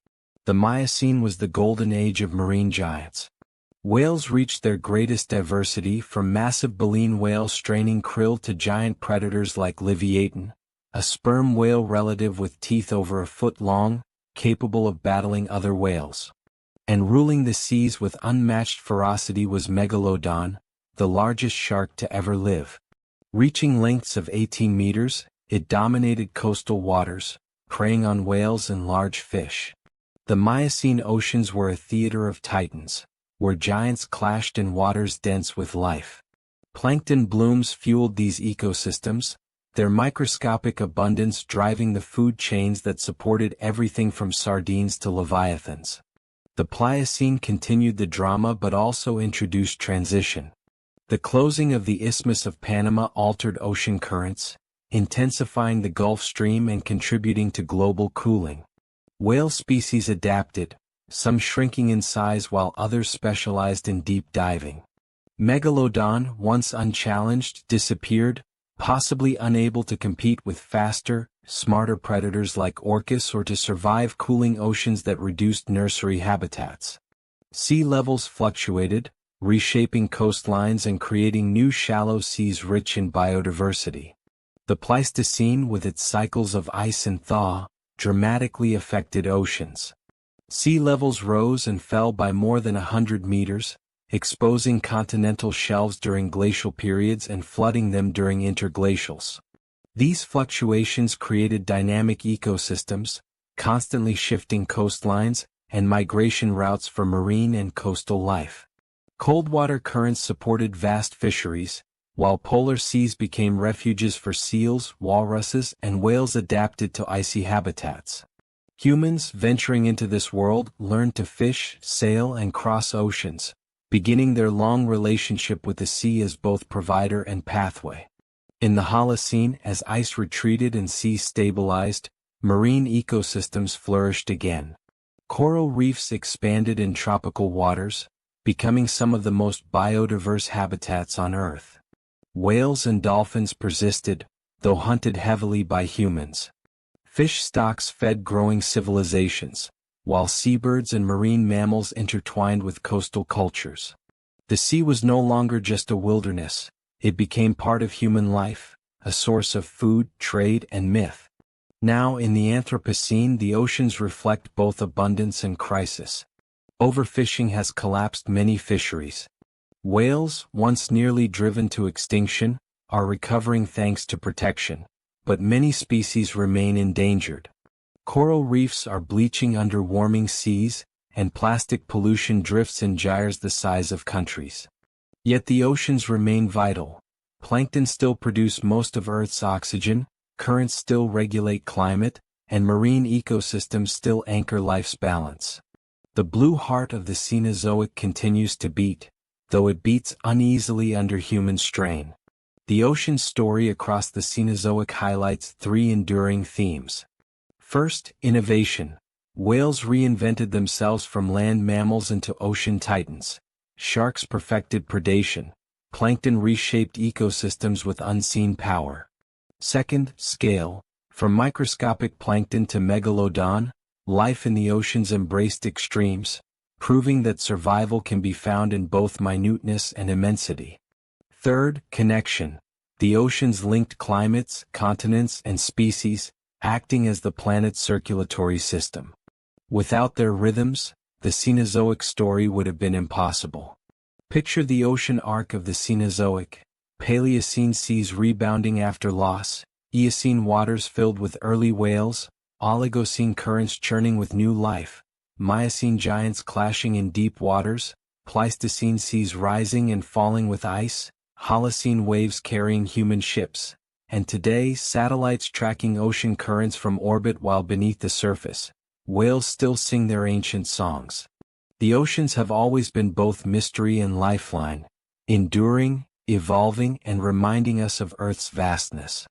The Miocene was the golden age of marine giants. Whales reached their greatest diversity, from massive baleen whales straining krill to giant predators like Leviathan, a sperm whale relative with teeth over a foot long, capable of battling other whales. And ruling the seas with unmatched ferocity was Megalodon, the largest shark to ever live. Reaching lengths of 18 meters, it dominated coastal waters, preying on whales and large fish. The Miocene oceans were a theater of titans, where giants clashed in waters dense with life. Plankton blooms fueled these ecosystems, their microscopic abundance driving the food chains that supported everything from sardines to leviathans. The Pliocene continued the drama but also introduced transition. The closing of the Isthmus of Panama altered ocean currents, intensifying the Gulf Stream and contributing to global cooling. Whale species adapted, some shrinking in size while others specialized in deep diving. Megalodon, once unchallenged, disappeared, possibly unable to compete with faster, smarter predators like orcas or to survive cooling oceans that reduced nursery habitats. Sea levels fluctuated, reshaping coastlines and creating new shallow seas rich in biodiversity. The Pleistocene, with its cycles of ice and thaw, dramatically affected oceans. Sea levels rose and fell by more than 100 meters, exposing continental shelves during glacial periods and flooding them during interglacials. These fluctuations created dynamic ecosystems, constantly shifting coastlines, and migration routes for marine and coastal life. Coldwater currents supported vast fisheries, while polar seas became refuges for seals, walruses, and whales adapted to icy habitats. Humans venturing into this world learned to fish, sail, and cross oceans, beginning their long relationship with the sea as both provider and pathway. In the Holocene, as ice retreated and seas stabilized, marine ecosystems flourished again. Coral reefs expanded in tropical waters, becoming some of the most biodiverse habitats on Earth. Whales and dolphins persisted, though hunted heavily by humans. Fish stocks fed growing civilizations, while seabirds and marine mammals intertwined with coastal cultures. The sea was no longer just a wilderness, it became part of human life, a source of food, trade, and myth. Now in the Anthropocene, the oceans reflect both abundance and crisis. Overfishing has collapsed many fisheries. Whales, once nearly driven to extinction, are recovering thanks to protection, but many species remain endangered. Coral reefs are bleaching under warming seas, and plastic pollution drifts in gyres the size of countries. Yet the oceans remain vital. Plankton still produce most of Earth's oxygen, currents still regulate climate, and marine ecosystems still anchor life's balance. The blue heart of the Cenozoic continues to beat, though it beats uneasily under human strain. The ocean's story across the Cenozoic highlights three enduring themes. First, innovation. Whales reinvented themselves from land mammals into ocean titans. Sharks perfected predation. Plankton reshaped ecosystems with unseen power. Second, scale. From microscopic plankton to megalodon, life in the oceans embraced extremes, proving that survival can be found in both minuteness and immensity. Third, connection. The oceans linked climates, continents, and species, acting as the planet's circulatory system. Without their rhythms, the Cenozoic story would have been impossible. Picture the ocean arc of the Cenozoic: Paleocene seas rebounding after loss, Eocene waters filled with early whales, Oligocene currents churning with new life, Miocene giants clashing in deep waters, Pleistocene seas rising and falling with ice, Holocene waves carrying human ships, and today satellites tracking ocean currents from orbit while beneath the surface, whales still sing their ancient songs. The oceans have always been both mystery and lifeline, enduring, evolving, and reminding us of Earth's vastness.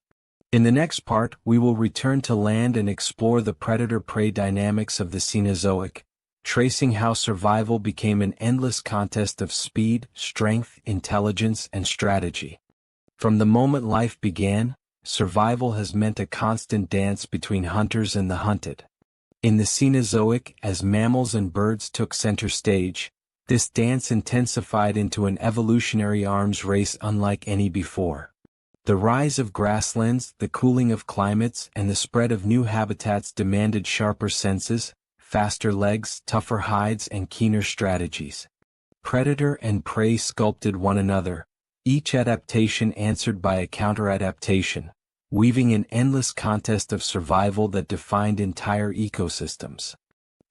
In the next part, we will return to land and explore the predator-prey dynamics of the Cenozoic, tracing how survival became an endless contest of speed, strength, intelligence, and strategy. From the moment life began, survival has meant a constant dance between hunters and the hunted. In the Cenozoic, as mammals and birds took center stage, this dance intensified into an evolutionary arms race unlike any before. The rise of grasslands, the cooling of climates, and the spread of new habitats demanded sharper senses, faster legs, tougher hides, and keener strategies. Predator and prey sculpted one another, each adaptation answered by a counter-adaptation, weaving an endless contest of survival that defined entire ecosystems.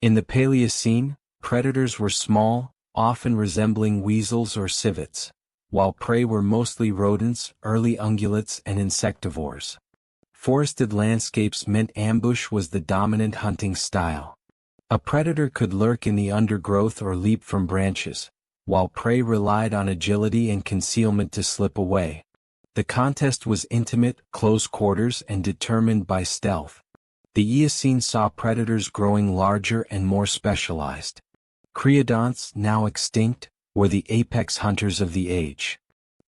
In the Paleocene, predators were small, often resembling weasels or civets, while prey were mostly rodents, early ungulates, and insectivores. Forested landscapes meant ambush was the dominant hunting style. A predator could lurk in the undergrowth or leap from branches, while prey relied on agility and concealment to slip away. The contest was intimate, close quarters, and determined by stealth. The Eocene saw predators growing larger and more specialized. Creodonts, now extinct, were the apex hunters of the age.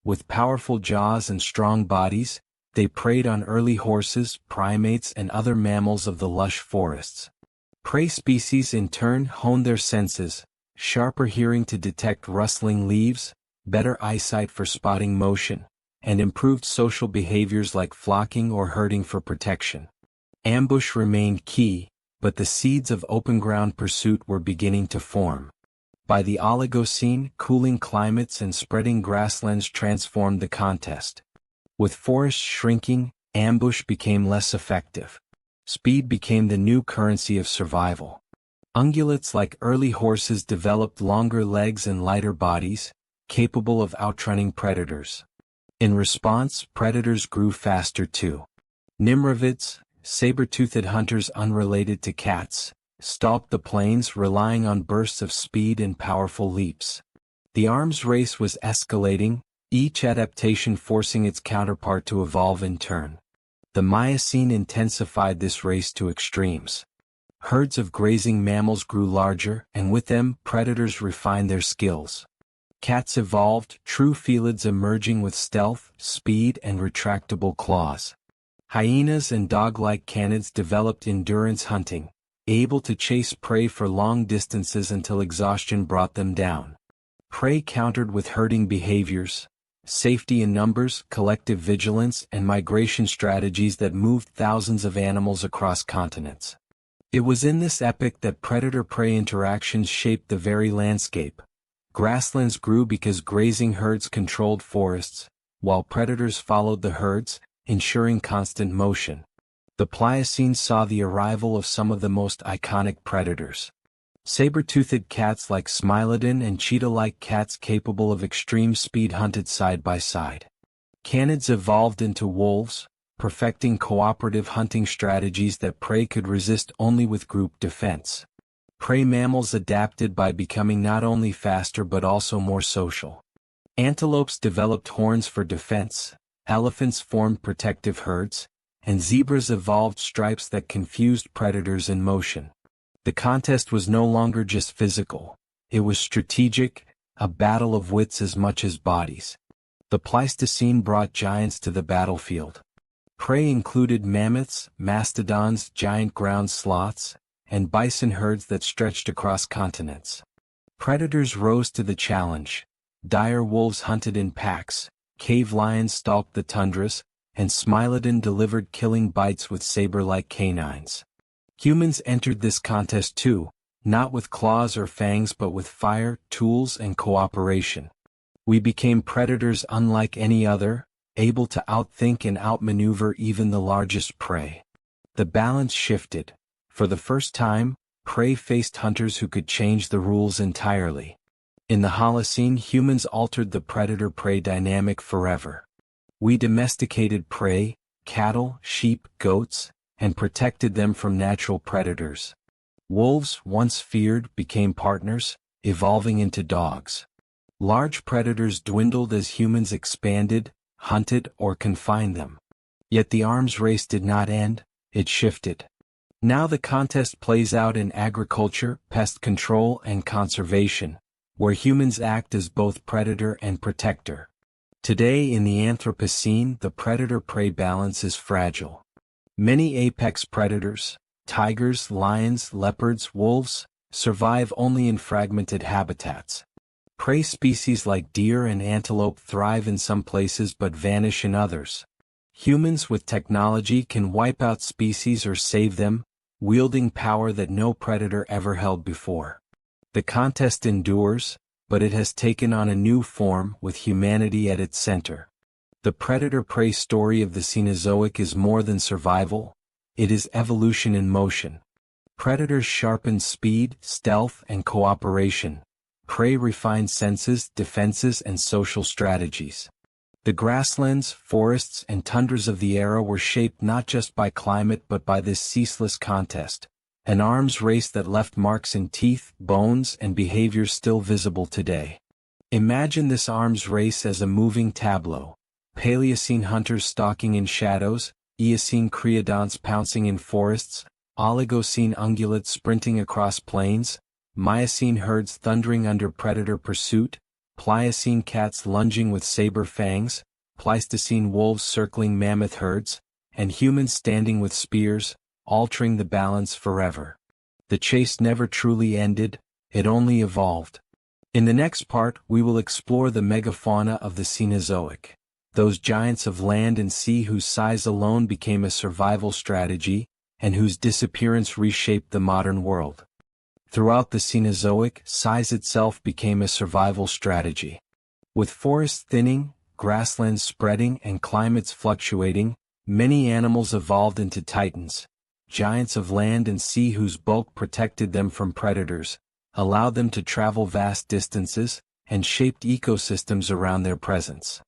With powerful jaws and strong bodies, They preyed on early horses, primates, and other mammals of the lush forests. Prey species in turn honed their senses, sharper hearing to detect rustling leaves, better eyesight for spotting motion, and improved social behaviors like flocking or herding for protection. Ambush remained key, but the seeds of open-ground pursuit were beginning to form. By the Oligocene, cooling climates and spreading grasslands transformed the contest. With forests shrinking, ambush became less effective. Speed became the new currency of survival. Ungulates like early horses developed longer legs and lighter bodies, capable of outrunning predators. In response, predators grew faster too. Nimravids, saber-toothed hunters unrelated to cats, stalked the plains relying on bursts of speed and powerful leaps. The arms race was escalating, each adaptation forcing its counterpart to evolve in turn. The Miocene intensified this race to extremes. Herds of grazing mammals grew larger, and with them, predators refined their skills. Cats evolved, true felids emerging with stealth, speed, and retractable claws. Hyenas and dog-like canids developed endurance hunting, able to chase prey for long distances until exhaustion brought them down. Prey countered with herding behaviors, safety in numbers, collective vigilance, and migration strategies that moved thousands of animals across continents. It was in this epoch that predator-prey interactions shaped the very landscape. Grasslands grew because grazing herds controlled forests, while predators followed the herds, ensuring constant motion. The Pliocene saw the arrival of some of the most iconic predators. Saber-toothed cats like Smilodon and cheetah-like cats capable of extreme speed hunted side by side. Canids evolved into wolves, perfecting cooperative hunting strategies that prey could resist only with group defense. Prey mammals adapted by becoming not only faster but also more social. Antelopes developed horns for defense, elephants formed protective herds, and zebras evolved stripes that confused predators in motion. The contest was no longer just physical, it was strategic, a battle of wits as much as bodies. The Pleistocene brought giants to the battlefield. Prey included mammoths, mastodons, giant ground sloths, and bison herds that stretched across continents. Predators rose to the challenge. Dire wolves hunted in packs, cave lions stalked the tundras, and Smilodon delivered killing bites with saber-like canines. Humans entered this contest too, not with claws or fangs but with fire, tools, and cooperation. We became predators unlike any other, able to outthink and outmaneuver even the largest prey. The balance shifted. For the first time, prey faced hunters who could change the rules entirely. In the Holocene, humans altered the predator-prey dynamic forever. We domesticated prey, cattle, sheep, goats, and protected them from natural predators. Wolves, once feared, became partners, evolving into dogs. Large predators dwindled as humans expanded, hunted, or confined them. Yet the arms race did not end, it shifted. Now the contest plays out in agriculture, pest control, and conservation, where humans act as both predator and protector. Today in the Anthropocene, the predator-prey balance is fragile. Many apex predators, tigers, lions, leopards, wolves, survive only in fragmented habitats. Prey species like deer and antelope thrive in some places but vanish in others. Humans with technology can wipe out species or save them, wielding power that no predator ever held before. The contest endures, but it has taken on a new form with humanity at its center. The predator-prey story of the Cenozoic is more than survival, it is evolution in motion. Predators sharpened speed, stealth, and cooperation. Prey refined senses, defenses, and social strategies. The grasslands, forests, and tundras of the era were shaped not just by climate but by this ceaseless contest, an arms race that left marks in teeth, bones, and behavior still visible today. Imagine this arms race as a moving tableau. Paleocene hunters stalking in shadows, Eocene creodonts pouncing in forests, Oligocene ungulates sprinting across plains, Miocene herds thundering under predator pursuit, Pliocene cats lunging with saber fangs, Pleistocene wolves circling mammoth herds, and humans standing with spears, altering the balance forever. The chase never truly ended, it only evolved. In the next part we will explore the megafauna of the Cenozoic, those giants of land and sea whose size alone became a survival strategy, and whose disappearance reshaped the modern world. Throughout the Cenozoic, size itself became a survival strategy. With forests thinning, grasslands spreading and climates fluctuating, many animals evolved into titans, giants of land and sea whose bulk protected them from predators, allowed them to travel vast distances, and shaped ecosystems around their presence.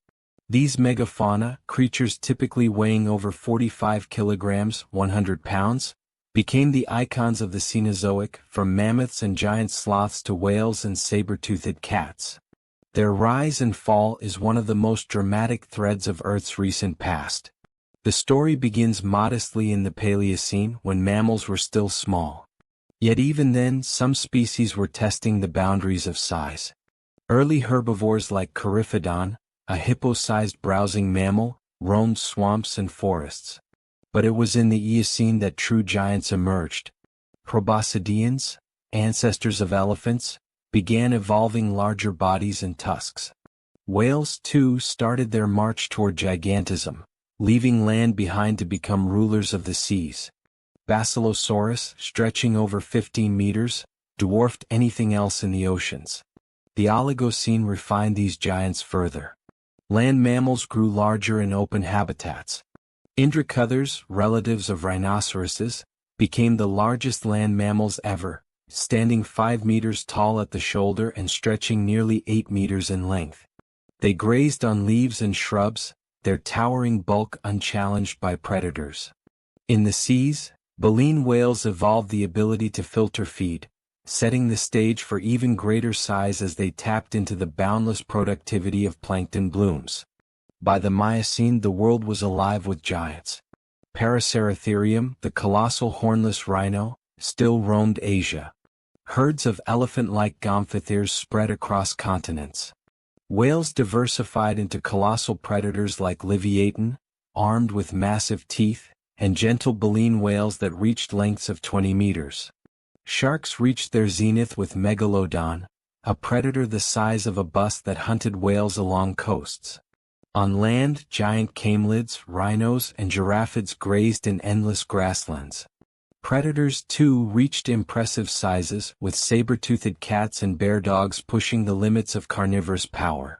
These megafauna, creatures typically weighing over 45 kilograms, 100 pounds, became the icons of the Cenozoic, from mammoths and giant sloths to whales and saber-toothed cats. Their rise and fall is one of the most dramatic threads of Earth's recent past. The story begins modestly in the Paleocene when mammals were still small. Yet even then, some species were testing the boundaries of size. Early herbivores like Coryphodon, a hippo-sized browsing mammal, roamed swamps and forests. But it was in the Eocene that true giants emerged. Proboscideans, ancestors of elephants, began evolving larger bodies and tusks. Whales, too, started their march toward gigantism, leaving land behind to become rulers of the seas. Basilosaurus, stretching over 15 meters, dwarfed anything else in the oceans. The Oligocene refined these giants further. Land mammals grew larger in open habitats. Indracuthers, relatives of rhinoceroses, became the largest land mammals ever, standing 5 meters tall at the shoulder and stretching nearly 8 meters in length. They grazed on leaves and shrubs, their towering bulk unchallenged by predators. In the seas, baleen whales evolved the ability to filter feed, setting the stage for even greater size as they tapped into the boundless productivity of plankton blooms. By the Miocene, the world was alive with giants. Paraceratherium, the colossal hornless rhino, still roamed Asia. Herds of elephant-like gomphotheres spread across continents. Whales diversified into colossal predators like Leviathan, armed with massive teeth, and gentle baleen whales that reached lengths of 20 meters. Sharks reached their zenith with Megalodon, a predator the size of a bus that hunted whales along coasts. On land, giant camelids, rhinos, and giraffids grazed in endless grasslands. Predators, too, reached impressive sizes, with saber-toothed cats and bear dogs pushing the limits of carnivorous power.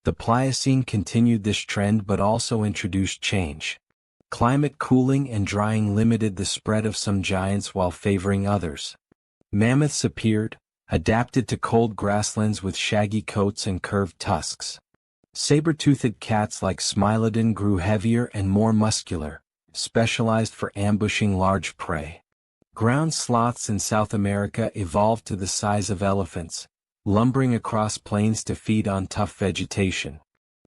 The Pliocene continued this trend but also introduced change. Climate cooling and drying limited the spread of some giants while favoring others. Mammoths appeared, adapted to cold grasslands with shaggy coats and curved tusks. Saber-toothed cats like Smilodon grew heavier and more muscular, specialized for ambushing large prey. Ground sloths in South America evolved to the size of elephants, lumbering across plains to feed on tough vegetation.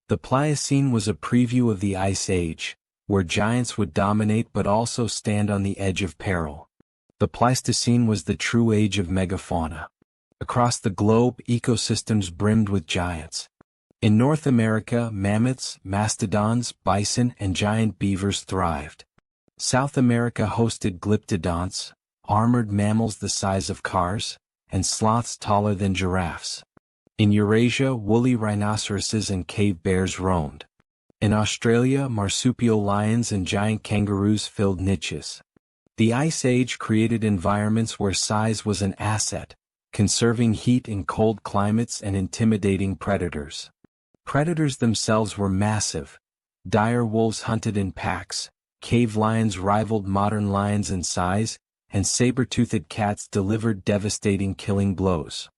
The Pliocene was a preview of the Ice Age, where giants would dominate but also stand on the edge of peril. The Pleistocene was the true age of megafauna. Across the globe, ecosystems brimmed with giants. In North America, mammoths, mastodons, bison, and giant beavers thrived. South America hosted glyptodonts, armored mammals the size of cars, and sloths taller than giraffes. In Eurasia, woolly rhinoceroses and cave bears roamed. In Australia, marsupial lions and giant kangaroos filled niches. The Ice Age created environments where size was an asset, conserving heat in cold climates and intimidating predators. Predators themselves were massive. Dire wolves hunted in packs, cave lions rivaled modern lions in size, and saber-toothed cats delivered devastating killing blows.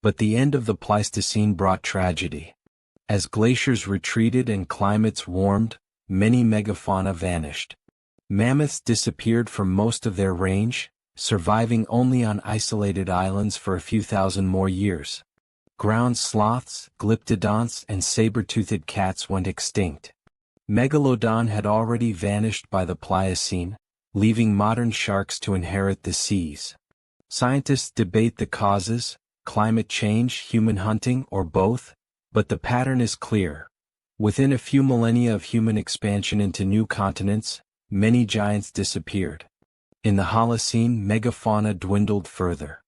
But the end of the Pleistocene brought tragedy. As glaciers retreated and climates warmed, many megafauna vanished. Mammoths disappeared from most of their range, surviving only on isolated islands for a few thousand more years. Ground sloths, glyptodonts, and saber-toothed cats went extinct. Megalodon had already vanished by the Pliocene, leaving modern sharks to inherit the seas. Scientists debate the causes, climate change, human hunting, or both, but the pattern is clear. Within a few millennia of human expansion into new continents, many giants disappeared. In the Holocene, megafauna dwindled further.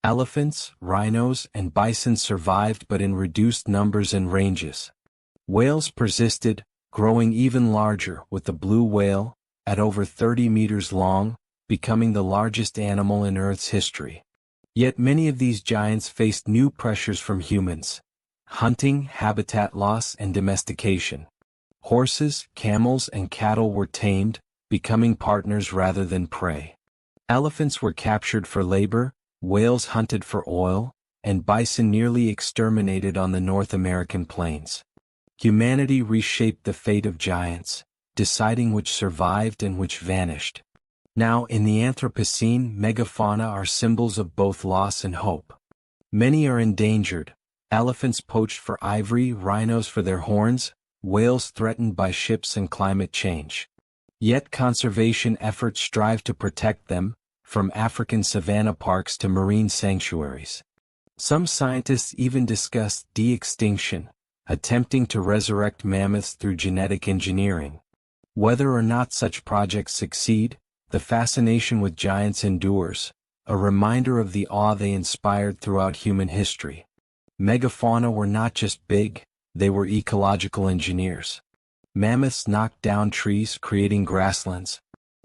Elephants, rhinos, and bison survived but in reduced numbers and ranges. Whales persisted, growing even larger, with the blue whale, at over 30 meters long, becoming the largest animal in Earth's history. Yet many of these giants faced new pressures from humans: hunting, habitat loss, and domestication. Horses, camels, and cattle were tamed, becoming partners rather than prey. Elephants were captured for labor, whales hunted for oil, and bison nearly exterminated on the North American plains. Humanity reshaped the fate of giants, deciding which survived and which vanished. Now, in the Anthropocene, megafauna are symbols of both loss and hope. Many are endangered: elephants poached for ivory, rhinos for their horns, whales threatened by ships and climate change. Yet conservation efforts strive to protect them, from African savanna parks to marine sanctuaries. Some scientists even discuss de-extinction, attempting to resurrect mammoths through genetic engineering. Whether or not such projects succeed, the fascination with giants endures, a reminder of the awe they inspired throughout human history. Megafauna were not just big, they were ecological engineers. Mammoths knocked down trees, creating grasslands.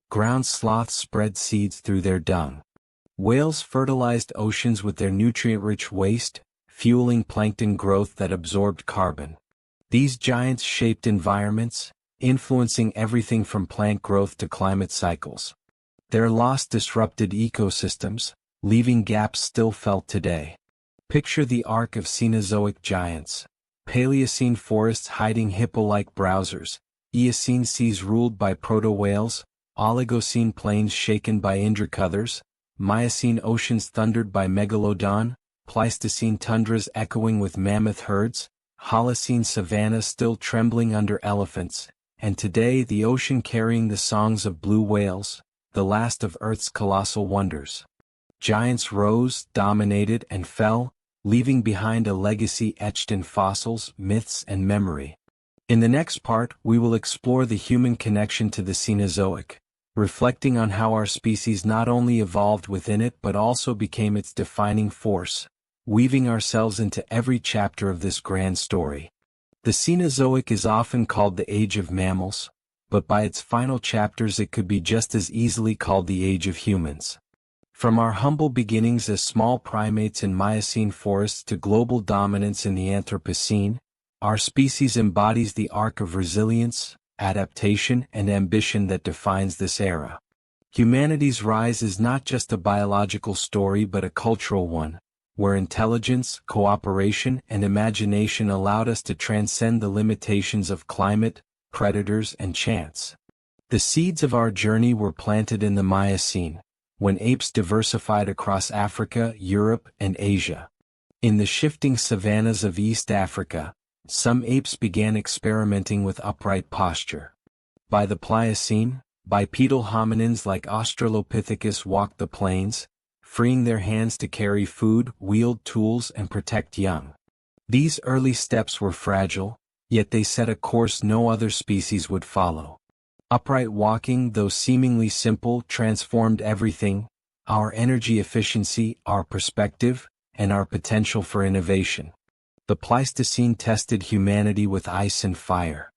Ground sloths spread seeds through their dung. Whales fertilized oceans with their nutrient-rich waste, fueling plankton growth that absorbed carbon. These giants shaped environments, influencing everything from plant growth to climate cycles. Their loss disrupted ecosystems, leaving gaps still felt today. Picture the arc of Cenozoic giants: Paleocene forests hiding hippo-like browsers, Eocene seas ruled by proto-whales, Oligocene plains shaken by indricothers, Miocene oceans thundered by megalodon, Pleistocene tundras echoing with mammoth herds, Holocene savannas still trembling under elephants, and today the ocean carrying the songs of blue whales, the last of Earth's colossal wonders. Giants rose, dominated, and fell, leaving behind a legacy etched in fossils, myths, and memory. In the next part, we will explore the human connection to the Cenozoic, reflecting on how our species not only evolved within it but also became its defining force, weaving ourselves into every chapter of this grand story. The Cenozoic is often called the Age of Mammals, but by its final chapters it could be just as easily called the Age of Humans. From our humble beginnings as small primates in Miocene forests to global dominance in the Anthropocene, our species embodies the arc of resilience, adaptation, and ambition that defines this era. Humanity's rise is not just a biological story but a cultural one, where intelligence, cooperation, and imagination allowed us to transcend the limitations of climate, predators, and chance. The seeds of our journey were planted in the Miocene, when apes diversified across Africa, Europe, and Asia. In the shifting savannas of East Africa, some apes began experimenting with upright posture. By the Pliocene, bipedal hominins like Australopithecus walked the plains, freeing their hands to carry food, wield tools, and protect young. These early steps were fragile, yet they set a course no other species would follow. Upright walking, though seemingly simple, transformed everything: our energy efficiency, our perspective, and our potential for innovation. The Pleistocene tested humanity with ice and fire.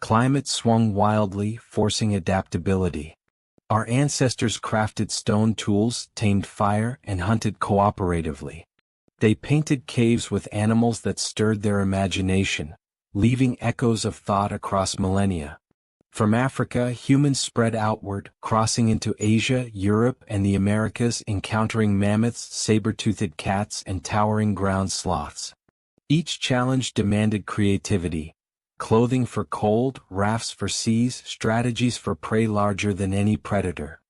Climate swung wildly, forcing adaptability. Our ancestors crafted stone tools, tamed fire, and hunted cooperatively. They painted caves with animals that stirred their imagination, leaving echoes of thought across millennia. From Africa, humans spread outward, crossing into Asia, Europe, and the Americas, encountering mammoths, saber-toothed cats, and towering ground sloths. Each challenge demanded creativity: clothing for cold, rafts for seas, strategies for prey larger than any predator.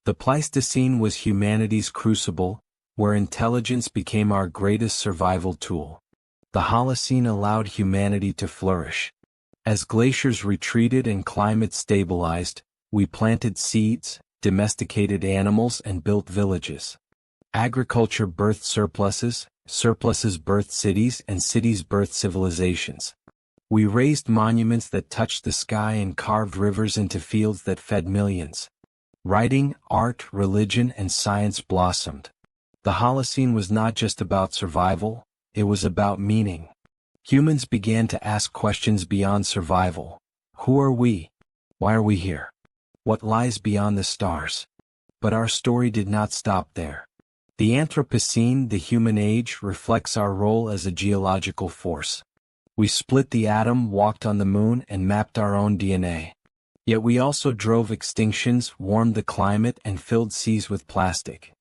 The Pleistocene was humanity's crucible, where intelligence became our greatest survival tool. The Holocene allowed humanity to flourish. As glaciers retreated and climate stabilized, we planted seeds, domesticated animals, and built villages. Agriculture birthed surpluses, surpluses birthed cities, and cities birthed civilizations. We raised monuments that touched the sky and carved rivers into fields that fed millions. Writing, art, religion, and science blossomed. The Holocene was not just about survival, it was about meaning. Humans began to ask questions beyond survival. Who are we? Why are we here? What lies beyond the stars? But our story did not stop there. The Anthropocene, the human age, reflects our role as a geological force. We split the atom, walked on the moon, and mapped our own DNA. Yet we also drove extinctions, warmed the climate, and filled seas with plastic.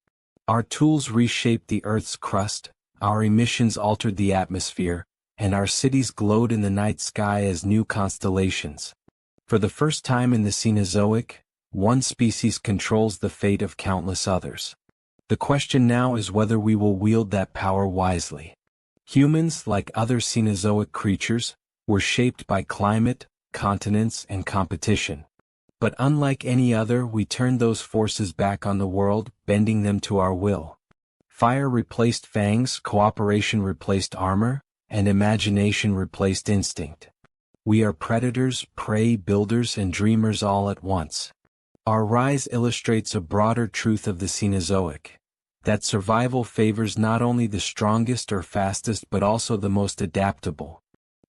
Our tools reshaped the Earth's crust, our emissions altered the atmosphere, and our cities glowed in the night sky as new constellations. For the first time in the Cenozoic, one species controls the fate of countless others. The question now is whether we will wield that power wisely. Humans, like other Cenozoic creatures, were shaped by climate, continents, and competition. But unlike any other, we turned those forces back on the world, bending them to our will. Fire replaced fangs, cooperation replaced armor, and imagination replaced instinct. We are predators, prey, builders, and dreamers all at once. Our rise illustrates a broader truth of the Cenozoic, that survival favors not only the strongest or fastest but also the most adaptable.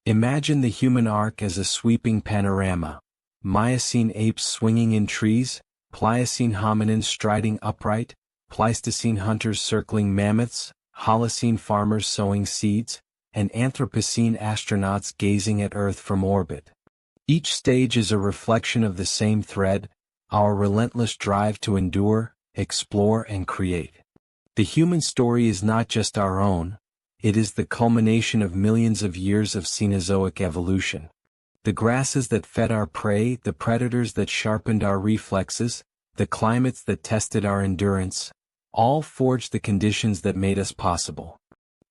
Imagine the human arc as a sweeping panorama. Miocene apes swinging in trees, Pliocene hominins striding upright, Pleistocene hunters circling mammoths, Holocene farmers sowing seeds, and Anthropocene astronauts gazing at Earth from orbit. Each stage is a reflection of the same thread, our relentless drive to endure, explore, and create. The human story is not just our own, it is the culmination of millions of years of Cenozoic evolution. The grasses that fed our prey, the predators that sharpened our reflexes, the climates that tested our endurance, all forged the conditions that made us possible.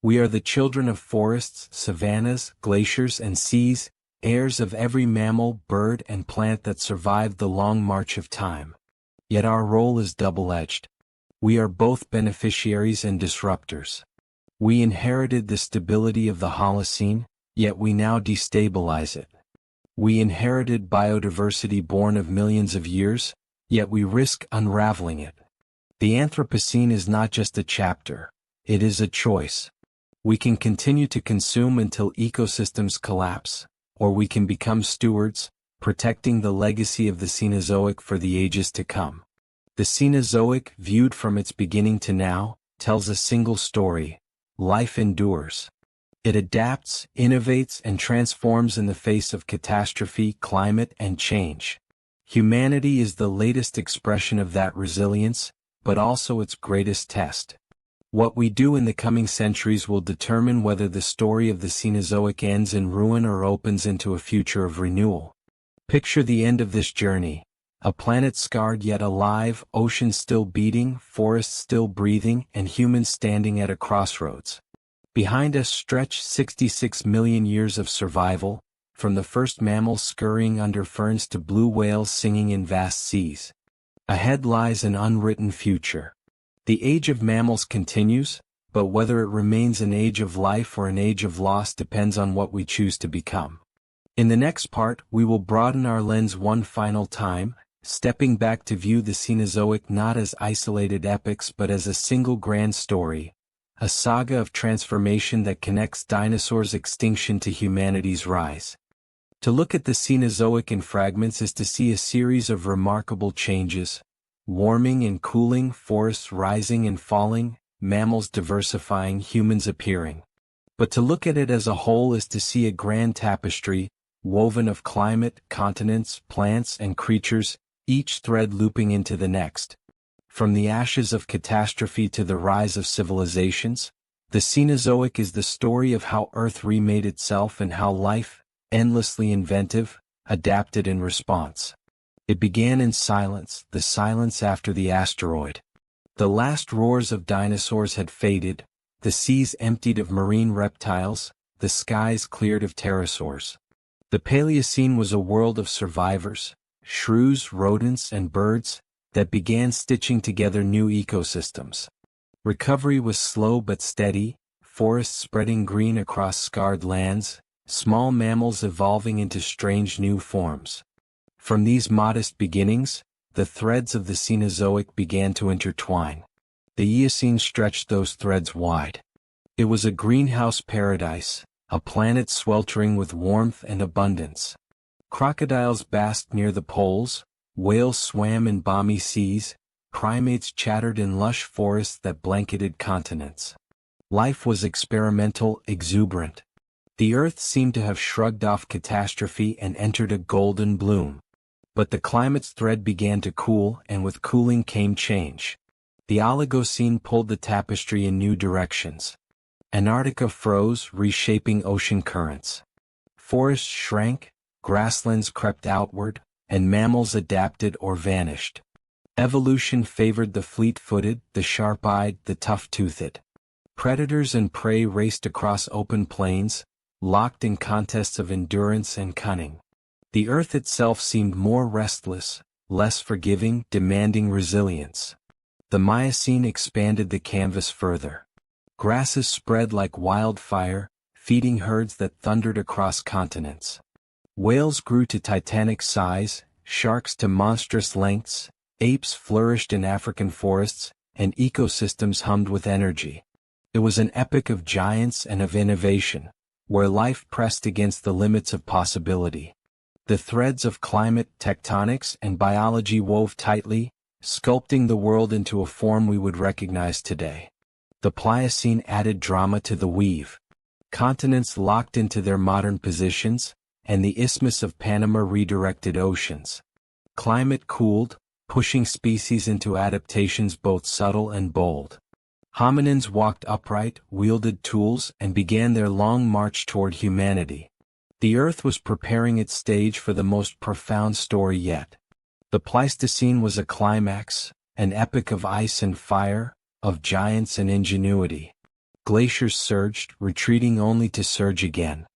We are the children of forests, savannas, glaciers, and seas, heirs of every mammal, bird, and plant that survived the long march of time. Yet our role is double-edged. We are both beneficiaries and disruptors. We inherited the stability of the Holocene, yet we now destabilize it. We inherited biodiversity born of millions of years, yet we risk unraveling it. The Anthropocene is not just a chapter, it is a choice. We can continue to consume until ecosystems collapse, or we can become stewards, protecting the legacy of the Cenozoic for the ages to come. The Cenozoic, viewed from its beginning to now, tells a single story: life endures. It adapts, innovates, and transforms in the face of catastrophe, climate, and change. Humanity is the latest expression of that resilience, but also its greatest test. What we do in the coming centuries will determine whether the story of the Cenozoic ends in ruin or opens into a future of renewal. Picture the end of this journey: a planet scarred yet alive, oceans still beating, forests still breathing, and humans standing at a crossroads. Behind us stretch 66 million years of survival, from the first mammals scurrying under ferns to blue whales singing in vast seas. Ahead lies an unwritten future. The Age of Mammals continues, but whether it remains an age of life or an age of loss depends on what we choose to become. In the next part, we will broaden our lens one final time, stepping back to view the Cenozoic not as isolated epics but as a single grand story, a saga of transformation that connects dinosaurs' extinction to humanity's rise. To look at the Cenozoic in fragments is to see a series of remarkable changes: warming and cooling, forests rising and falling, mammals diversifying, humans appearing. But to look at it as a whole is to see a grand tapestry, woven of climate, continents, plants, and creatures, each thread looping into the next. From the ashes of catastrophe to the rise of civilizations, the Cenozoic is the story of how Earth remade itself and how life, endlessly inventive, adapted in response. It began in silence, the silence after the asteroid. The last roars of dinosaurs had faded, the seas emptied of marine reptiles, the skies cleared of pterosaurs. The Paleocene was a world of survivors, shrews, rodents, and birds, that began stitching together new ecosystems. Recovery was slow but steady, forests spreading green across scarred lands, small mammals evolving into strange new forms. From these modest beginnings, the threads of the Cenozoic began to intertwine. The Eocene stretched those threads wide. It was a greenhouse paradise, a planet sweltering with warmth and abundance. Crocodiles basked near the poles, whales swam in balmy seas, primates chattered in lush forests that blanketed continents. Life was experimental, exuberant. The Earth seemed to have shrugged off catastrophe and entered a golden bloom. But the climate's thread began to cool, and with cooling came change. The Oligocene pulled the tapestry in new directions. Antarctica froze, reshaping ocean currents. Forests shrank, grasslands crept outward, and mammals adapted or vanished. Evolution favored the fleet-footed, the sharp-eyed, the tough-toothed. Predators and prey raced across open plains, locked in contests of endurance and cunning. The Earth itself seemed more restless, less forgiving, demanding resilience. The Miocene expanded the canvas further. Grasses spread like wildfire, feeding herds that thundered across continents. Whales grew to titanic size, sharks to monstrous lengths, apes flourished in African forests, and ecosystems hummed with energy. It was an epic of giants and of innovation, where life pressed against the limits of possibility. The threads of climate, tectonics, and biology wove tightly, sculpting the world into a form we would recognize today. The Pliocene added drama to the weave. Continents locked into their modern positions, and the Isthmus of Panama redirected oceans. Climate cooled, pushing species into adaptations both subtle and bold. Hominins walked upright, wielded tools, and began their long march toward humanity. The Earth was preparing its stage for the most profound story yet. The Pleistocene was a climax, an epic of ice and fire, of giants and ingenuity. Glaciers surged, retreating only to surge again.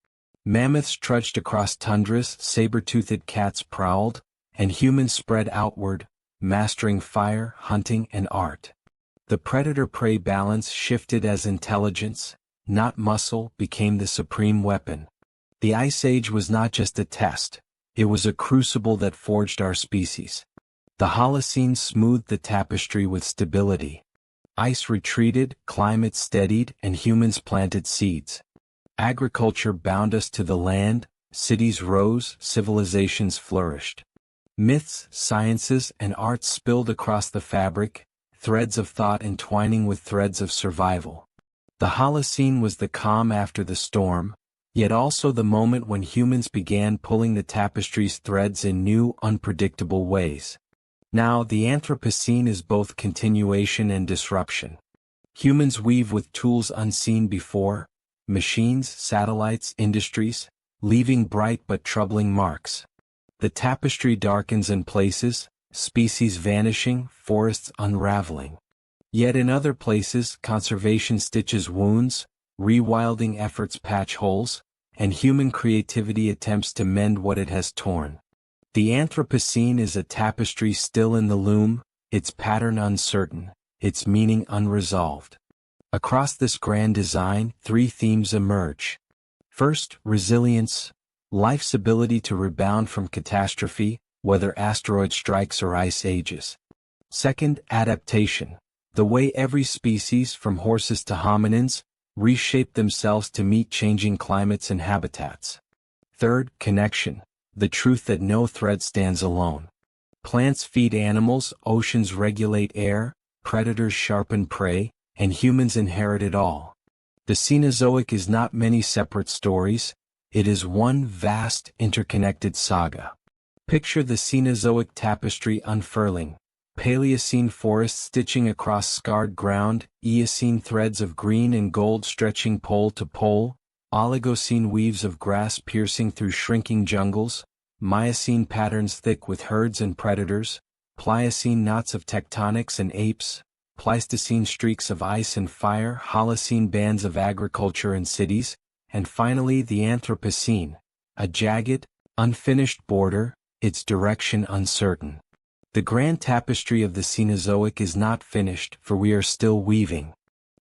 Mammoths trudged across tundras, saber-toothed cats prowled, and humans spread outward, mastering fire, hunting, and art. The predator-prey balance shifted as intelligence, not muscle, became the supreme weapon. The Ice Age was not just a test, it was a crucible that forged our species. The Holocene smoothed the tapestry with stability. Ice retreated, climate steadied, and humans planted seeds. Agriculture bound us to the land, cities rose, civilizations flourished. Myths, sciences, and arts spilled across the fabric, threads of thought entwining with threads of survival. The Holocene was the calm after the storm, yet also the moment when humans began pulling the tapestry's threads in new, unpredictable ways. Now, the Anthropocene is both continuation and disruption. Humans weave with tools unseen before, machines, satellites, industries, leaving bright but troubling marks. The tapestry darkens in places, species vanishing, forests unraveling. Yet in other places, conservation stitches wounds, rewilding efforts patch holes, and human creativity attempts to mend what it has torn. The Anthropocene is a tapestry still in the loom, its pattern uncertain, its meaning unresolved. Across this grand design, three themes emerge. First, resilience, life's ability to rebound from catastrophe, whether asteroid strikes or ice ages. Second, adaptation, the way every species, from horses to hominins, reshape themselves to meet changing climates and habitats. Third, connection, the truth that no thread stands alone. Plants feed animals, oceans regulate air, predators sharpen prey, and humans inherit it all. The Cenozoic is not many separate stories, it is one vast, interconnected saga. Picture the Cenozoic tapestry unfurling, Paleocene forests stitching across scarred ground, Eocene threads of green and gold stretching pole to pole, Oligocene weaves of grass piercing through shrinking jungles, Miocene patterns thick with herds and predators, Pliocene knots of tectonics and apes, Pleistocene streaks of ice and fire, Holocene bands of agriculture and cities, and finally the Anthropocene, a jagged, unfinished border, its direction uncertain. The grand tapestry of the Cenozoic is not finished, for we are still weaving.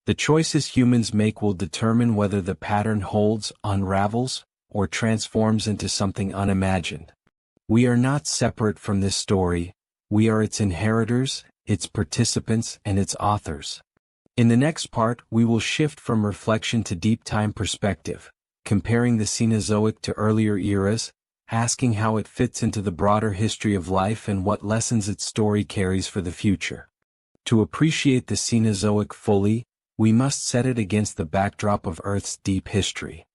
The choices humans make will determine whether the pattern holds, unravels, or transforms into something unimagined. We are not separate from this story, we are its inheritors, its participants, and its authors. In the next part, we will shift from reflection to deep time perspective, comparing the Cenozoic to earlier eras, asking how it fits into the broader history of life and what lessons its story carries for the future. To appreciate the Cenozoic fully, we must set it against the backdrop of Earth's deep history.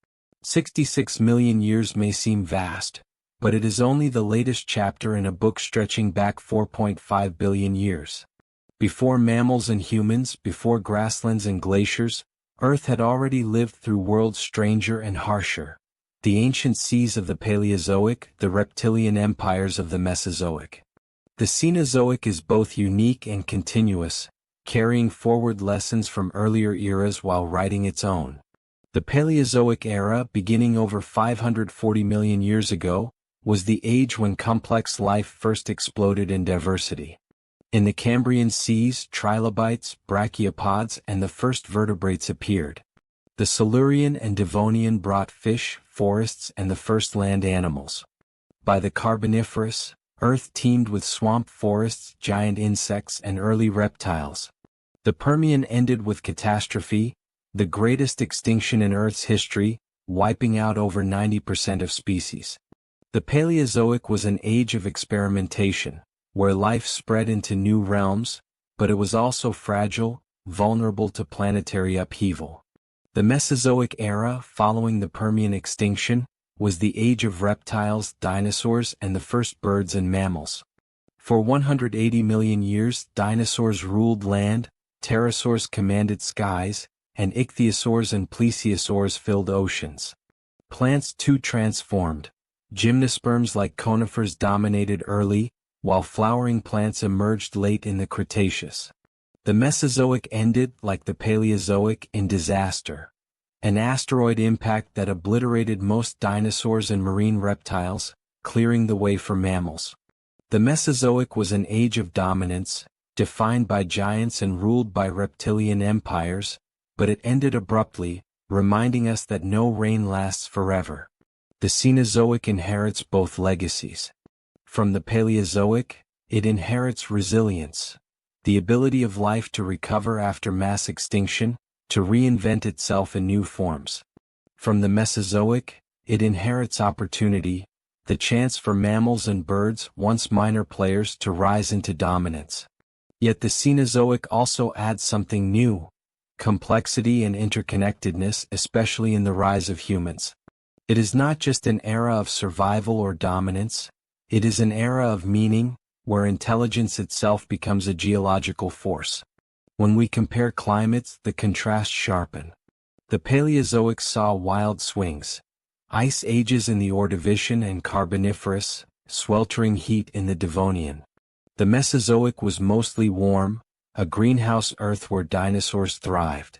66 million years may seem vast, but it is only the latest chapter in a book stretching back 4.5 billion years. Before mammals and humans, before grasslands and glaciers, Earth had already lived through worlds stranger and harsher. The ancient seas of the Paleozoic, the reptilian empires of the Mesozoic. The Cenozoic is both unique and continuous, carrying forward lessons from earlier eras while writing its own. The Paleozoic era, beginning over 540 million years ago, was the age when complex life first exploded in diversity. In the Cambrian seas, trilobites, brachiopods, and the first vertebrates appeared. The Silurian and Devonian brought fish, forests, and the first land animals. By the Carboniferous, Earth teemed with swamp forests, giant insects, and early reptiles. The Permian ended with catastrophe, the greatest extinction in Earth's history, wiping out over 90% of species. The Paleozoic was an age of experimentation, where life spread into new realms, but it was also fragile, vulnerable to planetary upheaval. The Mesozoic era, following the Permian extinction, was the age of reptiles, dinosaurs, and the first birds and mammals. For 180 million years, dinosaurs ruled land, pterosaurs commanded skies, and ichthyosaurs and plesiosaurs filled oceans. Plants too transformed. Gymnosperms like conifers dominated early, while flowering plants emerged late in the Cretaceous. The Mesozoic ended, like the Paleozoic, in disaster. An asteroid impact that obliterated most dinosaurs and marine reptiles, clearing the way for mammals. The Mesozoic was an age of dominance, defined by giants and ruled by reptilian empires, but it ended abruptly, reminding us that no reign lasts forever. The Cenozoic inherits both legacies. From the Paleozoic, it inherits resilience, the ability of life to recover after mass extinction, to reinvent itself in new forms. From the Mesozoic, it inherits opportunity, the chance for mammals and birds, once minor players, to rise into dominance. Yet the Cenozoic also adds something new: complexity and interconnectedness, especially in the rise of humans. It is not just an era of survival or dominance, it is an era of meaning, where intelligence itself becomes a geological force. When we compare climates, the contrasts sharpen. The Paleozoic saw wild swings, ice ages in the Ordovician and Carboniferous, sweltering heat in the Devonian. The Mesozoic was mostly warm, a greenhouse Earth where dinosaurs thrived.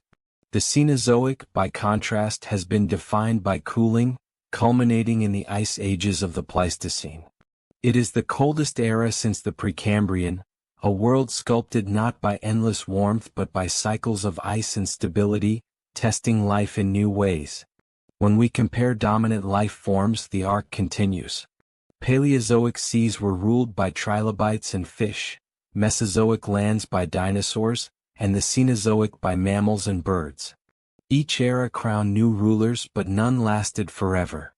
The Cenozoic, by contrast, has been defined by cooling, culminating in the ice ages of the Pleistocene. It is the coldest era since the Precambrian, a world sculpted not by endless warmth but by cycles of ice and stability, testing life in new ways. When we compare dominant life forms, the arc continues. Paleozoic seas were ruled by trilobites and fish, Mesozoic lands by dinosaurs, and the Cenozoic by mammals and birds. Each era crowned new rulers, but none lasted forever.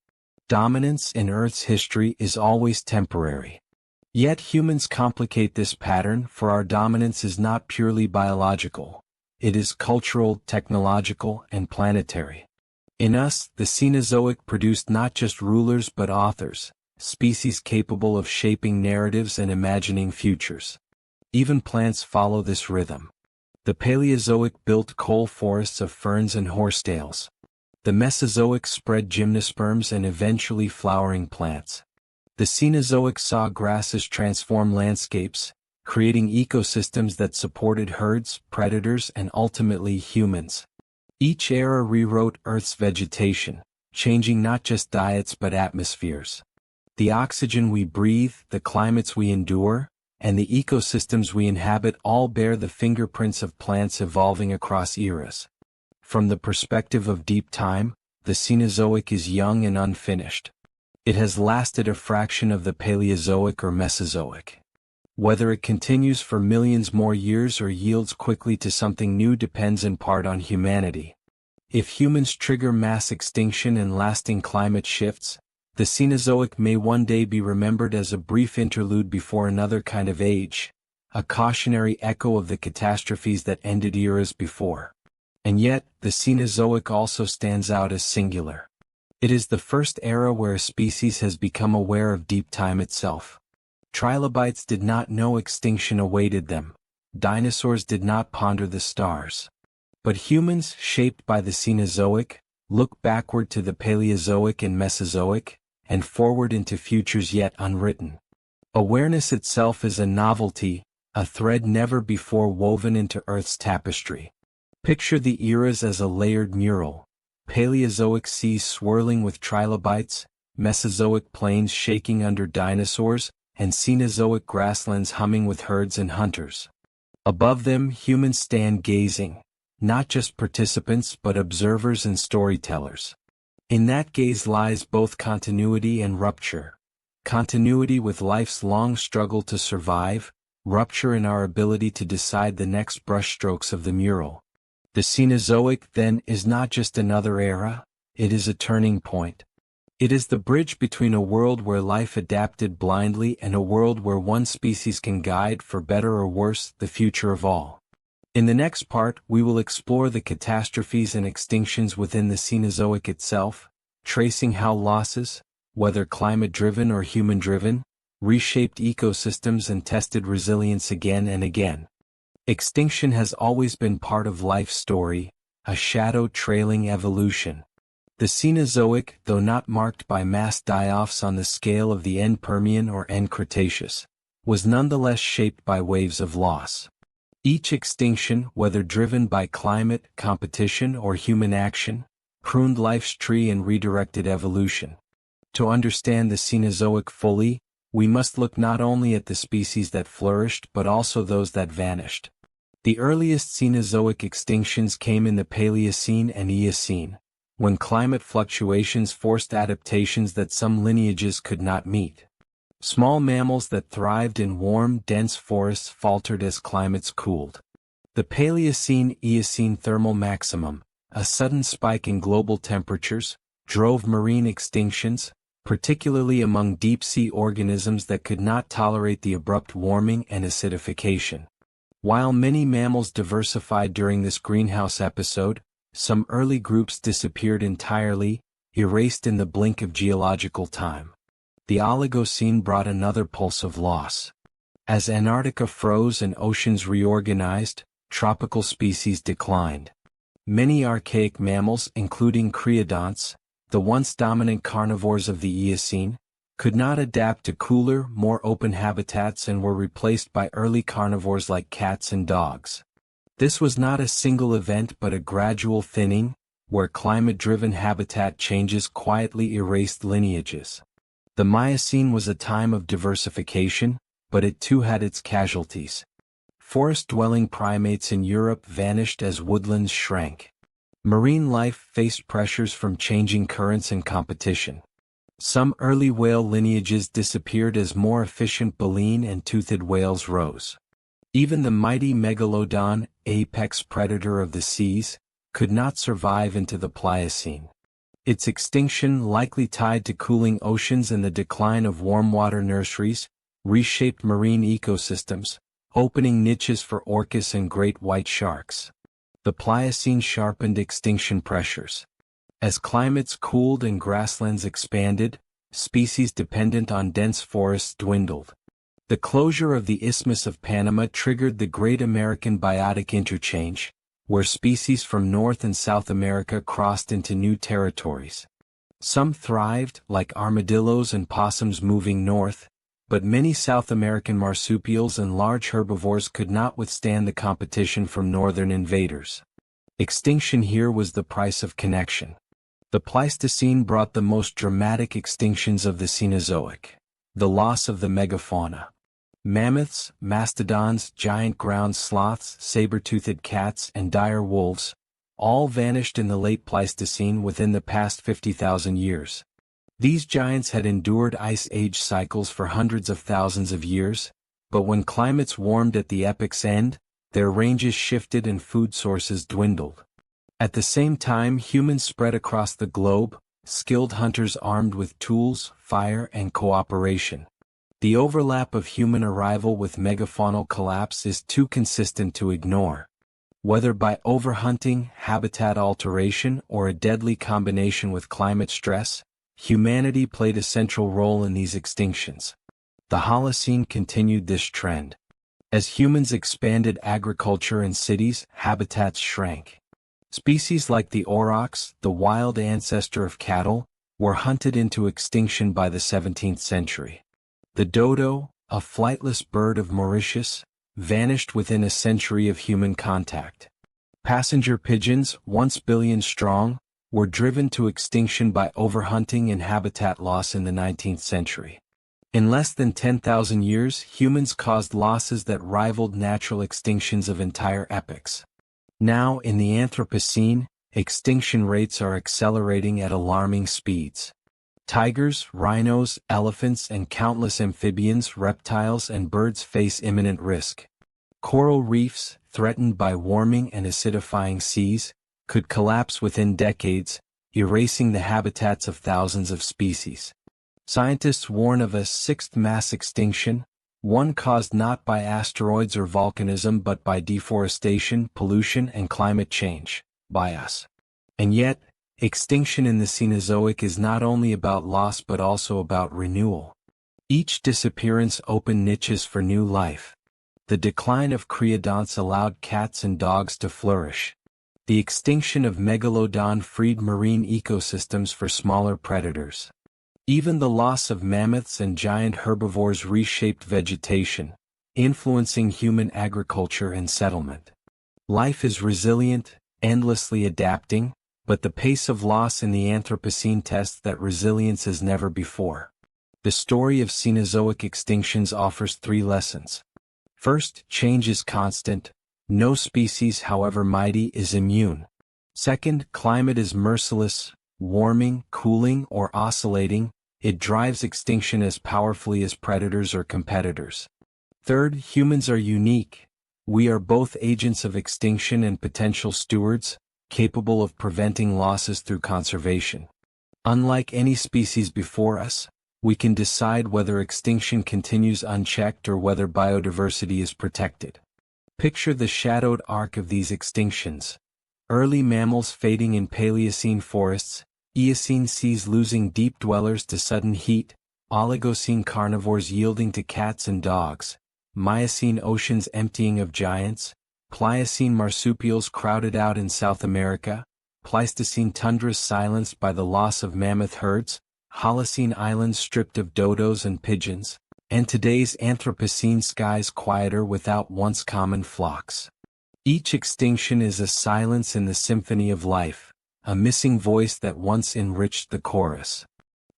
Dominance in Earth's history is always temporary. Yet humans complicate this pattern, for our dominance is not purely biological. It is cultural, technological, and planetary. In us, the Cenozoic produced not just rulers but authors, species capable of shaping narratives and imagining futures. Even plants follow this rhythm. The Paleozoic built coal forests of ferns and horsetails. The Mesozoic spread gymnosperms and eventually flowering plants. The Cenozoic saw grasses transform landscapes, creating ecosystems that supported herds, predators, and ultimately humans. Each era rewrote Earth's vegetation, changing not just diets but atmospheres. The oxygen we breathe, the climates we endure, and the ecosystems we inhabit all bear the fingerprints of plants evolving across eras. From the perspective of deep time, the Cenozoic is young and unfinished. It has lasted a fraction of the Paleozoic or Mesozoic. Whether it continues for millions more years or yields quickly to something new depends in part on humanity. If humans trigger mass extinction and lasting climate shifts, the Cenozoic may one day be remembered as a brief interlude before another kind of age, a cautionary echo of the catastrophes that ended eras before. And yet, the Cenozoic also stands out as singular. It is the first era where a species has become aware of deep time itself. Trilobites did not know extinction awaited them. Dinosaurs did not ponder the stars. But humans, shaped by the Cenozoic, look backward to the Paleozoic and Mesozoic, and forward into futures yet unwritten. Awareness itself is a novelty, a thread never before woven into Earth's tapestry. Picture the eras as a layered mural. Paleozoic seas swirling with trilobites, Mesozoic plains shaking under dinosaurs, and Cenozoic grasslands humming with herds and hunters. Above them, humans stand gazing, not just participants but observers and storytellers. In that gaze lies both continuity and rupture. Continuity with life's long struggle to survive, rupture in our ability to decide the next brushstrokes of the mural. The Cenozoic, then, is not just another era, it is a turning point. It is the bridge between a world where life adapted blindly and a world where one species can guide, for better or worse, the future of all. In the next part, we will explore the catastrophes and extinctions within the Cenozoic itself, tracing how losses, whether climate-driven or human-driven, reshaped ecosystems and tested resilience again and again. Extinction has always been part of life's story, a shadow trailing evolution. The Cenozoic, though not marked by mass die-offs on the scale of the end Permian or end Cretaceous, was nonetheless shaped by waves of loss. Each extinction, whether driven by climate, competition, or human action, pruned life's tree and redirected evolution. To understand the Cenozoic fully, we must look not only at the species that flourished but also those that vanished. The earliest Cenozoic extinctions came in the Paleocene and Eocene, when climate fluctuations forced adaptations that some lineages could not meet. Small mammals that thrived in warm, dense forests faltered as climates cooled. The Paleocene-Eocene thermal maximum, a sudden spike in global temperatures, drove marine extinctions, particularly among deep-sea organisms that could not tolerate the abrupt warming and acidification. While many mammals diversified during this greenhouse episode, some early groups disappeared entirely, erased in the blink of geological time. The Oligocene brought another pulse of loss. As Antarctica froze and oceans reorganized, tropical species declined. Many archaic mammals, including creodonts, the once dominant carnivores of the Eocene, could not adapt to cooler, more open habitats and were replaced by early carnivores like cats and dogs. This was not a single event but a gradual thinning, where climate-driven habitat changes quietly erased lineages. The Miocene was a time of diversification, but it too had its casualties. Forest-dwelling primates in Europe vanished as woodlands shrank. Marine life faced pressures from changing currents and competition. Some early whale lineages disappeared as more efficient baleen and toothed whales rose. Even the mighty megalodon, apex predator of the seas, could not survive into the Pliocene. Its extinction, likely tied to cooling oceans and the decline of warm-water nurseries, reshaped marine ecosystems, opening niches for orcas and great white sharks. The Pliocene sharpened extinction pressures. As climates cooled and grasslands expanded, species dependent on dense forests dwindled. The closure of the Isthmus of Panama triggered the Great American Biotic Interchange, where species from North and South America crossed into new territories. Some thrived, like armadillos and possums moving north, but many South American marsupials and large herbivores could not withstand the competition from northern invaders. Extinction here was the price of connection. The Pleistocene brought the most dramatic extinctions of the Cenozoic, the loss of the megafauna. Mammoths, mastodons, giant ground sloths, saber-toothed cats, and dire wolves, all vanished in the late Pleistocene within the past 50,000 years. These giants had endured ice age cycles for hundreds of thousands of years, but when climates warmed at the epoc's end, their ranges shifted and food sources dwindled. At the same time, humans spread across the globe, skilled hunters armed with tools, fire, and cooperation. The overlap of human arrival with megafaunal collapse is too consistent to ignore. Whether by overhunting, habitat alteration, or a deadly combination with climate stress, humanity played a central role in these extinctions. The Holocene continued this trend. As humans expanded agriculture and cities, habitats shrank. Species like the aurochs, the wild ancestor of cattle, were hunted into extinction by the 17th century. The dodo, a flightless bird of Mauritius, vanished within a century of human contact. Passenger pigeons, once billion strong, were driven to extinction by overhunting and habitat loss in the 19th century. In less than 10,000 years, humans caused losses that rivaled natural extinctions of entire epochs. Now, in the Anthropocene, extinction rates are accelerating at alarming speeds. Tigers, rhinos, elephants, and countless amphibians, reptiles, and birds face imminent risk. Coral reefs, threatened by warming and acidifying seas, could collapse within decades, erasing the habitats of thousands of species. Scientists warn of a sixth mass extinction, one caused not by asteroids or volcanism but by deforestation, pollution, and climate change, by us. And yet, extinction in the Cenozoic is not only about loss but also about renewal. Each disappearance opened niches for new life. The decline of creodonts allowed cats and dogs to flourish. The extinction of megalodon freed marine ecosystems for smaller predators. Even the loss of mammoths and giant herbivores reshaped vegetation, influencing human agriculture and settlement. Life is resilient, endlessly adapting, but the pace of loss in the Anthropocene tests that resilience as never before. The story of Cenozoic extinctions offers 3 lessons. First, change is constant. No species, however mighty, is immune. Second, climate is merciless, warming, cooling, or oscillating. It drives extinction as powerfully as predators or competitors. Third, humans are unique. We are both agents of extinction and potential stewards, capable of preventing losses through conservation. Unlike any species before us, we can decide whether extinction continues unchecked or whether biodiversity is protected. Picture the shadowed arc of these extinctions. Early mammals fading in Paleocene forests, Eocene seas losing deep dwellers to sudden heat, Oligocene carnivores yielding to cats and dogs, Miocene oceans emptying of giants, Pliocene marsupials crowded out in South America, Pleistocene tundras silenced by the loss of mammoth herds, Holocene islands stripped of dodos and pigeons, and today's Anthropocene skies quieter without once common flocks. Each extinction is a silence in the symphony of life, a missing voice that once enriched the chorus.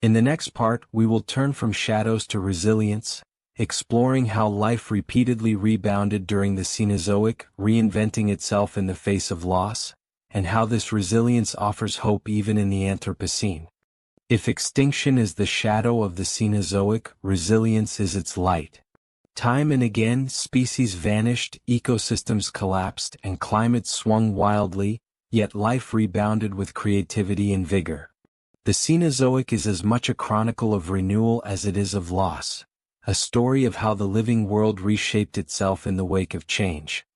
In the next part, we will turn from shadows to resilience, exploring how life repeatedly rebounded during the Cenozoic, reinventing itself in the face of loss, and how this resilience offers hope even in the Anthropocene. If extinction is the shadow of the Cenozoic, resilience is its light. Time and again, species vanished, ecosystems collapsed, and climates swung wildly, yet life rebounded with creativity and vigor. The Cenozoic is as much a chronicle of renewal as it is of loss, a story of how the living world reshaped itself in the wake of change.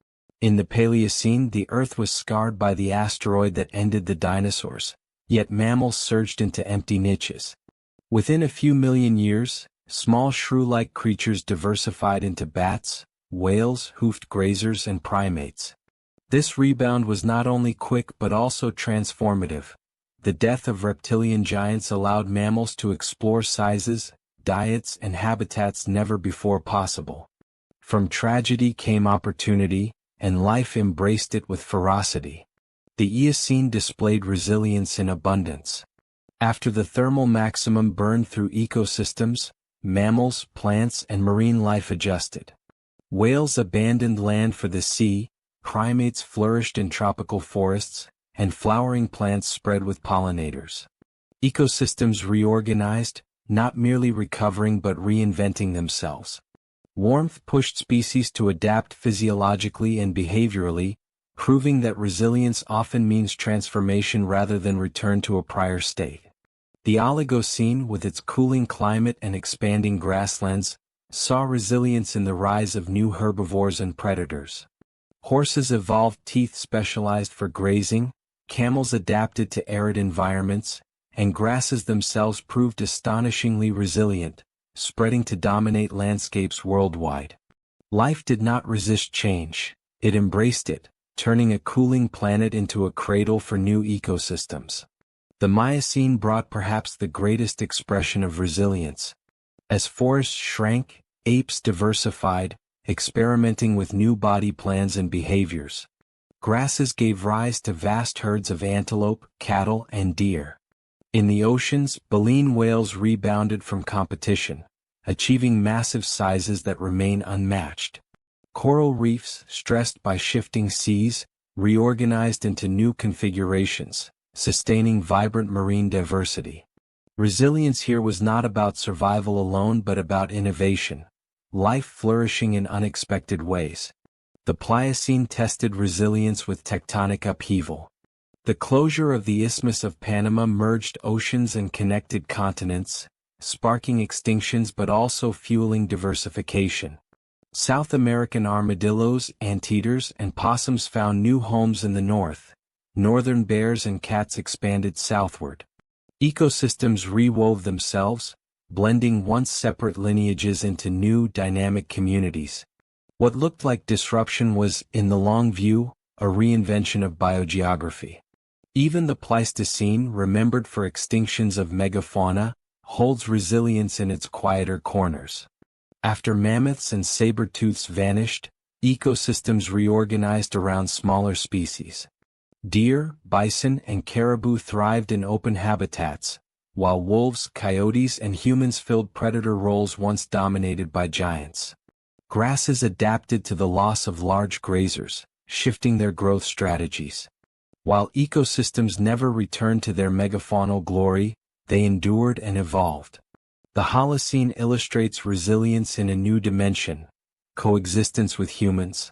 In the Paleocene, the Earth was scarred by the asteroid that ended the dinosaurs, yet mammals surged into empty niches. Within a few million years, small shrew-like creatures diversified into bats, whales, hoofed grazers, and primates. This rebound was not only quick but also transformative. The death of reptilian giants allowed mammals to explore sizes, diets, and habitats never before possible. From tragedy came opportunity, and life embraced it with ferocity. The Eocene displayed resilience in abundance. After the thermal maximum burned through ecosystems, mammals, plants, and marine life adjusted. Whales abandoned land for the sea, primates flourished in tropical forests, and flowering plants spread with pollinators. Ecosystems reorganized, not merely recovering but reinventing themselves. Warmth pushed species to adapt physiologically and behaviorally, proving that resilience often means transformation rather than return to a prior state. The Oligocene, with its cooling climate and expanding grasslands, saw resilience in the rise of new herbivores and predators. Horses evolved teeth specialized for grazing, camels adapted to arid environments, and grasses themselves proved astonishingly resilient, spreading to dominate landscapes worldwide. Life did not resist change, it embraced it, turning a cooling planet into a cradle for new ecosystems. The Miocene brought perhaps the greatest expression of resilience. As forests shrank, apes diversified, experimenting with new body plans and behaviors. Grasses gave rise to vast herds of antelope, cattle, and deer. In the oceans, baleen whales rebounded from competition, achieving massive sizes that remain unmatched. Coral reefs, stressed by shifting seas, reorganized into new configurations, sustaining vibrant marine diversity. Resilience here was not about survival alone but about innovation, life flourishing in unexpected ways. The Pliocene tested resilience with tectonic upheaval. The closure of the Isthmus of Panama merged oceans and connected continents, sparking extinctions but also fueling diversification. South American armadillos, anteaters, and possums found new homes in the north. Northern bears and cats expanded southward. Ecosystems rewove themselves, blending once separate lineages into new, dynamic communities. What looked like disruption was, in the long view, a reinvention of biogeography. Even the Pleistocene, remembered for extinctions of megafauna, holds resilience in its quieter corners. After mammoths and saber-tooths vanished, ecosystems reorganized around smaller species. Deer, bison, and caribou thrived in open habitats, while wolves, coyotes, and humans filled predator roles once dominated by giants. Grasses adapted to the loss of large grazers, shifting their growth strategies. While ecosystems never returned to their megafaunal glory, they endured and evolved. The Holocene illustrates resilience in a new dimension: coexistence with humans.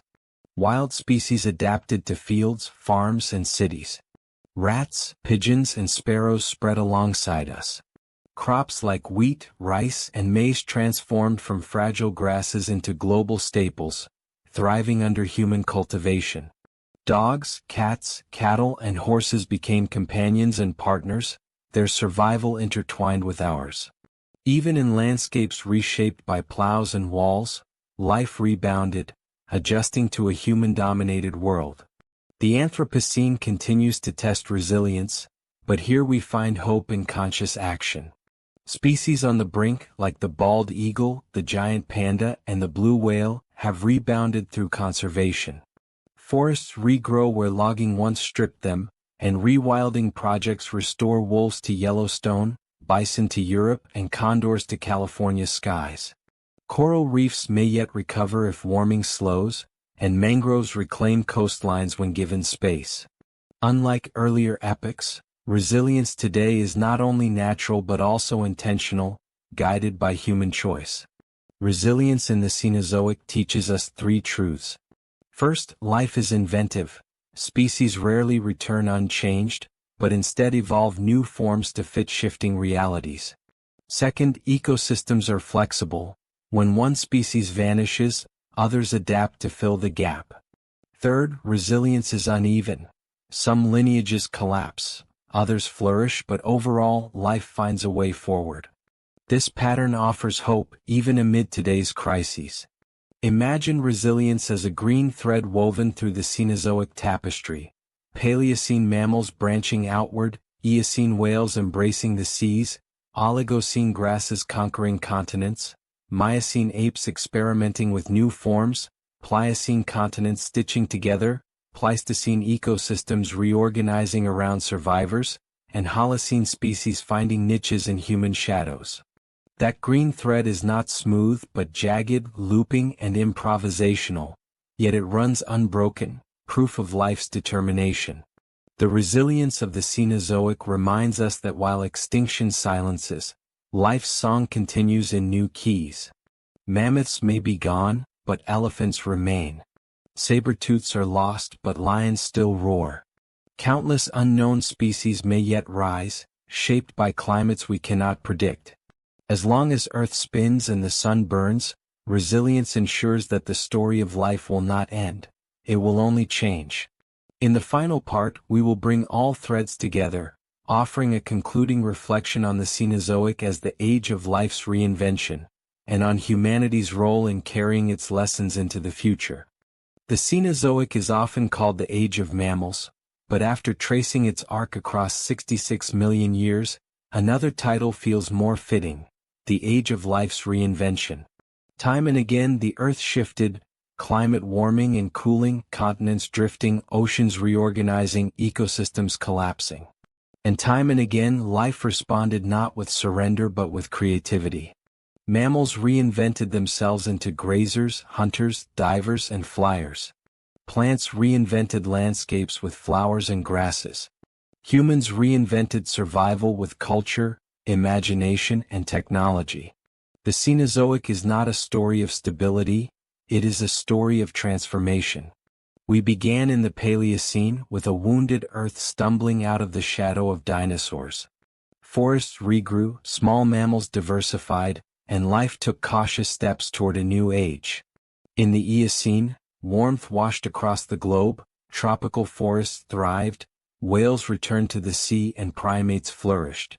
Wild species adapted to fields, farms, and cities. Rats, pigeons, and sparrows spread alongside us. Crops like wheat, rice, and maize transformed from fragile grasses into global staples, thriving under human cultivation. Dogs, cats, cattle, and horses became companions and partners, their survival intertwined with ours. Even in landscapes reshaped by plows and walls, life rebounded, adjusting to a human-dominated world. The Anthropocene continues to test resilience, but here we find hope in conscious action. Species on the brink, like the bald eagle, the giant panda, and the blue whale, have rebounded through conservation. Forests regrow where logging once stripped them, and rewilding projects restore wolves to Yellowstone, bison to Europe, and condors to California skies. Coral reefs may yet recover if warming slows, and mangroves reclaim coastlines when given space. Unlike earlier epochs, resilience today is not only natural but also intentional, guided by human choice. Resilience in the Cenozoic teaches us three truths. First, life is inventive. Species rarely return unchanged, but instead evolve new forms to fit shifting realities. Second, ecosystems are flexible. When one species vanishes, others adapt to fill the gap. Third, resilience is uneven. Some lineages collapse, others flourish, but overall, life finds a way forward. This pattern offers hope even amid today's crises. Imagine resilience as a green thread woven through the Cenozoic tapestry. Paleocene mammals branching outward, Eocene whales embracing the seas, Oligocene grasses conquering continents, Miocene apes experimenting with new forms, Pliocene continents stitching together, Pleistocene ecosystems reorganizing around survivors, and Holocene species finding niches in human shadows. That green thread is not smooth but jagged, looping, and improvisational, yet it runs unbroken, proof of life's determination. The resilience of the Cenozoic reminds us that while extinction silences, life's song continues in new keys. Mammoths may be gone, but elephants remain. Saber-tooths are lost, but lions still roar. Countless unknown species may yet rise, shaped by climates we cannot predict. As long as Earth spins and the sun burns, resilience ensures that the story of life will not end. It will only change. In the final part, we will bring all threads together, offering a concluding reflection on the Cenozoic as the age of life's reinvention, and on humanity's role in carrying its lessons into the future. The Cenozoic is often called the Age of Mammals, but after tracing its arc across 66 million years, another title feels more fitting: the Age of Life's Reinvention. Time and again the Earth shifted, climate warming and cooling, continents drifting, oceans reorganizing, ecosystems collapsing. And time and again life responded not with surrender but with creativity. Mammals reinvented themselves into grazers, hunters, divers, and flyers. Plants reinvented landscapes with flowers and grasses. Humans reinvented survival with culture, imagination, and technology. The Cenozoic is not a story of stability, it is a story of transformation. We began in the Pliocene with a wounded Earth stumbling out of the shadow of dinosaurs. Forests regrew, small mammals diversified, and life took cautious steps toward a new age. In the Eocene, warmth washed across the globe, tropical forests thrived, whales returned to the sea, and primates flourished.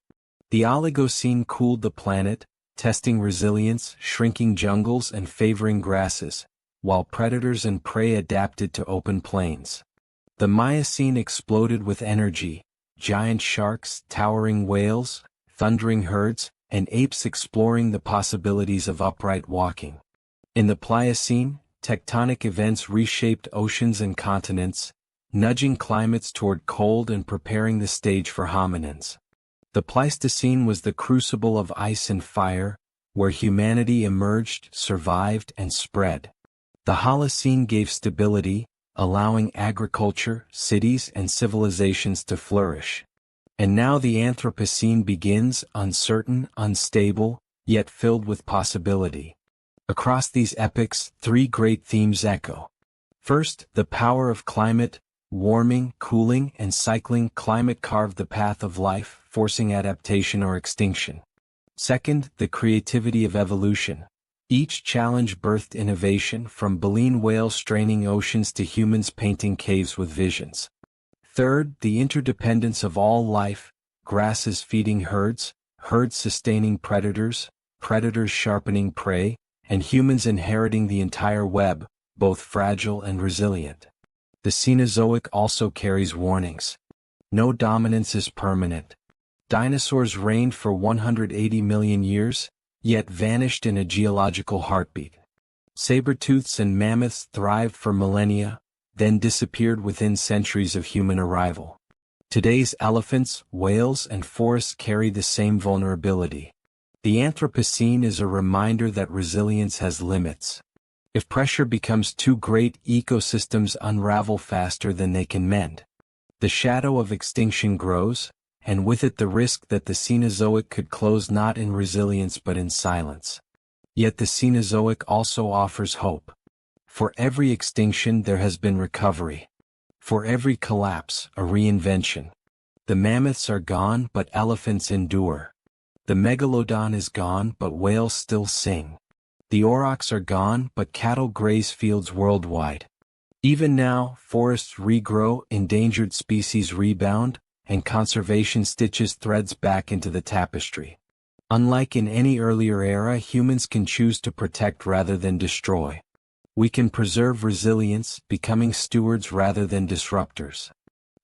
The Oligocene cooled the planet, testing resilience, shrinking jungles and favoring grasses, while predators and prey adapted to open plains. The Miocene exploded with energy, giant sharks, towering whales, thundering herds, and apes exploring the possibilities of upright walking. In the Pliocene, tectonic events reshaped oceans and continents, nudging climates toward cold and preparing the stage for hominins. The Pleistocene was the crucible of ice and fire, where humanity emerged, survived, and spread. The Holocene gave stability, allowing agriculture, cities, and civilizations to flourish. And now the Anthropocene begins, uncertain, unstable, yet filled with possibility. Across these epochs, three great themes echo. First, the power of climate, warming, cooling, and cycling. Climate carved the path of life, forcing adaptation or extinction. Second, the creativity of evolution. Each challenge birthed innovation, from baleen whales straining oceans to humans painting caves with visions. Third, the interdependence of all life, grasses feeding herds, herds sustaining predators, predators sharpening prey, and humans inheriting the entire web, both fragile and resilient. The Cenozoic also carries warnings. No dominance is permanent. Dinosaurs reigned for 180 million years, yet vanished in a geological heartbeat. Saber-tooths and mammoths thrived for millennia, then disappeared within centuries of human arrival. Today's elephants, whales, and forests carry the same vulnerability. The Anthropocene is a reminder that resilience has limits. If pressure becomes too great, ecosystems unravel faster than they can mend. The shadow of extinction grows, and with it the risk that the Cenozoic could close not in resilience but in silence. Yet the Cenozoic also offers hope. For every extinction there has been recovery. For every collapse, a reinvention. The mammoths are gone, but elephants endure. The megalodon is gone, but whales still sing. The aurochs are gone, but cattle graze fields worldwide. Even now, forests regrow, endangered species rebound, and conservation stitches threads back into the tapestry. Unlike in any earlier era, humans can choose to protect rather than destroy. We can preserve resilience, becoming stewards rather than disruptors.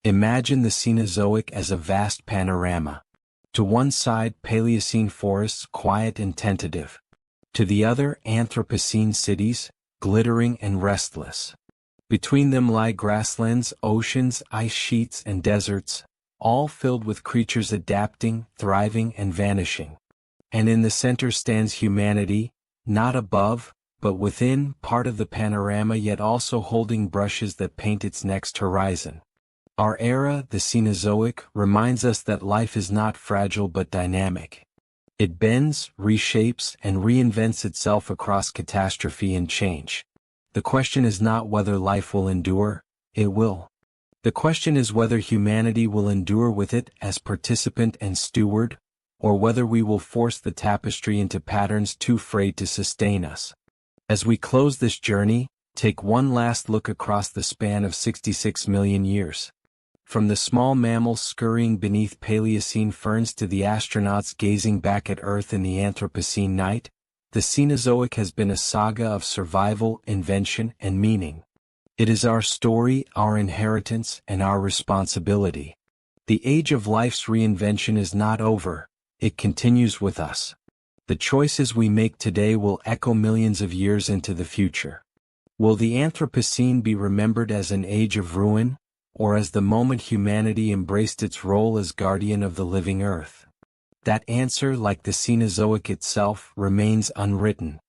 Imagine the Cenozoic as a vast panorama. To one side, Pliocene forests, quiet and tentative. To the other, Anthropocene cities, glittering and restless. Between them lie grasslands, oceans, ice sheets, and deserts, all filled with creatures adapting, thriving, and vanishing. And in the center stands humanity, not above, but within, part of the panorama yet also holding brushes that paint its next horizon. Our era, the Cenozoic, reminds us that life is not fragile but dynamic. It bends, reshapes, and reinvents itself across catastrophe and change. The question is not whether life will endure, it will. The question is whether humanity will endure with it as participant and steward, or whether we will force the tapestry into patterns too frayed to sustain us. As we close this journey, take one last look across the span of 66 million years. From the small mammals scurrying beneath Paleocene ferns to the astronauts gazing back at Earth in the Anthropocene night, the Cenozoic has been a saga of survival, invention, and meaning. It is our story, our inheritance, and our responsibility. The age of life's reinvention is not over, it continues with us. The choices we make today will echo millions of years into the future. Will the Anthropocene be remembered as an age of ruin, or as the moment humanity embraced its role as guardian of the living Earth? That answer, like the Cenozoic itself, remains unwritten.